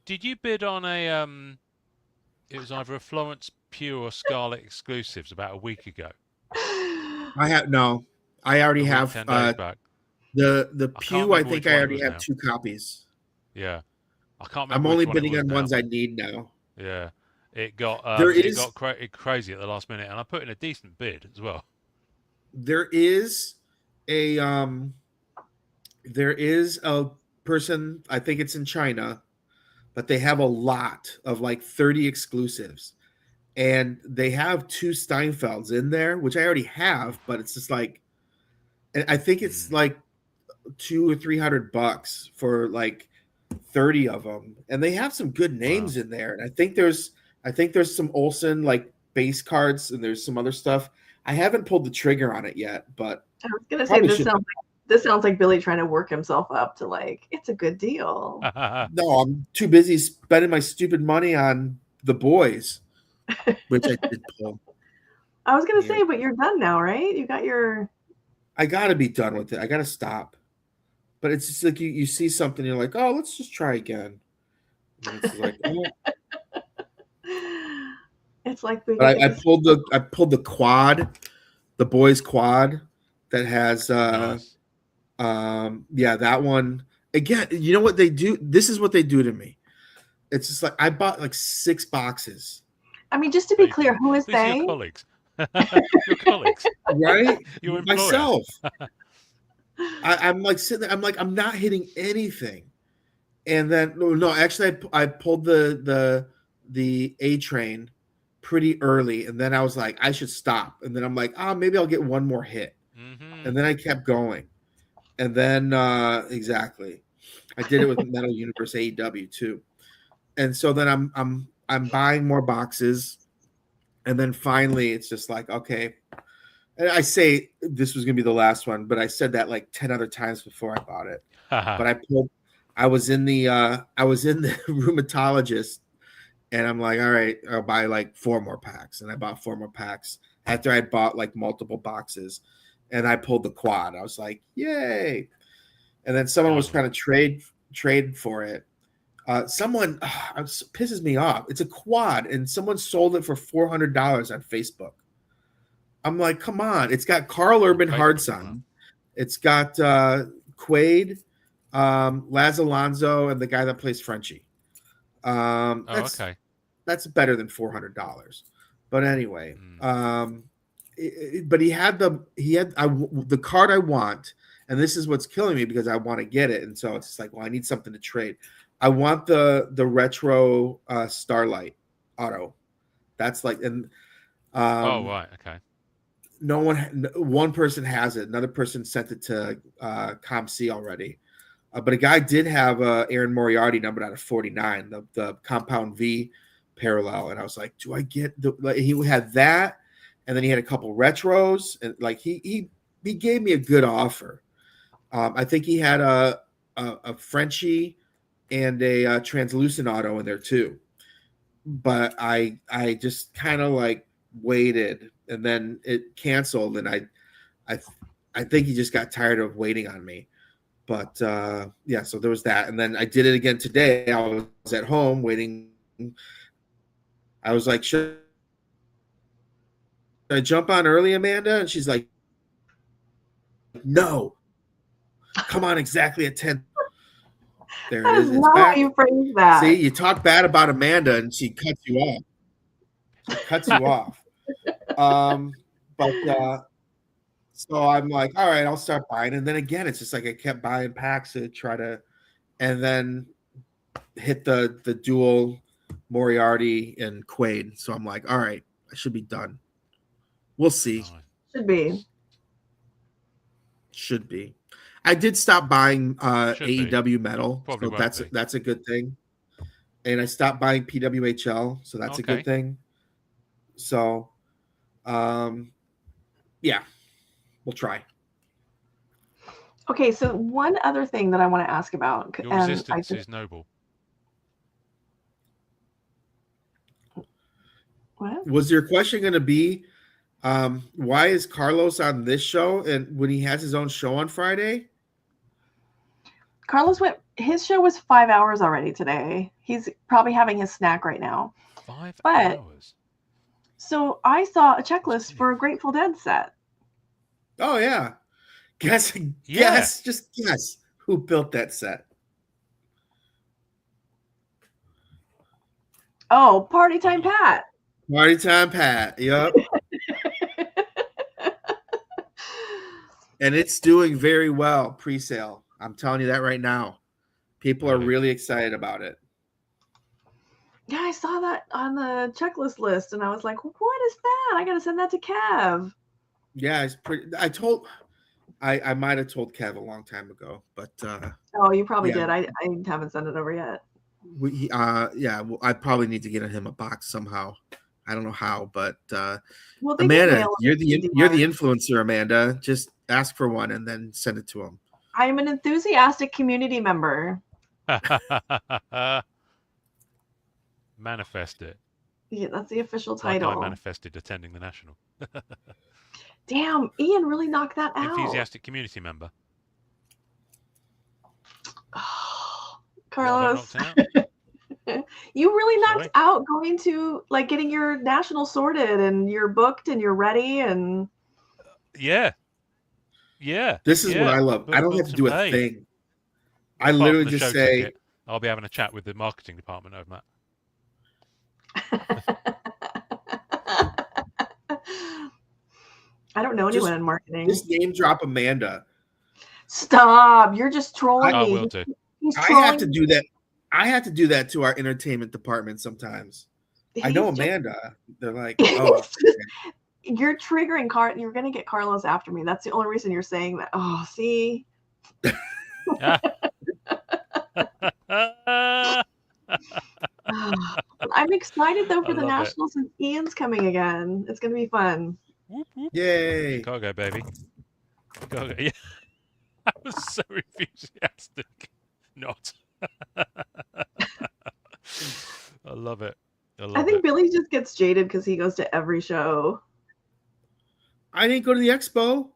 Did you bid on a It was either a Florence Pure or Scarlet exclusives about a week ago. I have no. I already A week, have 10 days back. the I can't Pew. I remember think which I one it already was have now. 2 copies. Yeah. I can't I'm remember only which one it bidding was on now. ones I need now. Yeah. It There got is crazy at the last minute, and I put in a decent bid as well. there is a there is a person, I think it's in China, but they have a lot of like 30 exclusives. And they have 2 Steinfelds in there, which I already have, but it's just like, and I think it's Mm, like 200 or 300 bucks for like 30 of them. And they have some good wow. names in there. And I think there's some Olsen like base cards and there's some other stuff. I haven't pulled the trigger on it yet, but I was gonna say probably should. this sounds like Billy trying to work himself up to like it's a good deal. No, I'm too busy spending my stupid money on the boys, which I did pull. I was gonna Yeah. say, but you're done now, right? You got your I gotta be done with it. I gotta stop. But it's just like you see something, you're like, oh, let's just try again. And it's like, oh. It's like we But get to I pulled the quad, the boys quad that has Nice. yeah, that one. Again, you know what they do? This is what they do to me. It's just like I bought like 6 boxes. I mean, just to No, be you clear, didn't. who is These are your they? colleagues. Your colleagues. Right? Your employer. Myself. I'm like sitting there, I'm like, I'm not hitting anything. And then no, actually I pulled the A train pretty early, and then I was like, I should stop. And then I'm like, maybe I'll get one more hit. Hmm. And then I kept going. And then exactly. I did it with Metal Universe AEW too. And so then I'm buying more boxes. And then finally it's just like, okay. And I say this was gonna be the last one, but I said that like 10 other times before I bought it. But I was in the rheumatologist, and I'm like, all right, I'll buy like 4 more packs. And I bought 4 more packs after I bought like multiple boxes. And I pulled the quad. I was like, yay. And then someone was Lovely. trying to trade for it. Someone pisses me off. It's a quad, and someone sold it for $400 on Facebook. I'm like, come on. It's got Carl On Urban Facebook. Wow. Hardson. It's got Quaid, Laz Alonso, and the guy that plays Frenchie. Oh, okay. That's better than $400. But anyway, Mm. but he had the card I want, and this is what's killing me because I want to get it, and so it's just like, well, I need something to trade. I want the retro Starlight auto. That's like, and right, okay. one person has it. Another person sent it to ComC already. But a guy did have Aaron Moriarty numbered out of 49, the Compound V parallel, and I was like, do I get the? Like, he had that, and then he had a couple retros, and like he gave me a good offer. I think he had a Frenchie and a translucent auto in there too, but I just kind of like waited, and then it canceled, and I think he just got tired of waiting on me. But yeah, so there was that, and then I did it again today. I was at home waiting. I was like, should I jump on early, Amanda? And she's like, no, come on exactly at 10. There That it is is. It's not back. how you phrase that. See, you talk bad about Amanda, and she cuts you off. She cuts you off. But so I'm like, all right, I'll start buying. And then again, it's just like I kept buying packs to try to, and then hit the dual Moriarty and Quaid. So I'm like, all right, I should be done. We'll see. Should be. Should be. I did stop buying AEW metal, Probably so that's a good thing. And I stopped buying PWHL, so that's a good thing. So, yeah, we'll try. Okay, so one other thing that I want to ask about. Your resistance is noble. What? Was your question going to be, why is Carlos on this show and when he has his own show on Friday? Carlos his show was 5 hours already today. He's probably having his snack right now. 5 hours? So I saw a checklist for a Grateful Dead set. Oh, yeah. Guess who built that set. Oh, Party Time Pat. Party Time Pat, yep. And it's doing very well pre-sale. I'm telling you that right now. People are really excited about it. Yeah, I saw that on the checklist list, and I was like, what is that? I got to send that to Kev. Yeah, it's pretty. I might have told Kev a long time ago, but oh, you probably did. I haven't sent it over yet. I probably need to get him a box somehow. I don't know how, but well, Amanda, you're the influencer, Amanda. Just ask for one and then send it to him. I am an enthusiastic community member. Manifest it. Yeah, that's the official title. Like I manifested attending the National. Damn, Ian really knocked that out. Enthusiastic community member. Oh, Carlos. You really knocked out going to like getting your national sorted and you're booked and you're ready and yeah. This is what I love. I don't have to do a thing. I literally just say ticket, I'll be having a chat with the marketing department over that. I don't know anyone in marketing. Just name drop Amanda. Stop. You're just trolling me. I will do. I have to do that. I have to do that to our entertainment department sometimes. I know Amanda. They're like, oh. You're triggering You're going to get Carlos after me. That's the only reason you're saying that. Oh, see? I'm excited, though, for the Nationals since Ian's coming again. It's going to be fun. Whoop, whoop. Yay. Go, baby. Go. Yeah. I was so enthusiastic. Not. I love it. I think Billy just gets jaded because he goes to every show. I didn't go to the expo.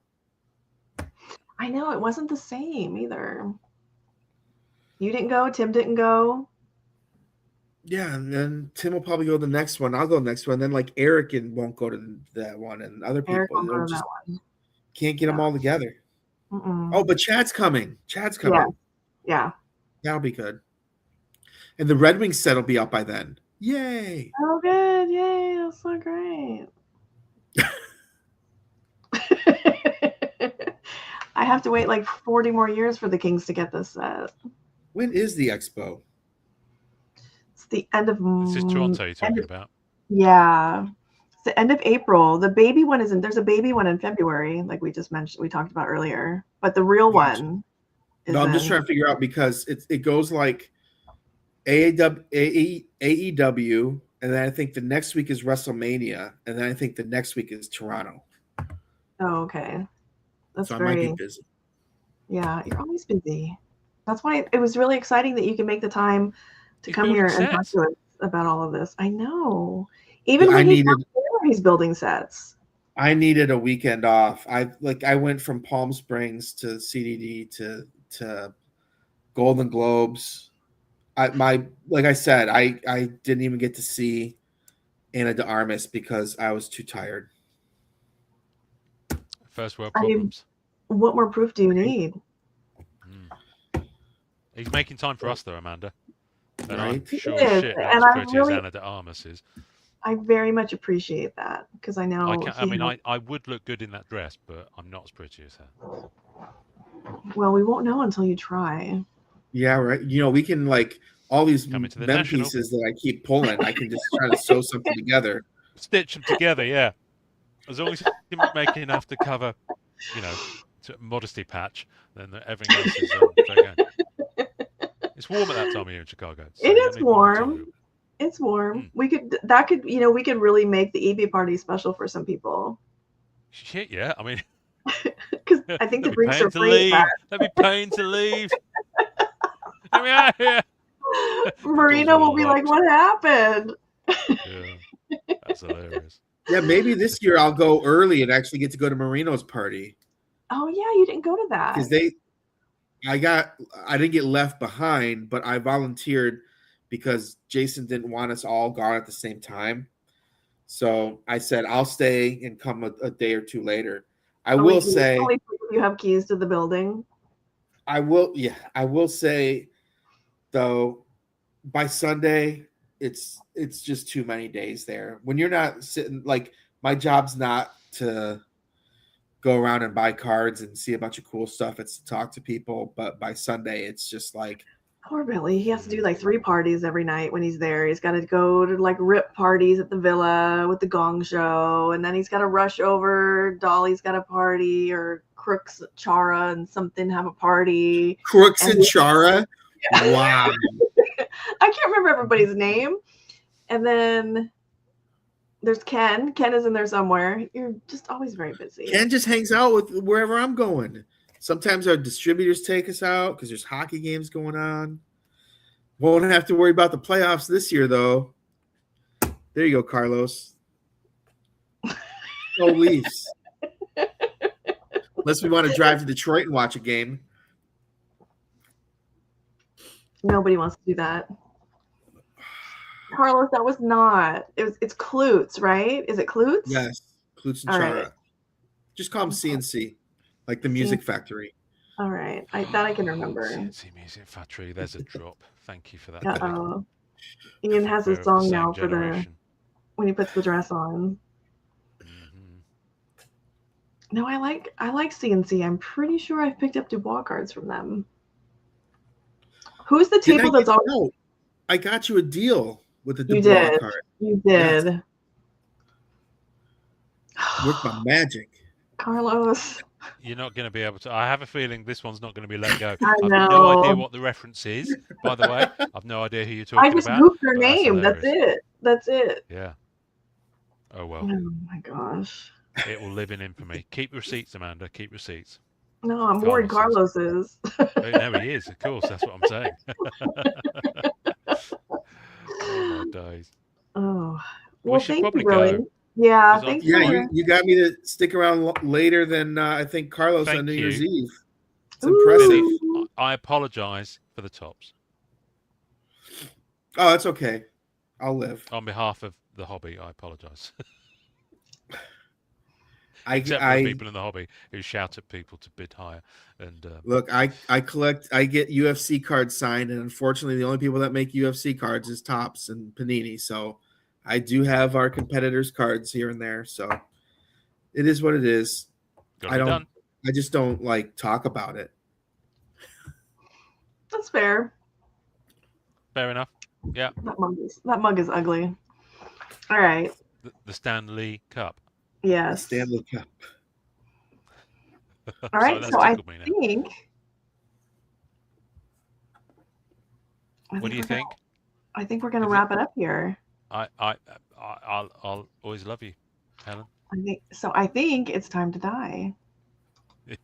I know. It wasn't the same either. You didn't go. Tim didn't go. Yeah, and then Tim will probably go to the next one. I'll go to the next one. Then like Eric won't go to that one, and other people just can't get them all together. Oh, but Chad's coming. Yeah. That'll be good. And the Red Wings set will be up by then. Yay! Oh, good! Yay! That's so great. I have to wait like 40 more years for the Kings to get this set. When is the expo? the end of This is Toronto you're talking about. Yeah. It's the end of April. The baby one isn't. There's a baby one in February, like we just mentioned. We talked about earlier. But the real one is No, I'm just trying to figure out because it goes like AEW, and then I think the next week is WrestleMania, and then I think the next week is Toronto. Oh, okay. That's so very. I might be busy. Yeah, you're always busy. That's why it was really exciting that you can make the time to come here and talk to us about all of this. I know. Even when he's building sets. I needed a weekend off. I went from Palm Springs to CDD to Golden Globes. Like I said, I didn't even get to see Ana de Armas because I was too tired. First world problems. What more proof do you need? He's making time for us, though, Amanda. And right? I'm sure shit not as pretty as Ana de Armas is. I very much appreciate that because I know. I would look good in that dress, but I'm not as pretty as her. Well, we won't know until you try. Yeah, right. We can all these mem pieces that I keep pulling. I can just try to sew something together. Stitch them together, yeah. As long as you make enough to cover, modesty patch, then everything else is okay. It's warm at that time of year in Chicago. So it is warm. It's warm. We could really make the EB party special for some people. Shit, yeah. I mean, because I think the drinks are free. That'd be pain to leave. Let me out of here. Marino will be like, "What happened?" Yeah, that's hilarious. Yeah, maybe this year I'll go early and actually get to go to Marino's party. Oh yeah, you didn't go to that because I didn't get left behind, but I volunteered because Jason didn't want us all gone at the same time. So I said I'll stay and come a day or two later. I will say you have keys to the building. I will say though, by Sunday it's just too many days there. When you're not sitting, my job's not to go around and buy cards and see a bunch of cool stuff. It's to talk to people. But by Sunday, it's just poor Billy. He has to do 3 parties every night when he's there. He's got to go to rip parties at the villa with the gong show. And then he's got to rush over. Dolly's got a party, or Crooks, Chara, and something have a party. Crooks and Chara? Yeah. Wow. I can't remember everybody's name. And then there's Ken. Ken is in there somewhere. You're just always very busy. Ken just hangs out with wherever I'm going. Sometimes our distributors take us out because there's hockey games going on. Won't have to worry about the playoffs this year, though. There you go, Carlos. No Leafs. Unless we want to drive to Detroit and watch a game. Nobody wants to do that. Carlos, that was not. It's Klutz, right? Is it Klutz? Yes, Klutz and Chara. Right. Just call them CNC, like the Music Factory. All right, I can remember. CNC Music Factory. There's a drop. Thank you for that. Uh-oh. Ian has a song now for when he puts the dress on. Mm-hmm. No, I like CNC. I'm pretty sure I've picked up Dubois cards from them. Who's the table that's all? No, I got you a deal with the Dubois card. You did. Yes. With my magic. Carlos. You're not going to be able to. I have a feeling this one's not going to be let go. I know. have no idea what the reference is, by the way. I've no idea who you're talking about. I just goofed her name. That's it. Yeah. Oh, well. Oh, my gosh. It will live in infamy. Keep receipts, Amanda. Keep receipts. No, I'm worried Carlos is. No, he is. Of course. That's what I'm saying. Oh, my days. Oh. Well, we should probably go. Yeah, thank you. Yeah, you got me to stick around later than I think Carlos on New Year's Eve. It's impressive. I apologize for the tops. Oh, that's okay. I'll live. On behalf of the hobby, I apologize. Except for the people in the hobby who shout at people to bid higher. And look, I get UFC cards signed, and unfortunately, the only people that make UFC cards is Topps and Panini. So I do have our competitors' cards here and there. So it is what it is. I just don't talk about it. That's fair. Fair enough. Yeah. That mug is ugly. All right. The Stanley Cup. Yes. The Stanley Cup. All right. So I think. What do you think? I think we're gonna wrap it up here. I'll always love you, Helen. I think it's time to die. It